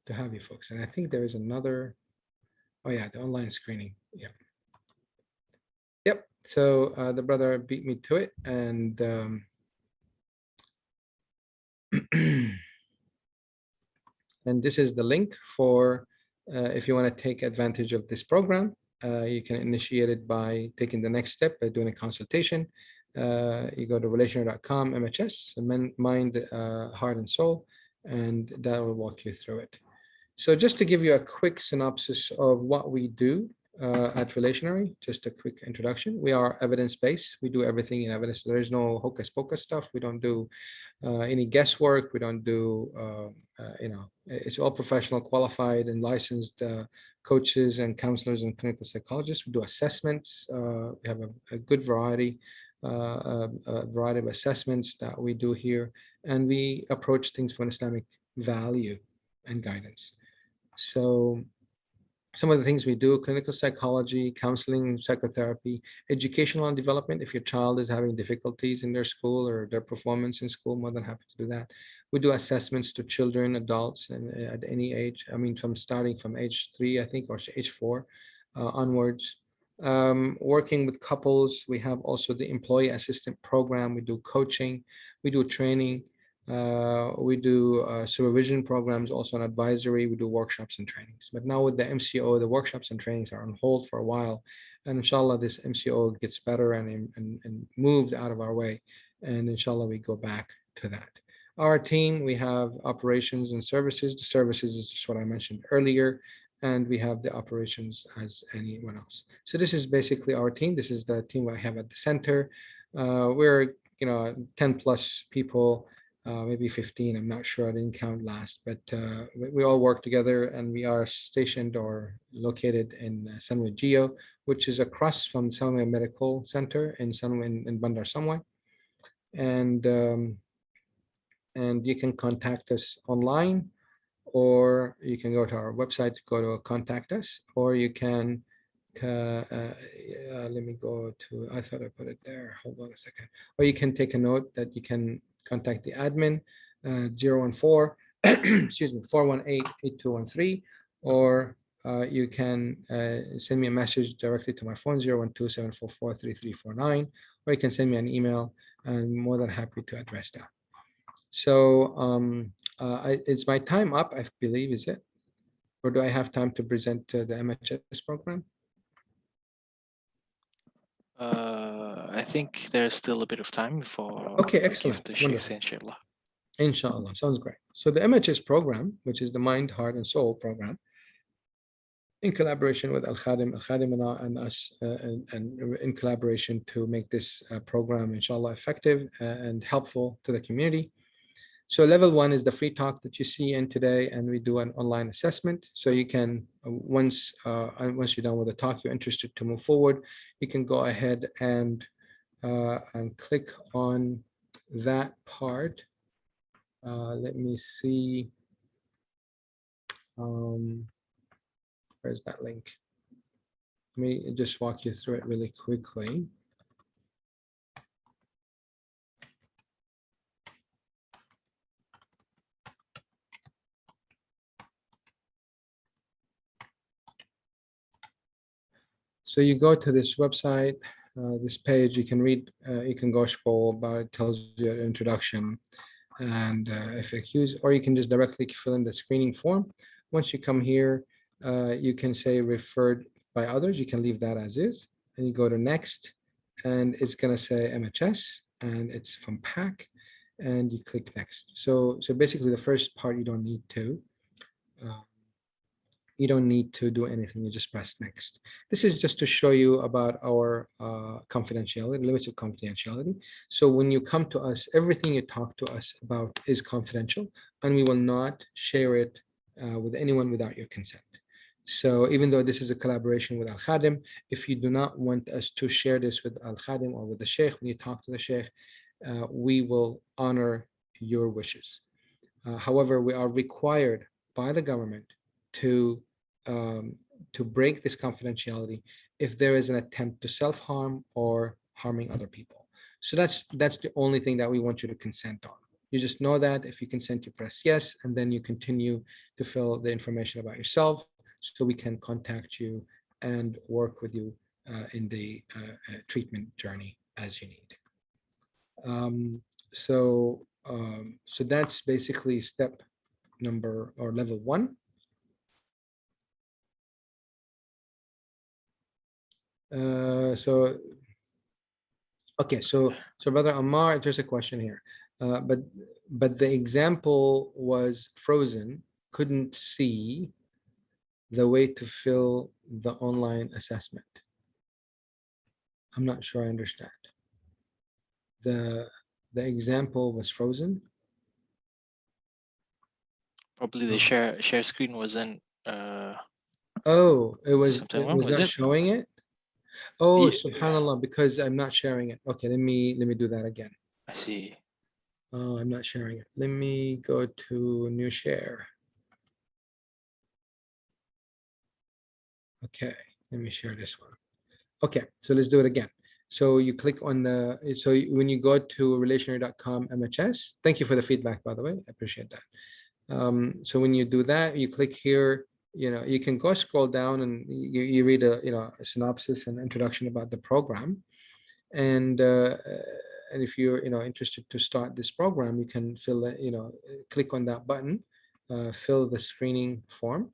have you folks. And I think there is another, oh yeah, the online screening. Yeah. Yep, So the brother beat me to it, and and this is the link for if you want to take advantage of this program. You can initiate it by taking the next step by doing a consultation. You go to relationary.com, MHS, mind, heart, and soul, and that will walk you through it. So just to give you a quick synopsis of what we do at Relationary, just a quick introduction. We are evidence-based. We do everything in evidence. There is no hocus pocus stuff. We don't do any guesswork. We don't do, it's all professional, qualified, and licensed coaches and counselors and clinical psychologists. We do assessments. We have a good variety of assessments that we do here, and we approach things from an Islamic value and guidance. So some of the things we do: clinical psychology, counseling, psychotherapy, educational and development. If your child is having difficulties in their school or their performance in school, more than happy to do that. We do assessments to children, adults, and at any age. I mean, from starting from age 3, I think, or age 4 onwards. Working with couples, we have also the employee assistant program. We do coaching, we do training. We do supervision programs, also an advisory. We do workshops and trainings. But now with the MCO, the workshops and trainings are on hold for a while. And inshallah, this MCO gets better and moved out of our way. And inshallah, we go back to that. Our team, we have operations and services. The services is just what I mentioned earlier. And we have the operations as anyone else. So this is basically our team. This is the team I have at the center. We're 10 plus people. Maybe 15, I'm not sure, I didn't count last, but we all work together, and we are stationed or located in Sunway Geo, which is across from Sunway Medical Center in Sunway in Bandar Sunway. And you can contact us online, or you can go to our website to go to contact us, or you can let me go to, I thought I put it there, hold on a second. Or you can take a note that you can contact the admin, 014 excuse me, 418-8213, or you can send me a message directly to my phone, 012-744-3349, or you can send me an email, and I'm more than happy to address that. So it's my time up, I believe, is it? Or do I have time to present the MHS program? I think there's still a bit of time before Okay, we excellent. give the Sheikh, inshallah. Inshallah, sounds great. So the MHS program, which is the Mind, Heart, and Soul program, in collaboration with AlKhaadem and us, and in collaboration to make this program, inshallah, effective and helpful to the community. So level 1 is the free talk that you see in today, and we do an online assessment. So you can, once you're done with the talk, you're interested to move forward, you can go ahead and click on that part. Let me see. Where's that link? Let me just walk you through it really quickly. So you go to this website, this page, you can read, you can go scroll by, it tells you an introduction and FAQs, or you can just directly fill in the screening form. Once you come here, you can say referred by others. You can leave that as is, and you go to next, and it's going to say MHS, and it's from PAC, and you click next. So basically, the first part you don't need to. You don't need to do anything, you just press next. This is just to show you about our confidentiality, limits of confidentiality. So when you come to us, everything you talk to us about is confidential, and we will not share it with anyone without your consent. So even though this is a collaboration with AlKhaadem, if you do not want us to share this with AlKhaadem or with the Sheikh, when you talk to the Sheikh, we will honor your wishes. However, we are required by the government to break this confidentiality if there is an attempt to self-harm or harming other people. So that's the only thing that we want you to consent on. You just know that if you consent, you press yes, and then you continue to fill the information about yourself so we can contact you and work with you in the treatment journey as you need. So that's basically step number or level 1. Okay, so Brother Ammar, there's a question here, but the example was frozen, couldn't see the way to fill the online assessment. I'm not sure I understand. The example was frozen. Probably the share screen wasn't Oh, it was something wrong, was not it? showing it. Oh, Yeah, subhanallah, because I'm not sharing it. Okay, let me do that again. I see. Oh, I'm not sharing it. Let me go to new share. Okay, let me share this one. Okay, so let's do it again. So you click on the, when you go to relationary.com MHS, thank you for the feedback, by the way, I appreciate that. So when you do that, you click here, you can go scroll down and you read a synopsis and introduction about the program. And if you're interested to start this program, you can fill it, click on that button, fill the screening form,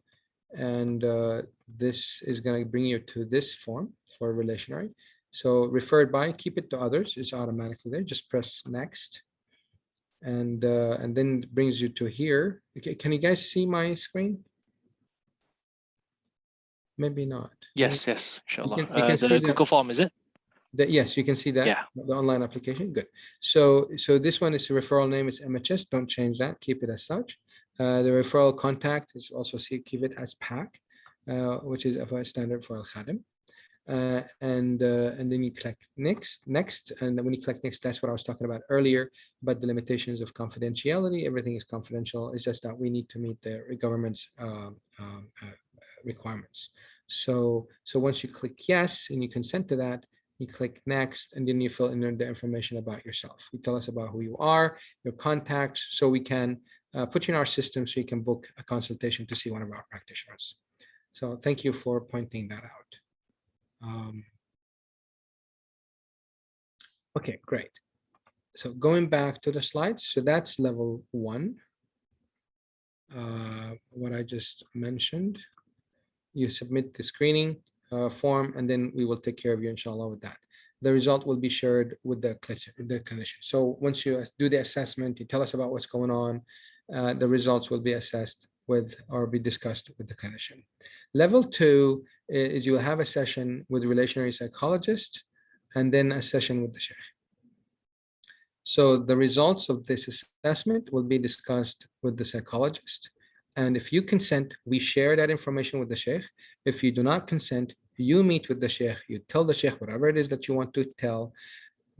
and this is going to bring you to this form for Relationary. So referred by, keep it to others, it's automatically there. Just press next, and then it brings you to here. Okay, can you guys see my screen? Maybe not. Yes, inshallah. You can see the Google form, is it? Yes, you can see that. Yeah. The online application. Good. So this one is the referral name is MHS. Don't change that. Keep it as such. The referral contact is also keep it as PAC, which is a standard for AlKhaadem. And then you click next, and then when you click next, that's what I was talking about earlier. But the limitations of confidentiality, everything is confidential. It's just that we need to meet the government's requirements. So once you click yes and you consent to that, you click next, and then you fill in the information about yourself. You tell us about who you are, your contacts, so we can put you in our system so you can book a consultation to see one of our practitioners. So thank you for pointing that out. Okay, great. So going back to the slides, so that's level 1. What I just mentioned, you submit the screening form, and then we will take care of you, inshallah, with that. The result will be shared with the clinician. So once you do the assessment, you tell us about what's going on, the results will be assessed with or be discussed with the clinician. Level 2 is you will have a session with relationary psychologist and then a session with the sheikh. So the results of this assessment will be discussed with the psychologist. And if you consent, we share that information with the sheikh. If you do not consent, you meet with the sheikh, you tell the sheikh whatever it is that you want to tell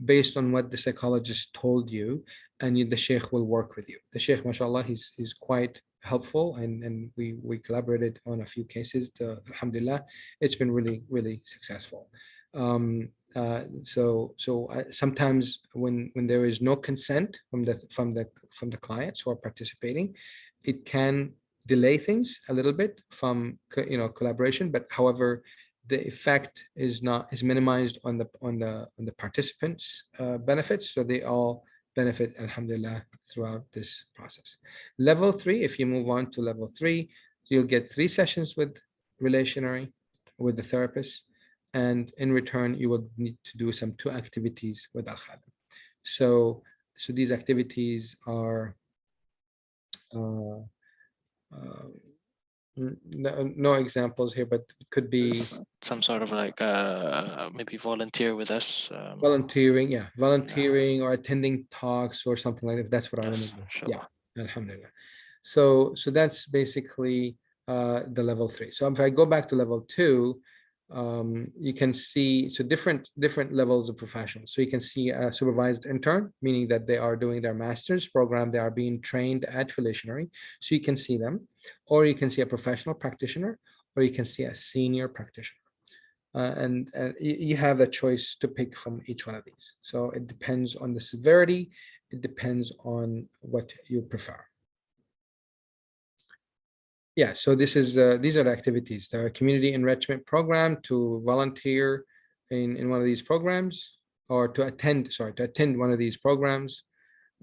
based on what the psychologist told you, and the sheikh will work with you. The sheikh, mashallah, he's quite helpful, and we collaborated on a few cases. Alhamdulillah, it's been really, really successful. Sometimes when there is no consent from the clients who are participating, it can delay things a little bit from collaboration. But however, the effect is minimized on the participants' benefits, so they all benefit, alhamdulillah, throughout this process. Level 3, if you move on to level 3, you'll get 3 sessions with Relationary, with the therapist, and in return you will need to do some 2 activities with AlKhaadem. So these activities are no examples here, but it could be some sort of like maybe volunteer with us. Volunteering, or attending talks or something like that. That's what I remember. Inshallah. Yeah, alhamdulillah. So that's basically the level 3. So if I go back to level 2, you can see different levels of professionals. So you can see a supervised intern, meaning that they are doing their master's program, they are being trained at Relationary, so you can see them, or you can see a professional practitioner, or you can see a senior practitioner. And you have a choice to pick from each one of these. So it depends on the severity, it depends on what you prefer. Yeah, so these are the activities. The community enrichment program to volunteer in one of these programs, or to attend one of these programs,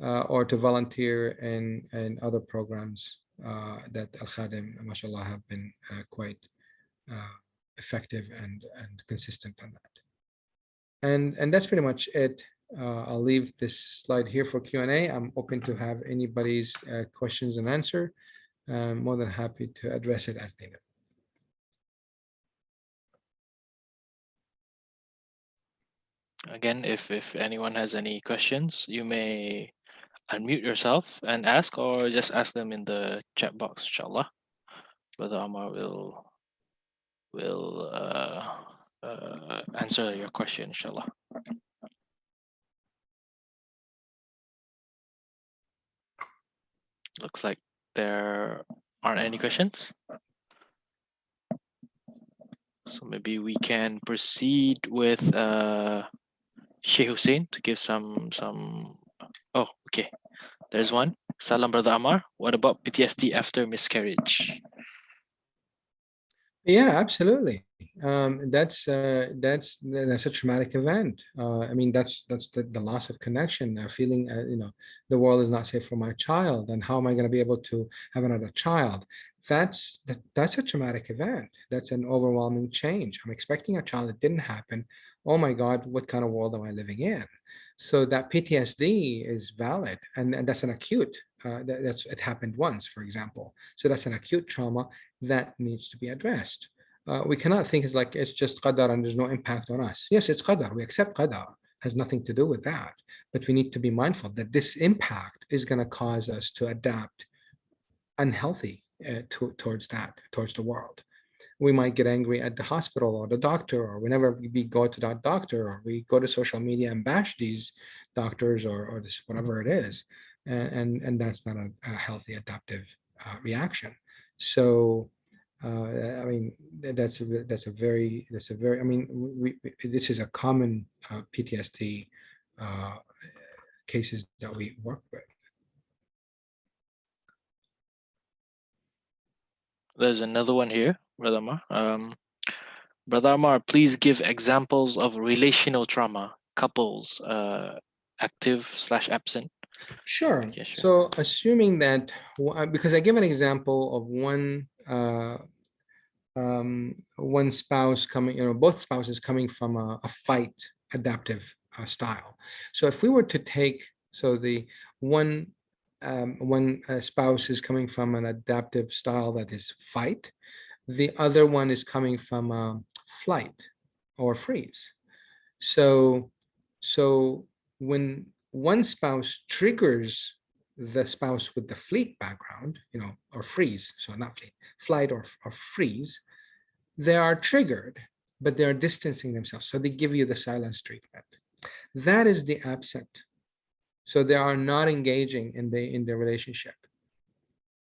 or to volunteer in other programs that AlKhaadem, mashallah, have been quite effective and consistent on that. And that's pretty much it. I'll leave this slide here for Q&A. I'm open to have anybody's questions and answer. I'm more than happy to address it as needed. Again, if anyone has any questions, you may unmute yourself and ask, or just ask them in the chat box, inshallah. Brother Amar will answer your question, inshallah. Looks like there aren't any questions. So maybe we can proceed with Sheikh Hussein to give some. Oh, okay. There's one. Salam, Brother Amar. What about PTSD after miscarriage? Yeah, absolutely. That's a traumatic event. I mean, that's the loss of connection, feeling, the world is not safe for my child, and how am I going to be able to have another child? That's a traumatic event. That's an overwhelming change. I'm expecting a child, it didn't happen. Oh my God, what kind of world am I living in? So that PTSD is valid, and that's an acute. It happened once, for example. So that's an acute trauma that needs to be addressed. We cannot think it's just qadar and there's no impact on us. Yes, it's qadar. We accept qadar. Has nothing to do with that. But we need to be mindful that this impact is going to cause us to adapt unhealthy towards the world. We might get angry at the hospital or the doctor, or whenever we go to that doctor, or we go to social media and bash these doctors or this, whatever it is. And that's not a healthy adaptive reaction. So, I mean, that's a very, I mean, this is a common PTSD cases that we work with. There's another one here, Brother Amar. Brother Amar, please give examples of relational trauma, couples, active/absent. Sure. Yeah, sure. So assuming that, because I give an example of one spouse coming, both spouses coming from a fight adaptive style. So if we were to take, so the one spouse is coming from an adaptive style that is fight, the other one is coming from flight or freeze. So when one spouse triggers the spouse with the fleet background, or freeze, so not flight or freeze, they are triggered, but they are distancing themselves. So they give you the silence treatment. That is the absent. So they are not engaging in the relationship.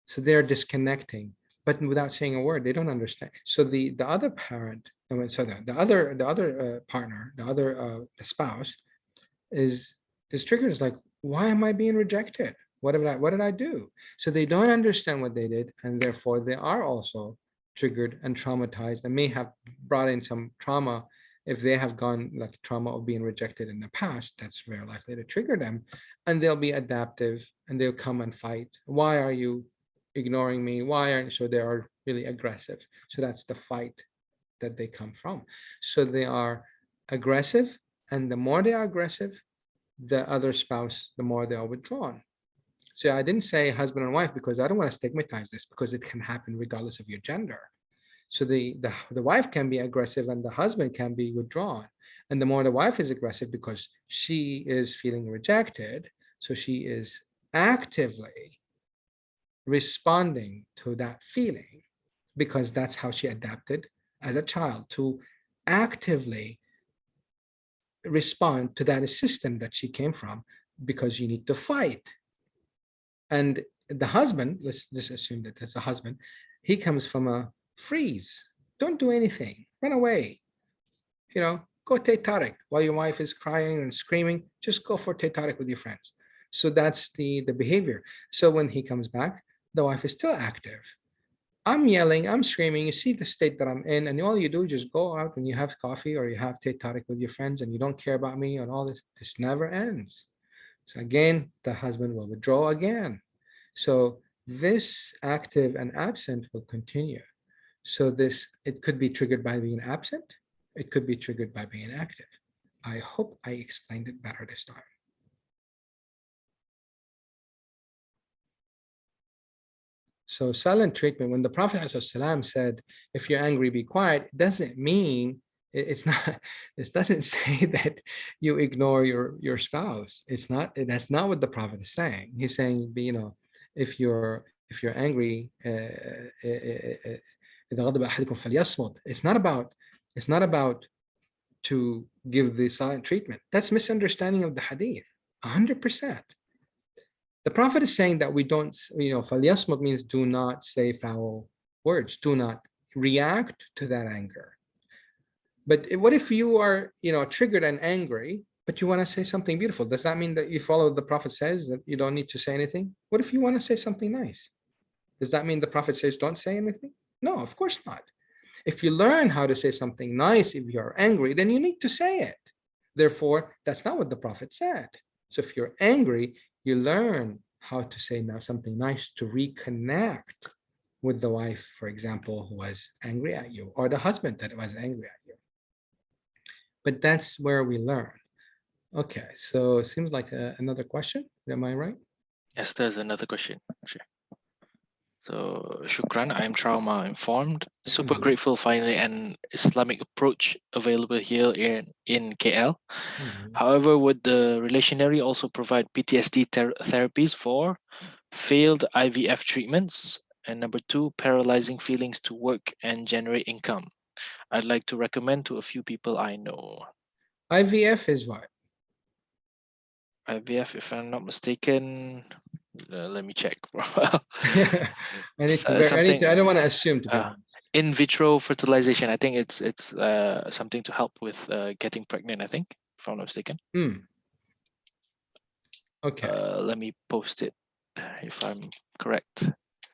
So they're disconnecting, but without saying a word. They don't understand. So the other parent, the other partner, the spouse is triggered. Is like, why am I being rejected? What did I do? So they don't understand what they did, and therefore they are also triggered and traumatized, and may have brought in some trauma. If they have gone like trauma of being rejected in the past, that's very likely to trigger them, and they'll be adaptive and they'll come and fight. Why are you ignoring me? Why aren't you? So they are really aggressive. So that's the fight that they come from. So they are aggressive, and the more they are aggressive, the other spouse, the more they are withdrawn. So I didn't say husband and wife because I don't want to stigmatize this, because it can happen regardless of your gender. So the wife can be aggressive and the husband can be withdrawn. And the more the wife is aggressive because she is feeling rejected, so she is actively responding to that feeling, because that's how she adapted as a child, to actively respond to that system that she came from, because you need to fight. And the husband, let's just assume that that's a husband, he comes from a freeze. Don't do anything, run away, go take Tarek while your wife is crying and screaming. Just go for Tarek with your friends. So that's the behavior. So when he comes back, the wife is still active. I'm yelling, I'm screaming, you see the state that I'm in, and all you do is just go out and you have coffee or you have Teh Tarik with your friends and you don't care about me and all this. This never ends. So again, the husband will withdraw again. So this active and absent will continue. So this, it could be triggered by being absent. It could be triggered by being active. I hope I explained it better this time. So silent treatment, when the Prophet ﷺ said, if you're angry, be quiet, it doesn't mean, it's not, this doesn't say that you ignore your spouse. It's not, that's not what the Prophet is saying. He's saying, you know, if you're angry, it's not about to give the silent treatment. That's misunderstanding of the hadith, 100%. The Prophet is saying that we don't, you know, falyasmut means do not say foul words, do not react to that anger. But what if you are, you know, triggered and angry, but you want to say something beautiful? Does that mean that you follow what the Prophet says, that you don't need to say anything? What if you want to say something nice? Does that mean the Prophet says don't say anything? No, of course not. If you learn how to say something nice if you're angry, then you need to say it. Therefore, that's not what the Prophet said. So if you're angry, you learn how to say now something nice to reconnect with the wife, for example, who was angry at you, or the husband that was angry at you. But that's where we learn. Okay, so it seems like another question. Am I right? Yes, there's another question. Sure. So, Shukran, I'm trauma informed. Super grateful finally an Islamic approach available here in KL. However, would the Relationary also provide PTSD therapies for failed IVF treatments? And number two, paralyzing feelings to work and generate income. I'd like to recommend to a few people I know. IVF is what? IVF, if I'm not mistaken, let me check. I Something don't want to assume, to be honest. in vitro fertilization. I think it's something to help with getting pregnant, I think, if I'm not mistaken. Okay. Let me post it if I'm correct.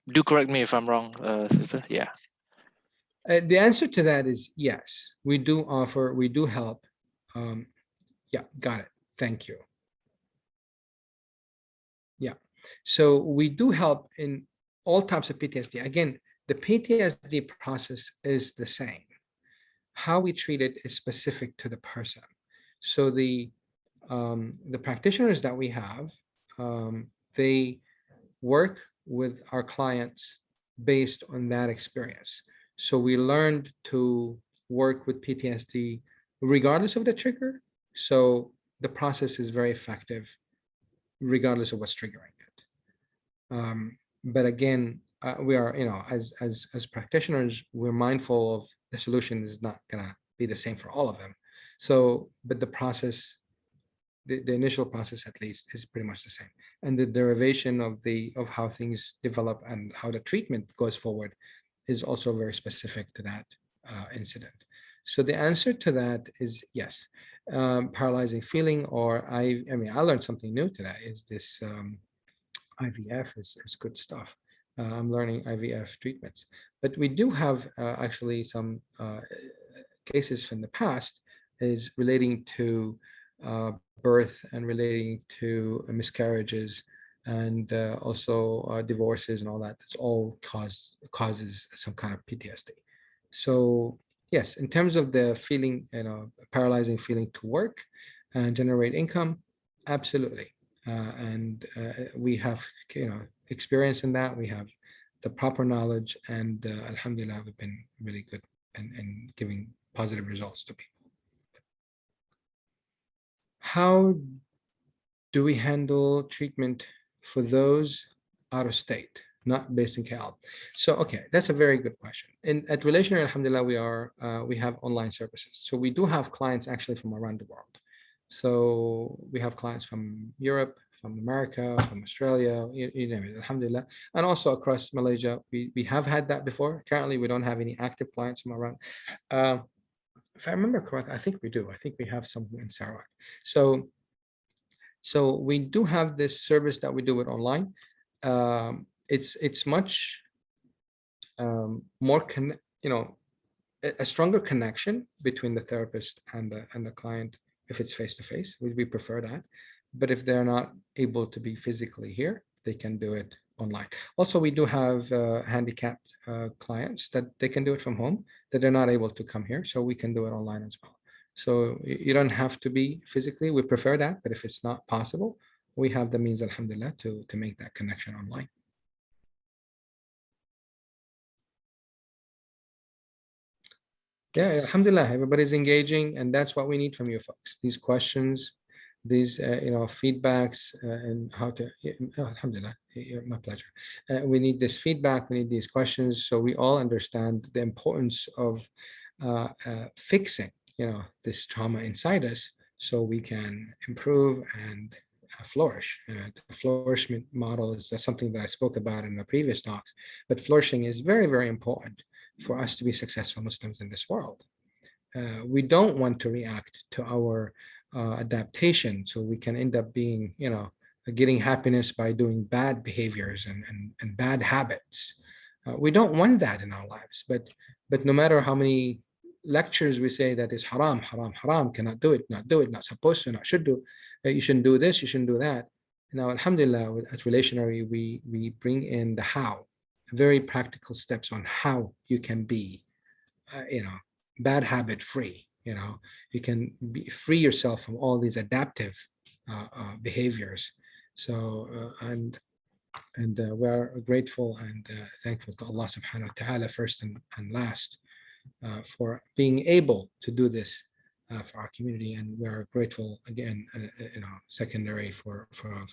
Do correct me if I'm wrong, sister. Yeah. The answer to that is yes. We do offer, we do help. Yeah, got it. Thank you. Yeah. So we do help in all types of PTSD. Again, the PTSD process is the same. How we treat it is specific to the person. So the practitioners that we have, they work with our clients based on that experience. So we learned to work with PTSD regardless of the trigger. So the process is very effective regardless of what's triggering it. But again, we are, you know, as practitioners, we're mindful of the solution is not gonna be the same for all of them. So, but the process, the initial process at least, is pretty much the same. And the derivation of how things develop and how the treatment goes forward is also very specific to that incident. So the answer to that is yes. Paralyzing feeling, or I mean, I learned something new today, is this IVF is good stuff. I'm learning IVF treatments, but we do have actually some cases from the past is relating to birth and relating to miscarriages and also divorces and all that. It's all causes some kind of PTSD. So yes, in terms of the feeling, you know, paralyzing feeling to work and generate income, absolutely. And we have, you know, experience in that. We have the proper knowledge, and alhamdulillah, we've been really good in giving positive results to people. How do we handle treatment for those out of state, not based in KL? So, okay, that's a very good question. At Relationary, alhamdulillah, we have online services. So we do have clients actually from around the world. So we have clients from Europe, from America, from Australia, you name it, alhamdulillah. And also across Malaysia, we have had that before. Currently, we don't have any active clients from around. If I remember correctly, I think we do. I think we have some in Sarawak. So we do have this service that we do it online. It's much more a stronger connection between the therapist and the client if it's face to face. We prefer that. But if they're not able to be physically here, they can do it online. Also, we do have handicapped clients that they can do it from home, that they're not able to come here, so we can do it online as well. So you don't have to be physically. We prefer that, but if it's not possible, we have the means, alhamdulillah, to make that connection online. Yeah, alhamdulillah, everybody's engaging, and that's what we need from you folks. These questions, these feedbacks, and how to. Alhamdulillah, my pleasure. We need this feedback. We need these questions, so we all understand the importance of fixing, this trauma inside us, so we can improve and flourish. The flourishment model is something that I spoke about in the previous talks, but flourishing is very, very important for us to be successful Muslims in this world. We don't want to react to our adaptation, so we can end up being, getting happiness by doing bad behaviors and bad habits. We don't want that in our lives, but no matter how many lectures we say that is haram, haram, haram, cannot do it, not supposed to, not should do, you shouldn't do this, you shouldn't do that. Now, alhamdulillah, at Relationary, we bring in the how, very practical steps on how you can be, bad habit free. You can free yourself from all these adaptive behaviors. So, and we're grateful and thankful to Allah subhanahu wa ta'ala first and last for being able to do this for our community. And we're grateful again, secondary for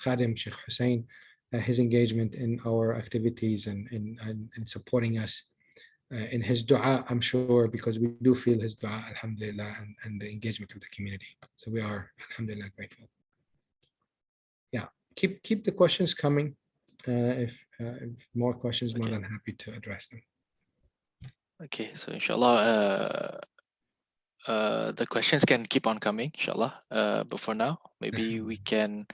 Khaadem, Sheikh Hussein, his engagement in our activities and supporting us in his dua, I'm sure, because we do feel his dua, alhamdulillah, and the engagement with the community. So we are, alhamdulillah, grateful. Yeah, keep the questions coming. If more questions, more than happy to address them. Okay, so inshallah, the questions can keep on coming, inshallah. But for now, maybe we can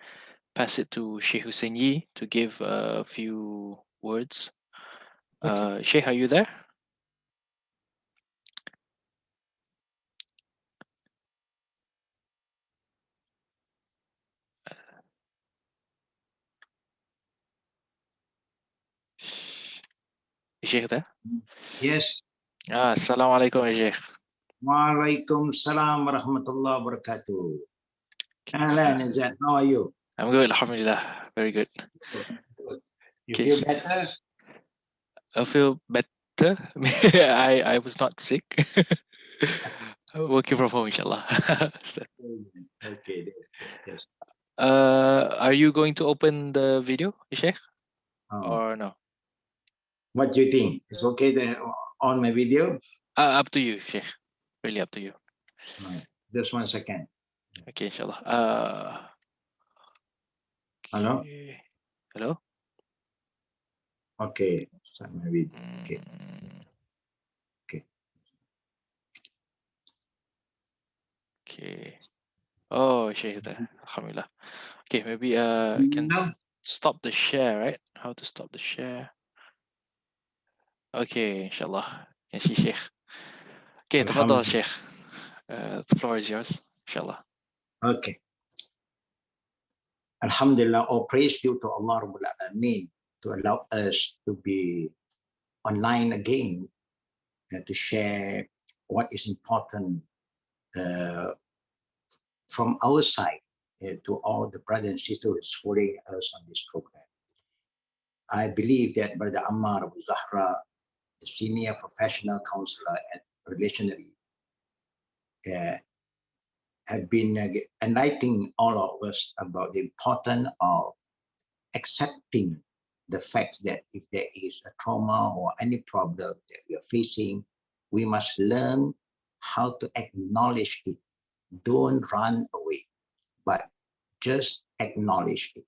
pass it to Sheikh Hussein Yi to give a few words. Sheikh, are you there? Sheikh there? Yes. Assalamualaikum, Sheikh. Waalaikumsalam warahmatullahi wabarakatuh. Ahlan, Izzat. How are you? I'm good, alhamdulillah. Very good. You feel better? I feel better. I was not sick. Working from home, inshallah. Okay, yes. Are you going to open the video, Sheikh? Or no? What do you think? It's okay to on my video? Up to you, Sheikh. Really up to you. Just 1 second. Okay, inshallah. Hello? Okay. Hello? Okay, start my video. Okay. Okay. Okay. Oh, Sheikh there. Alhamdulillah. Okay, maybe can stop the share, right? How to stop the share? Okay, inshallah. Can see Sheikh. Okay, تفضل Sheikh. The floor is yours, inshallah. Okay. Alhamdulillah, all praise due to Allah Rabbul Alameen to allow us to be online again to share what is important from our side to all the brothers and sisters following us on this program. I believe that Brother Ammar Abu Zahra, the senior professional counselor at Relationary, have been enlightening all of us about the importance of accepting the fact that if there is a trauma or any problem that we are facing, we must learn how to acknowledge it. Don't run away, but just acknowledge it.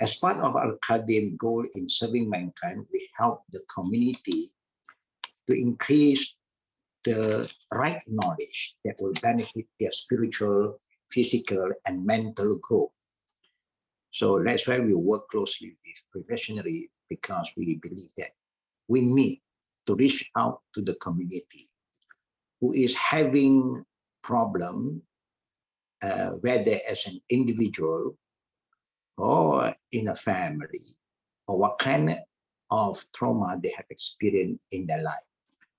As part of AlKhaadem goal in serving mankind, we help the community to increase the right knowledge that will benefit their spiritual, physical, and mental growth. So that's why we work closely with Relationary, because we believe that we need to reach out to the community who is having problem, whether as an individual or in a family, or what kind of trauma they have experienced in their life.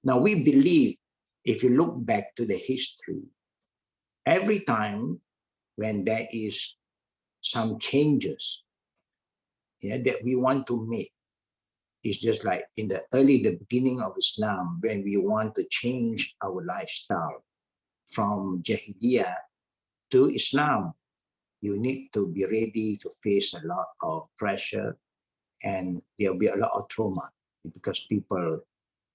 Now, we believe, if you look back to the history, every time when there is some changes, that we want to make, it's just like in the beginning of Islam, when we want to change our lifestyle from Jahiliyyah to Islam, you need to be ready to face a lot of pressure, and there'll be a lot of trauma because people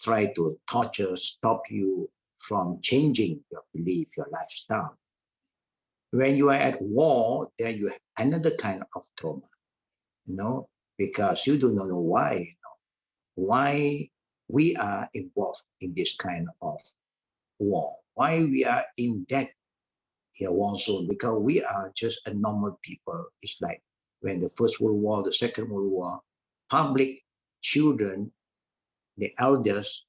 try to torture, stop you from changing your belief, your lifestyle. When you are at war, then you have another kind of trauma, because you do not know why we are involved in this kind of war, why we are in that war zone, because we are just a normal people. It's like when the First World War, the Second World War, public, children, the elders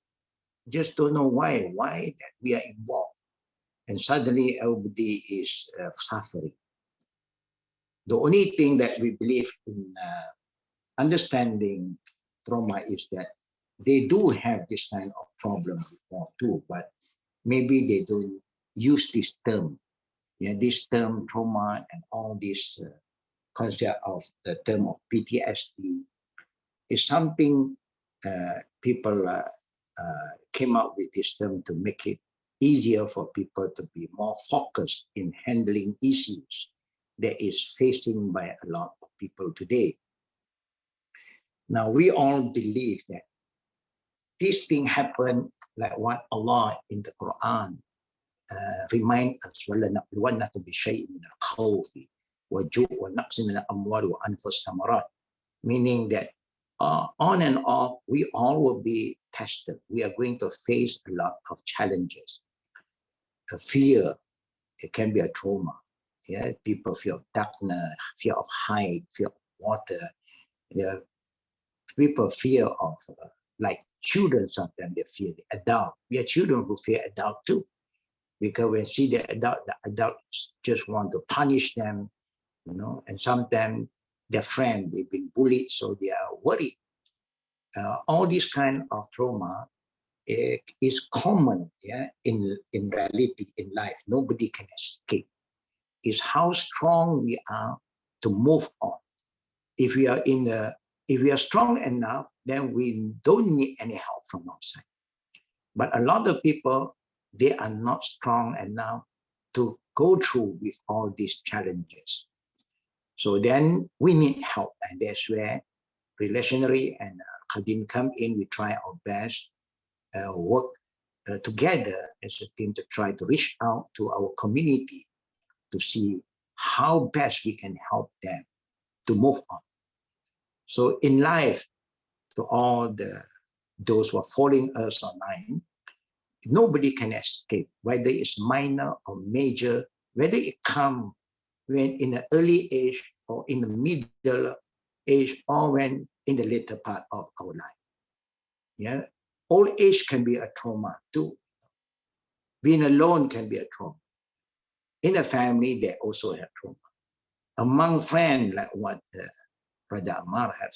just don't know why that we are involved. And suddenly everybody is suffering. The only thing that we believe in understanding trauma is that they do have this kind of problem before too, but maybe they don't use this term. This term trauma and all this concept of the term of PTSD is something people came up with this term to make it easier for people to be more focused in handling issues that is facing by a lot of people today. Now, we all believe that this thing happened like what Allah in the Quran remind us, وَلَنَبْلُوَنَّكُمْ بِشَيْءٍ مِنَ الْخَوْفِ وَالْجُوعِ وَنَقْصٍ مِنَ الْأَمْوَالِ وَأَنْفُسِ الثَّمَرَاتِ, meaning that on and off, we all will be tested. We are going to face a lot of challenges. A fear, it can be a trauma. People fear of darkness, fear of height, fear of water. People fear of, like children, sometimes they fear the adult. We are children who fear adult too, because when see the adults just want to punish them, and sometimes their friend, they've been bullied, so they are worried. All this kind of trauma is common, in reality, in life. Nobody can escape. It's how strong we are to move on. If we are strong enough, then we don't need any help from outside. But a lot of people, they are not strong enough to go through with all these challenges. So then we need help, and that's where Relationary and AlKhaadem come in. We try our best, work together as a team to try to reach out to our community to see how best we can help them to move on. So in life, to all those who are following us online, nobody can escape, whether it's minor or major, whether it comes when in the early age or in the middle age or when in the later part of our life. Old age can be a trauma too. Being alone can be a trauma. In a family, they also have trauma. Among friends, like what Brother Amar has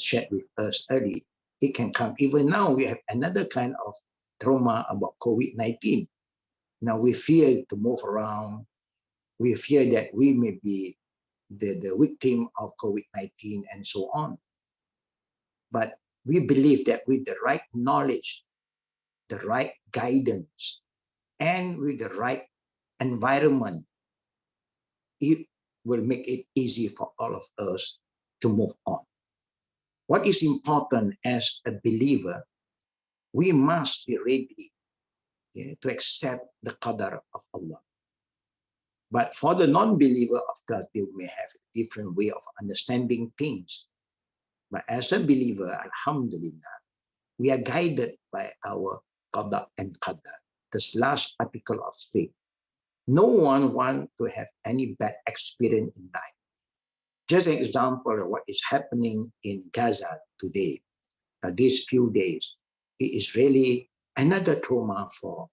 shared with us early, it can come. Even now, we have another kind of trauma about COVID-19. Now we fear to move around. We fear that we may be the victim of COVID-19 and so on. But we believe that with the right knowledge, the right guidance, and with the right environment, it will make it easy for all of us to move on. What is important as a believer, we must be ready to accept the qadar of Allah. But for the non-believer, of course, they may have a different way of understanding things. But as a believer, alhamdulillah, we are guided by our qada and qadar, this last article of faith. No one wants to have any bad experience in life. Just an example of what is happening in Gaza today, these few days. it is really another trauma for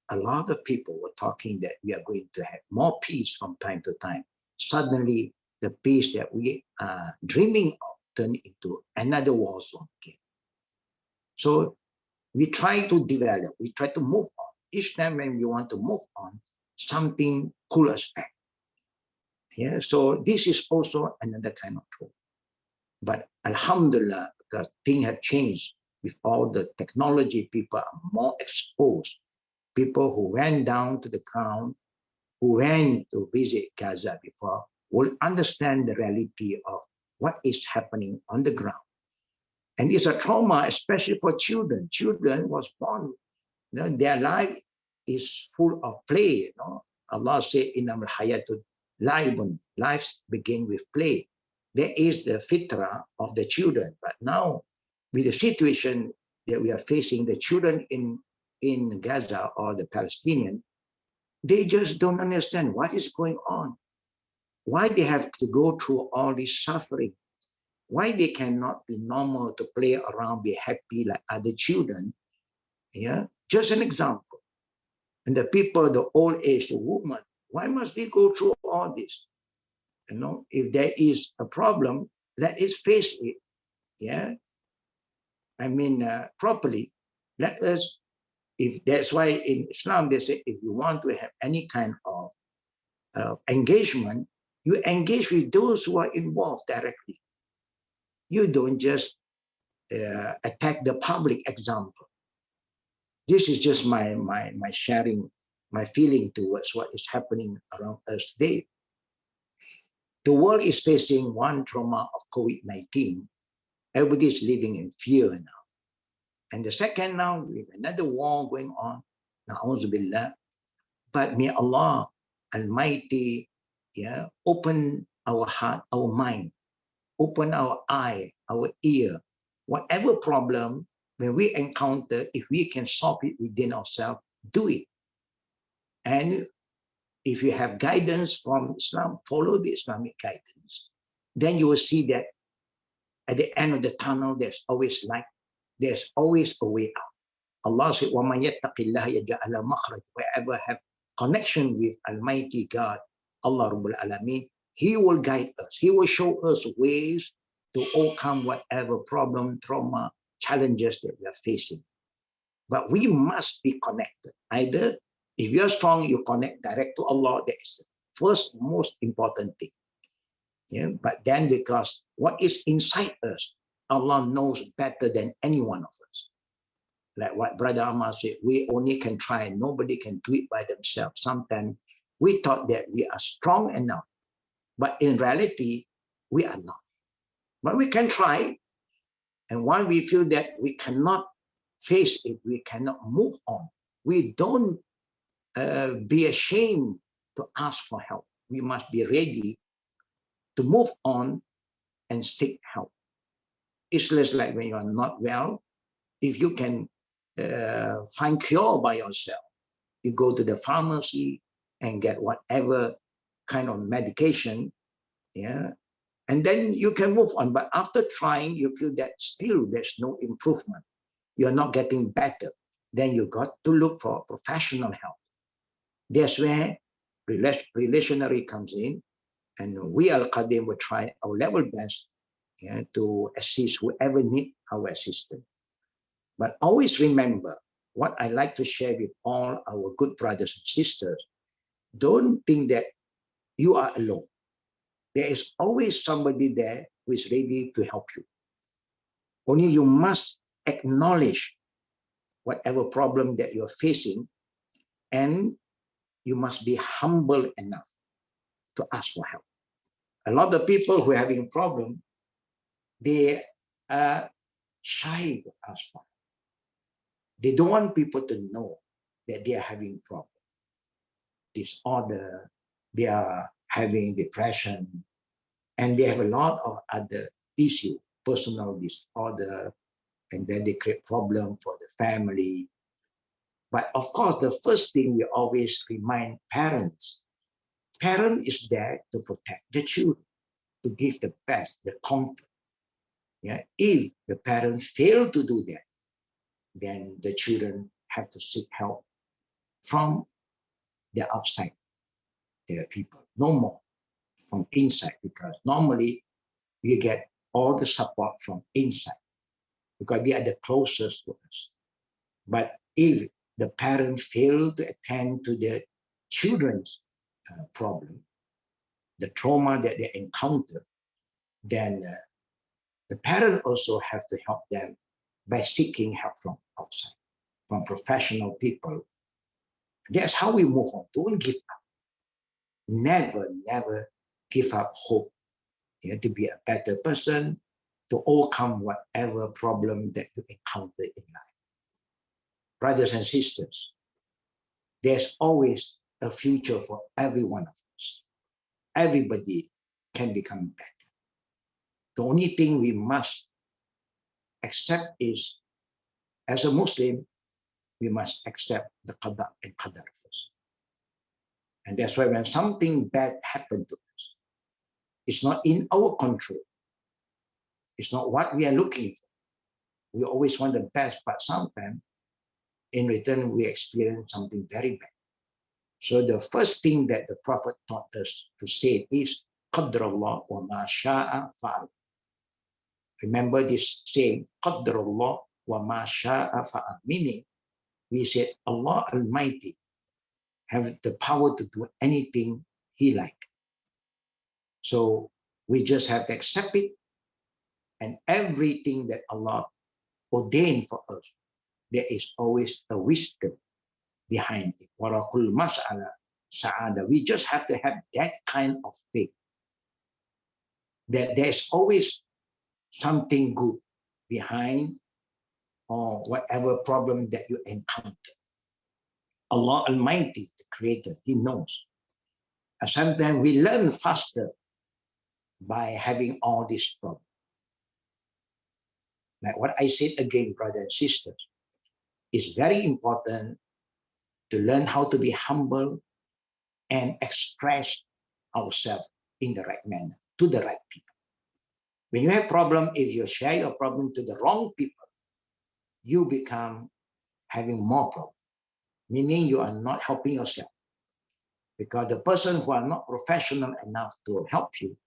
a lot of people. Were talking that we are going to have more peace from time to time. Suddenly, the peace that we are dreaming of turned into another war zone again. So we try to develop, we try to move on. Each time when we want to move on, something pulls us back. Yeah, so this is also another kind of trauma. But Alhamdulillah, the thing have changed with all the technology. People are more exposed. People who went down to the ground, who went to visit Gaza before, will understand the reality of what is happening on the ground. And it's a trauma, especially for children. Children was born, their life is full of play. Allah said, "Innamal hayatud laibun." Lives begin with play. There is the fitra of the children. But now, with the situation that we are facing, the children in Gaza or the Palestinian, they just don't understand what is going on. Why they have to go through all this suffering. Why they cannot be normal to play around, be happy like other children. Yeah, just an example. And the people, the old age, the woman, why must they go through all this? If there is a problem, let us face it. Yeah, I mean, properly. Let us, if that's why in Islam they say, if you want to have any kind of engagement, you engage with those who are involved directly. You don't just attack the public example. This is just my sharing, my feeling towards what is happening around us today. The world is facing one trauma of COVID-19. Everybody is living in fear now. And the second now, we have another war going on. Na'uzubillah. But may Allah Almighty, open our heart, our mind, open our eye, our ear. Whatever problem, when we encounter, if we can solve it within ourselves, do it. And if you have guidance from Islam, follow the Islamic guidance. Then you will see that at the end of the tunnel, there's always light. There's always a way out. Allah said, وَمَنْ يَتَّقِ اللَّهَ يَجْعَلَ مَخْرَجًا. Wherever have connection with Almighty God, Allah Rabbul Alameen, He will guide us. He will show us ways to overcome whatever problem, trauma, challenges that we are facing. But we must be connected. Either if you're strong, you connect direct to Allah. That is the first most important thing. Yeah? But then because what is inside us, Allah knows better than any one of us. Like what Brother Ammar said, we only can try, nobody can do it by themselves. Sometimes we thought that we are strong enough, but in reality, we are not. But we can try, and when we feel that we cannot face it, we cannot move on, we don't be ashamed to ask for help. We must be ready to move on and seek help. It's less like when you are not well, if you can find cure by yourself, you go to the pharmacy and get whatever kind of medication, and then you can move on. But after trying, you feel that still there's no improvement, you're not getting better, then you got to look for professional help. That's where Relationary comes in, and we AlKhaadem will try our level best to assist whoever needs our assistance. But always remember what I like to share with all our good brothers and sisters. Don't think that you are alone. There is always somebody there who is ready to help you. Only you must acknowledge whatever problem that you're facing, and you must be humble enough to ask for help. A lot of people who are having a problem, they are shy to ask for help. They don't want people to know that they are having problem, disorder, they are having depression, and they have a lot of other issues, personal disorder, and then they create problem for the family. But of course, the first thing we always remind parents, parent is there to protect the children, to give the best, the comfort. If the parents fail to do that, then the children have to seek help from the outside, the people, no more from inside, because normally we get all the support from inside because they are the closest to us. But if the parents fail to attend to their children's problem, the trauma that they encounter, then the parent also have to help them by seeking help from outside, from professional people. That's how we move on. Don't give up. Never, never give up hope. You have to be a better person, to overcome whatever problem that you encounter in life. Brothers and sisters, there's always a future for every one of us. Everybody can become better. The only thing we must accept is, as a Muslim, we must accept the qada and qadar first. And that's why when something bad happened to us, it's not in our control. It's not what we are looking for. We always want the best, but sometimes in return, we experience something very bad. So the first thing that the Prophet taught us to say is, Qadrallah wa ma sha'a fa'al. Remember this saying, Qadrallah wa ma sha'a fa'al, meaning we said Allah Almighty have the power to do anything He like. So we just have to accept it, and everything that Allah ordained for us, there is always a wisdom behind it. We just have to have that kind of faith, that there's always something good behind or whatever problem that you encounter. Allah Almighty, the Creator, He knows. And sometimes we learn faster by having all these problems. Like what I said again, brothers and sisters, it's very important to learn how to be humble and express ourselves in the right manner, to the right people. When you have problem, if you share your problem to the wrong people, you become having more problems, meaning you are not helping yourself. Because the person who are not professional enough to help you,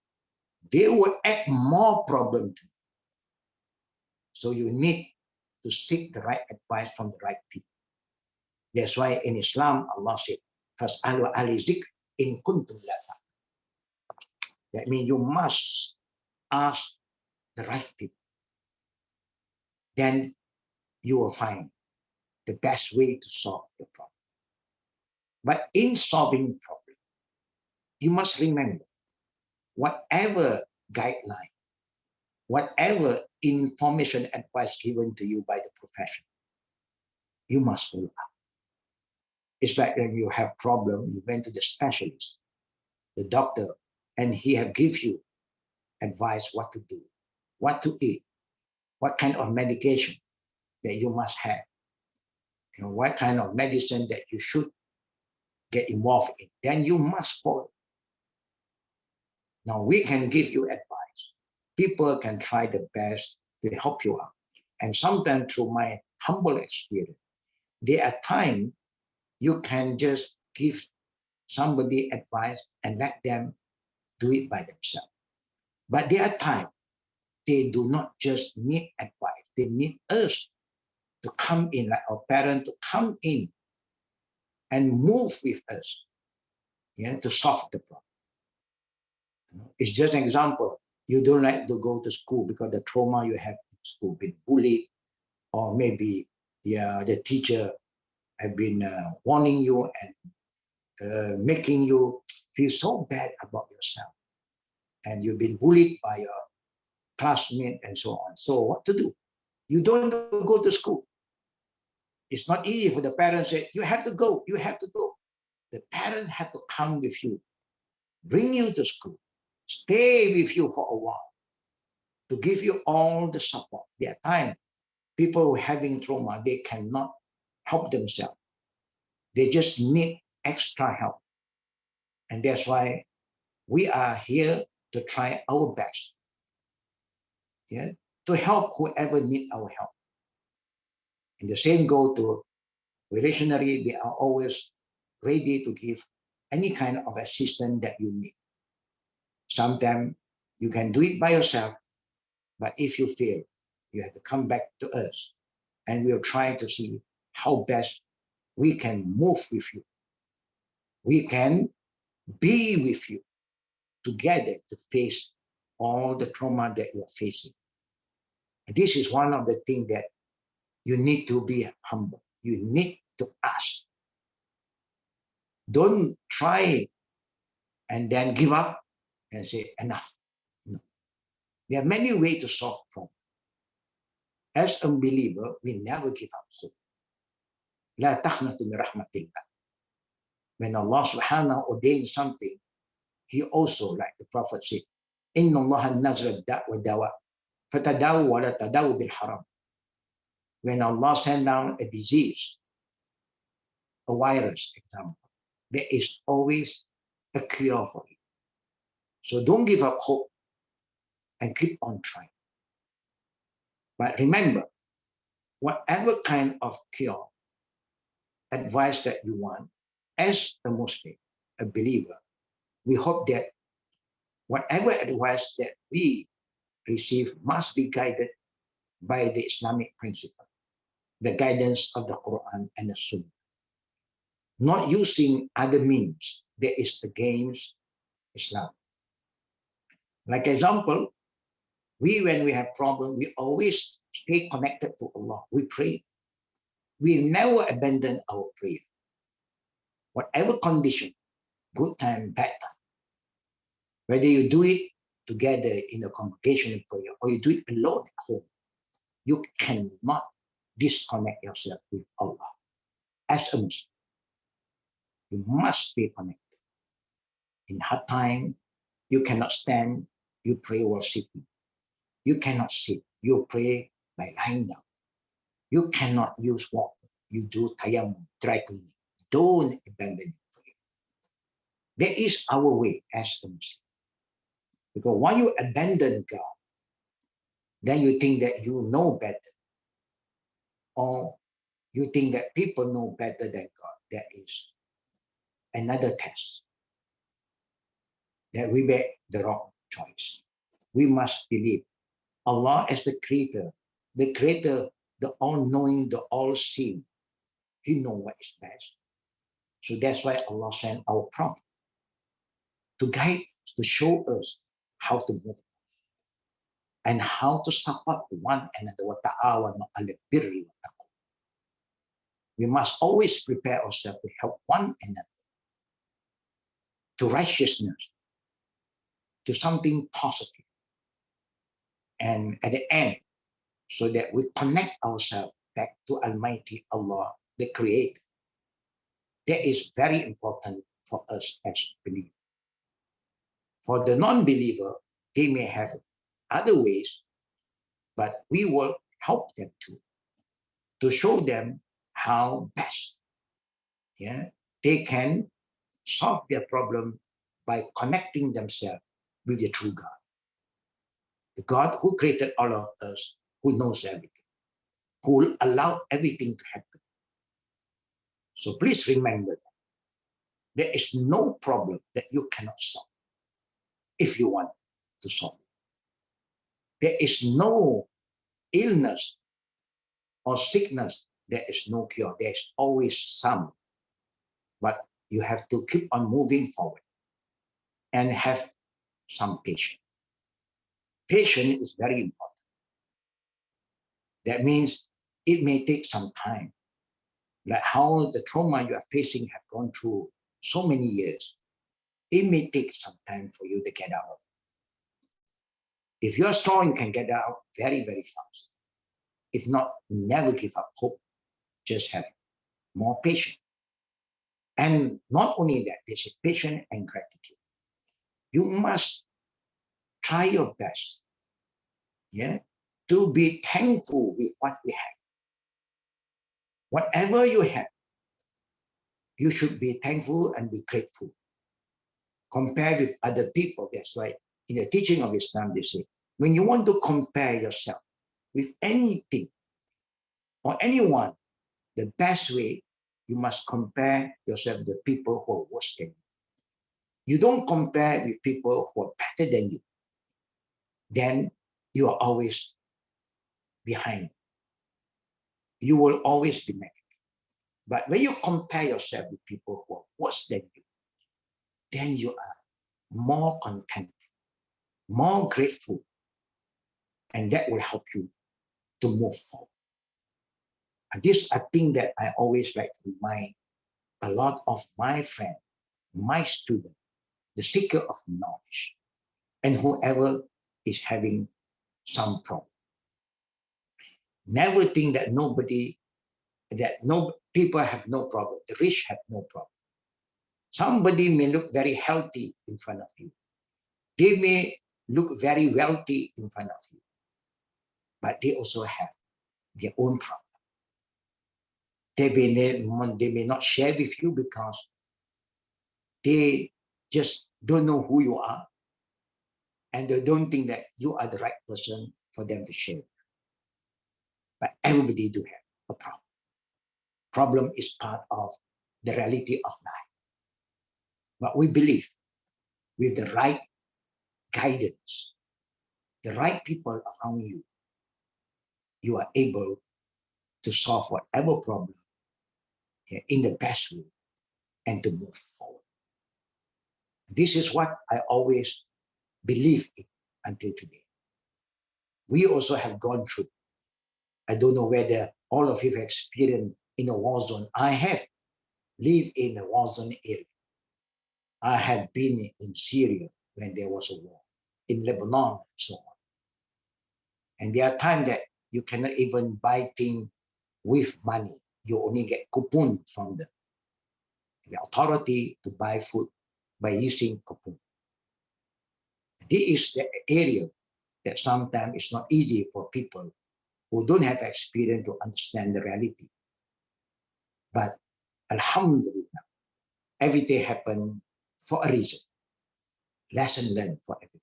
they will add more problem to you. So you need to seek the right advice from the right people. That's why in Islam, Allah said, Fas'alu ahli zikr in kuntum la ta'lamun. That means you must ask the right people. Then you will find the best way to solve the problem. But in solving problem, you must remember, whatever guideline, whatever information advice given to you by the profession, you must follow up. It's like when you have problem, you went to the specialist, the doctor, and he have give you advice what to do, what to eat, what kind of medication that you must have, what kind of medicine that you should get involved in. Then you must follow. Now we can give you advice. People can try the best to help you out. And sometimes through my humble experience, there are times you can just give somebody advice and let them do it by themselves. But there are times they do not just need advice. They need us to come in, like our parents, to come in and move with us, to solve the problem. It's just an example. You don't like to go to school because the trauma you have in school, been bullied, or maybe the teacher have been warning you and making you feel so bad about yourself. And you've been bullied by your classmate and so on. So what to do? You don't go to school. It's not easy for the parents to say, you have to go, you have to go. The parents have to come with you, bring you to school, stay with you for a while, to give you all the support. There are times people having trauma, they cannot help themselves. They just need extra help. And that's why we are here to try our best, to help whoever needs our help. And the same go to Relationary. They are always ready to give any kind of assistance that you need. Sometimes you can do it by yourself, but if you fail, you have to come back to us, and we'll try to see how best we can move with you. We can be with you together to face all the trauma that you are facing. And this is one of the things that you need to be humble. You need to ask. Don't try and then give up and say, enough. No. There are many ways to solve problems. As a believer, we never give up hope. لا تقنطوا من رحمة الله. When Allah subhanahu ordains something, He also, like the Prophet said, إن الله نزل الداء والدواء فتداووا ولا تداووا بالحرام. When Allah sent down a disease, a virus, example, there is always a cure for it. So don't give up hope and keep on trying. But remember, whatever kind of cure, advice that you want, as a Muslim, a believer, we hope that whatever advice that we receive must be guided by the Islamic principle, the guidance of the Quran and the Sunnah. Not using other means that is against Islam. Like example, when we have problem, we always stay connected to Allah. We pray. We never abandon our prayer. Whatever condition, good time, bad time, whether you do it together in a congregational prayer or you do it alone at home, you cannot disconnect yourself with Allah. As a Muslim, you must stay connected. In hard time, you cannot stand, you pray while sitting. You cannot sit, you pray by lying down. You cannot use water, you do tayammum, dry cleaning. Don't abandon your prayer. That is our way as a Muslim. Because when you abandon God, then you think that you know better. Or you think that people know better than God. That is another test. That we make the wrong choice. We must believe Allah as the creator, the all-knowing, the all-seeing. He knows what is best. So that's why Allah sent our prophet to guide us, to show us how to move and how to support one another. We must always prepare ourselves to help one another to righteousness, to something positive. And at the end, so that we connect ourselves back to Almighty Allah, the Creator. That is very important for us as believers. For the non-believer, they may have other ways, but we will help them to show them how best they can solve their problem by connecting themselves with the true God. The God who created all of us, who knows everything, who will allow everything to happen. So please remember that there is no problem that you cannot solve if you want to solve it. There is no illness or sickness, there is no cure. There's always some, but you have to keep on moving forward and have some patience. Patience is very important. That means it may take some time, like how the trauma you are facing have gone through so many years. It may take some time for you to get out of it. If you're strong, you can get out very, very fast. If not, never give up hope. Just have more patience. And not only that, there's patience and gratitude. You must try your best, to be thankful with what we have. Whatever you have, you should be thankful and be grateful. Compare with other people. That's why in the teaching of Islam, they say, when you want to compare yourself with anything, or anyone, the best way, you must compare yourself with the people who are worse than you. You don't compare with people who are better than you. Then you are always behind. You will always be negative. But when you compare yourself with people who are worse than you, then you are more content, more grateful, and that will help you to move forward. And this, I think that I always like to remind a lot of my friends, my students, the seeker of knowledge, and whoever is having some problem. Never think that people have no problem, the rich have no problem. Somebody may look very healthy in front of you. They may look very wealthy in front of you, but they also have their own problem. They may not share with you because they just don't know who you are, and they don't think that you are the right person for them to share. But everybody do have a problem. Problem is part of the reality of life. But we believe with the right guidance, the right people around you, you are able to solve whatever problem in the best way and to move forward. This is what I always believe in until today. We also have gone through. I don't know whether all of you have experienced in a war zone. I have lived in a war zone area. I have been in Syria when there was a war, in Lebanon and so on. And there are times that you cannot even buy things with money. You only get coupon from the authority to buy food by using coupon. This is the area that sometimes it's not easy for people who don't have experience to understand the reality. But Alhamdulillah, everything happened for a reason. Lesson learned for everybody.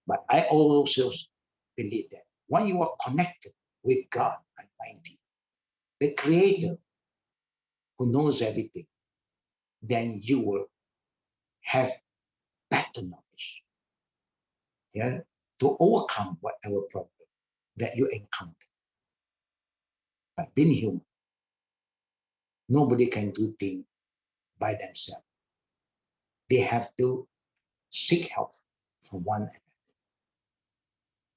But I also believe that when you are connected with God Almighty, the Creator who knows everything, then you will have better knowledge, yeah, to overcome whatever problem that you encounter. But being human, nobody can do things by themselves. They have to seek help from one another.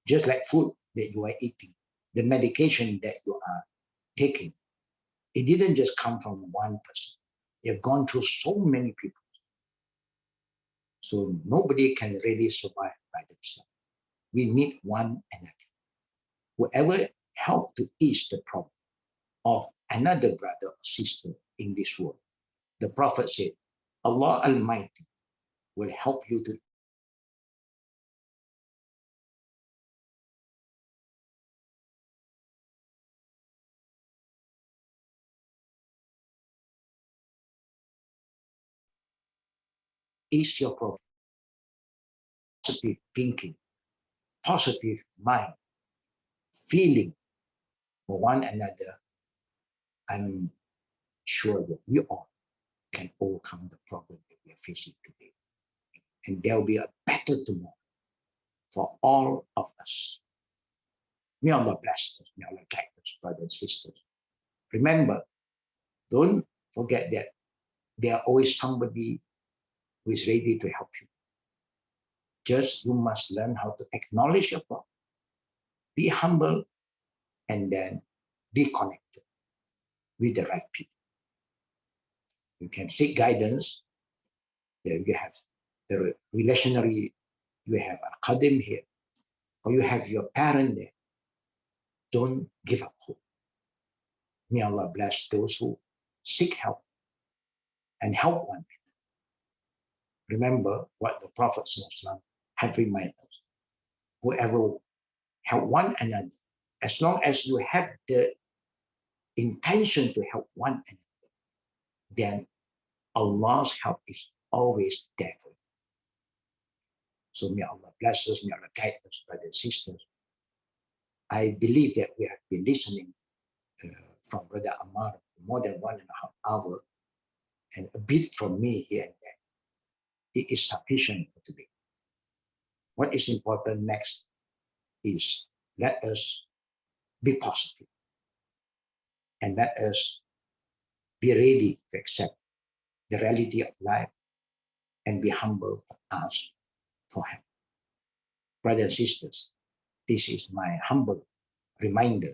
Just like food that you are eating, the medication that you are taking, it didn't just come from one person. They've gone through so many people. So nobody can really survive by themselves. We need one another. Whoever help to ease the problem of another brother or sister in this world, the Prophet said, Allah Almighty will help you to ease your problem. Positive thinking, positive mind, feeling for one another. I'm sure that we all can overcome the problem that we are facing today. And there will be a better tomorrow for all of us. May Allah bless us, may Allah guide us, brothers and sisters. Remember, don't forget that there are always somebody who is ready to help you. Just you must learn how to acknowledge your problem, be humble, and then be connected with the right people. You can seek guidance. There you have the relationary, you have AlKhaadem here, or you have your parent there. Don't give up hope. May Allah bless those who seek help and help one another. Remember what the Prophet ﷺ have reminded us. Whoever help one another, as long as you have the intention to help one another, then Allah's help is always there for you. So may Allah bless us, may Allah guide us, brothers and sisters. I believe that we have been listening from Brother Amar for more than 1.5 hours, and a bit from me here and there. It is sufficient for today. What is important next is let us be positive and let us be ready to accept the reality of life and be humble to ask for help. Brothers and sisters, this is my humble reminder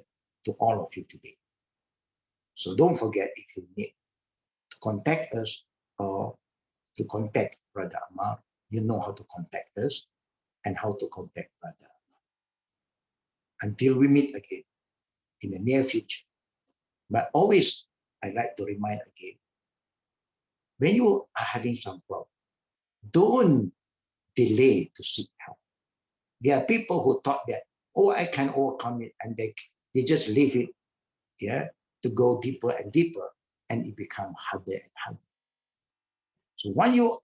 to all of you today. So don't forget, if you need to contact us or to contact Brother Amar, you know how to contact us and how to contact Brother Amar. Until we meet again in the near future. But always, I like to remind again, when you are having some problem, don't delay to seek help. There are people who thought that, oh, I can overcome it, and they just leave it, yeah, to go deeper and deeper, and it becomes harder and harder. So when you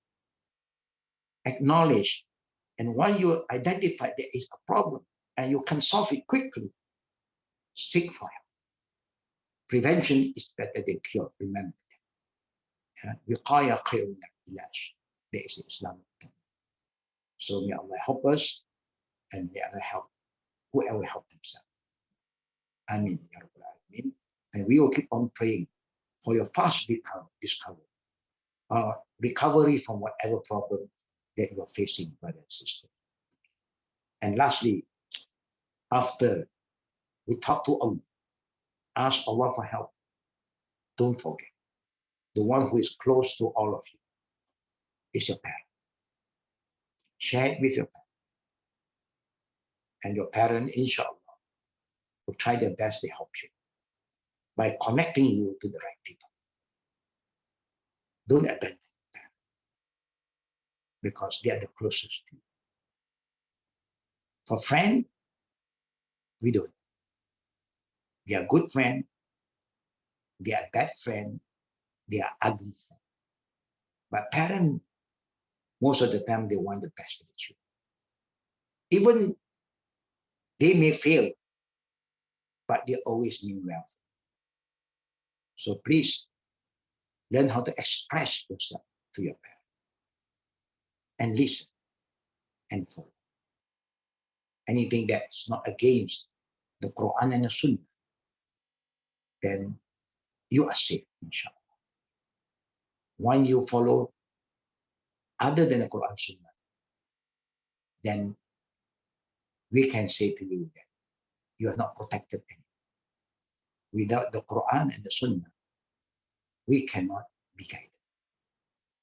acknowledge and when you identify there is a problem and you can solve it quickly, seek for help. Prevention is better than cure, remember that. Wiqaya khairun min al-ilaj. There is Islamic term. So may Allah help us and may Allah help whoever help themselves. Ameen. Ya Rabbal Alameen. And we will keep on praying for your fast discovery, recovery from whatever problem that you are facing, brothers and sisters. And lastly, after we talk to Allah, ask Allah for help, don't forget, the one who is close to all of you is your parent. Share it with your parent. And your parent, inshallah, will try their best to help you by connecting you to the right people. Don't abandon your parent because they are the closest to you. For friend, we don't. They are good friend, they are bad friend, they are ugly friend. But parent, most of the time, they want the best for the children. Even they may fail, but they always mean well. So please learn how to express yourself to your parents and listen and follow. Anything that is not against the Quran and the Sunnah, then you are safe, inshallah. When you follow other than the Quran and Sunnah, then we can say to you that you are not protected anymore. Without the Quran and the Sunnah, we cannot be guided.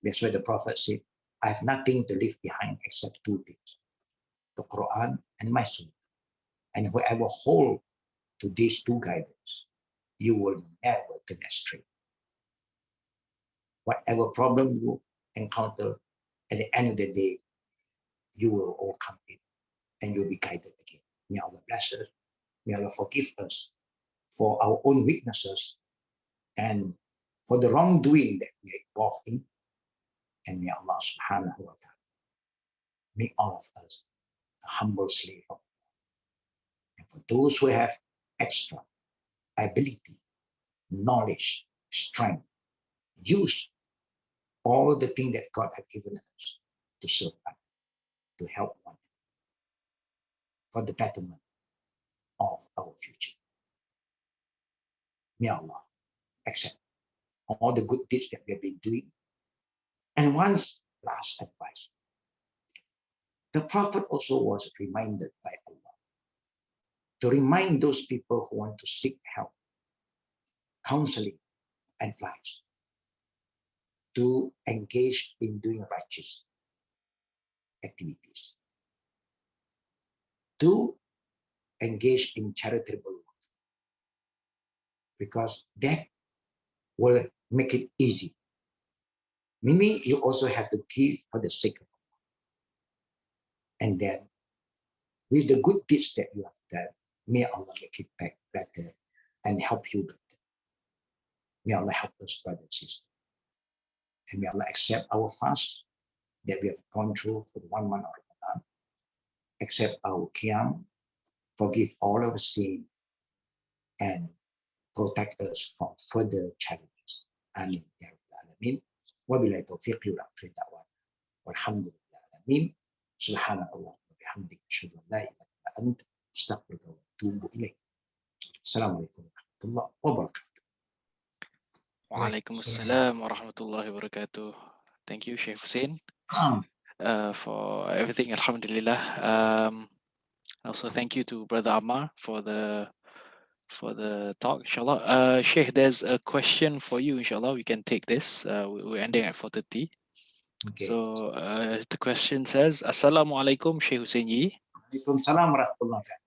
That's why the Prophet said, I have nothing to leave behind except two things, the Quran and my Sunnah. And whoever hold to these two guidance, you will never turn astray. Whatever problem you encounter, at the end of the day, you will overcome it and you'll be guided again. May Allah bless us. May Allah forgive us for our own weaknesses and for the wrongdoing that we are involved in. And may Allah subhanahu wa ta'ala make all of us a humble slave of Allah. And for those who have extra ability, knowledge, strength, use all the things that God has given us to serve us, to help one another for the betterment of our future. May Allah accept all the good deeds that we have been doing. And one last advice. The Prophet also was reminded by Allah to remind those people who want to seek help, counseling, advice, to engage in doing righteous activities, to engage in charitable work, because that will make it easy. Meaning you also have to give for the sake of Allah. And then with the good deeds that you have done, may Allah make it back better and help you better. May Allah help us, brothers and sisters. And may Allah accept our fast that we have gone through for the 1 month of Ramadan, accept our qiyam, forgive all our sin, and protect us from further challenges. Amin. Ya Rabbal Alamin. Wabillahi taufiq wal hidayah. Walhamdulillah alamin. Subhanallah wa bihamdihi asyhadu an la ilaha illa anta astaghfiruka wa atubu ilaik. Assalamualaikum warahmatullahi wabarakatuh. Waalaikumsalam warahmatullahi wabarakatuh. Thank you, Sheikh Hussein, for everything. Alhamdulillah. Also, thank you to Brother Ammar for the talk. Inshallah. Sheikh, there's a question for you. Inshallah, we can take this. We're ending at 4:30. Okay. So the question says, Assalamualaikum, Sheikh Hussein Yi. Waalaikumsalam warahmatullahi wabarakatuh.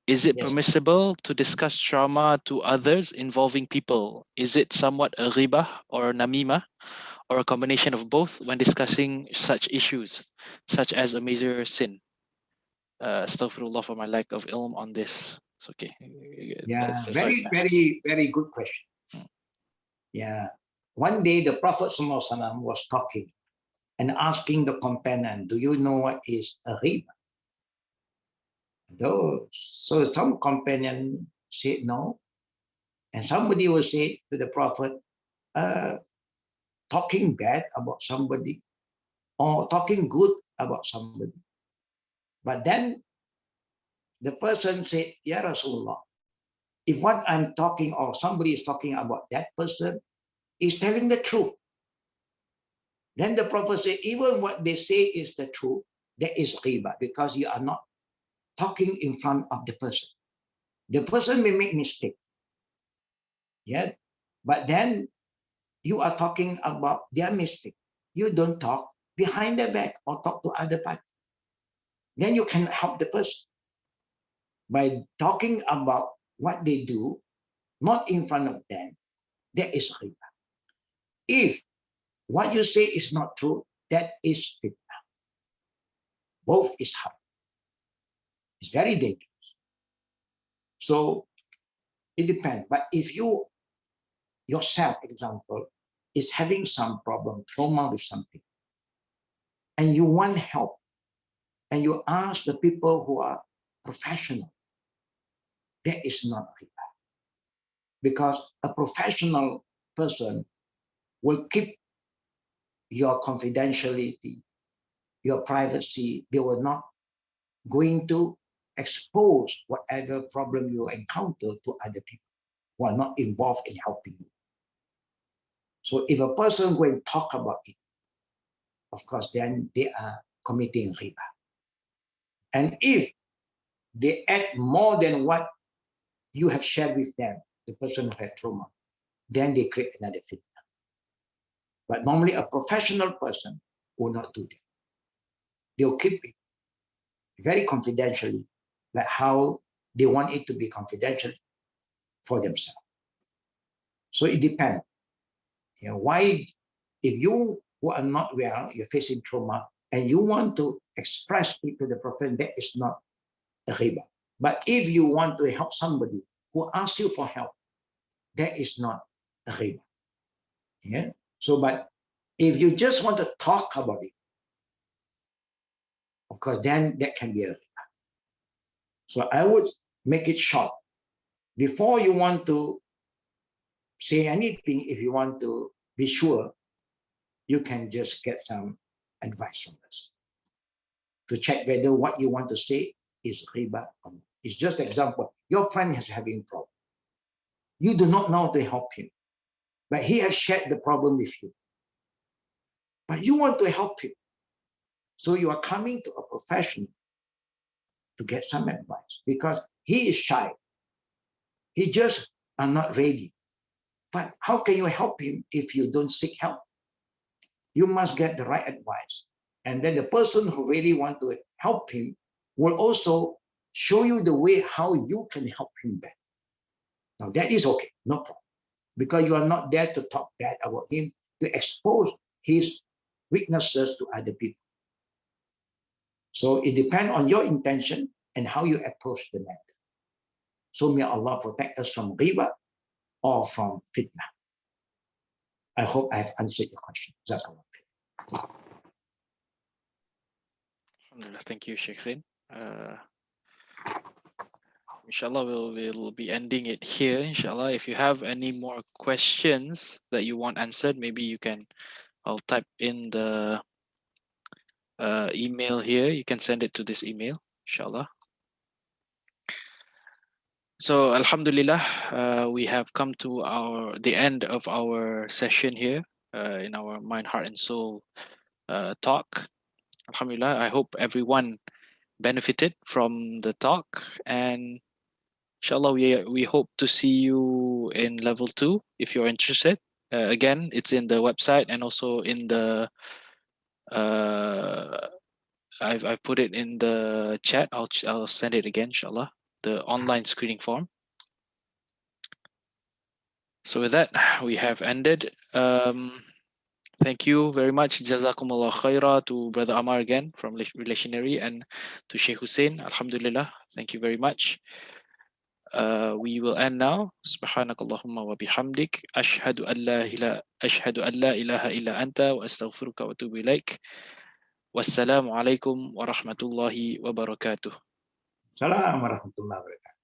Is it Yes. permissible to discuss trauma to others involving people? Is it somewhat a ghibah or namima, or a combination of both when discussing such issues, such as a major sin? Astaghfirullah for my lack of ilm on this. It's okay. Yeah, That's all I very, can ask. very, very good question. Yeah. One day the Prophet ﷺ was talking and asking the companion, do you know what is a riba? So some companion said no. And somebody will say to the Prophet, talking bad about somebody or talking good about somebody. But then the person said, Ya Rasulullah, if what I'm talking or somebody is talking about that person is telling the truth, then the Prophet said, even what they say is the truth, that is riba, because you are not talking in front of the person. The person may make mistake. Yeah. But then you are talking about their mistake. You don't talk behind their back or talk to other party. Then you can help the person by talking about what they do, not in front of them. That is riba. If what you say is not true, that is fitna. Both is harm. It's very dangerous. So it depends. But if you yourself, example, is having some problem, trauma with something, and you want help, and you ask the people who are professional, that is not riba. Because a professional person will keep your confidentiality, your privacy. They will not going to expose whatever problem you encounter to other people who are not involved in helping you. So if a person go and talk about it, of course, then they are committing riba. And if they add more than what you have shared with them, the person who has trauma, then they create another fitna. But normally a professional person will not do that. They'll keep it very confidentially, like how they want it to be confidential for themselves. So it depends. You know, why, if you who are not well, you're facing trauma, and you want to express it to the Prophet, that is not a riba. But if you want to help somebody who asks you for help, that is not a riba. Yeah. So, but if you just want to talk about it, of course, then that can be a riba. So I would make it short. Before you want to say anything, if you want to be sure, you can just get some advice from us to check whether what you want to say is riba or not. It's just an example. Your friend is having a problem. You do not know how to help him, but he has shared the problem with you. But you want to help him. So you are coming to a professional to get some advice because he is shy. He just are not ready. But how can you help him if you don't seek help? You must get the right advice. And then the person who really want to help him will also show you the way how you can help him better. Now that is okay, no problem. Because you are not there to talk bad about him, to expose his weaknesses to other people. So it depends on your intention and how you approach the matter. So may Allah protect us from riba or from fitna. I hope I have answered your question. Alhamdulillah. Thank you, Sheikh Zain. inshallah, we'll be ending it here. Inshallah, if you have any more questions that you want answered, maybe you can. I'll type in the email here. You can send it to this email, inshallah. So, alhamdulillah, we have come to the end of our session here in our Mind, Heart, and Soul talk. Alhamdulillah, I hope everyone benefited from the talk, and inshallah, we hope to see you in level 2 if you're interested. Again, it's in the website and also in the I've put it in the chat. I'll send it again, inshallah. The online screening form. So with that, we have ended. Thank you very much. Jazakumullah khaira to Brother Amar again from Relationary, and to Sheikh Hussein. Alhamdulillah. Thank you very much. We will end now. Subhanakallahumma wa bihamdik. Ashhadu an la ilaha illa anta wa astaghfiruka wa atubu ilaik. Wassalamu alaikum warahmatullahi wabarakatuh. Salam warahmatullahi wabarakatuh.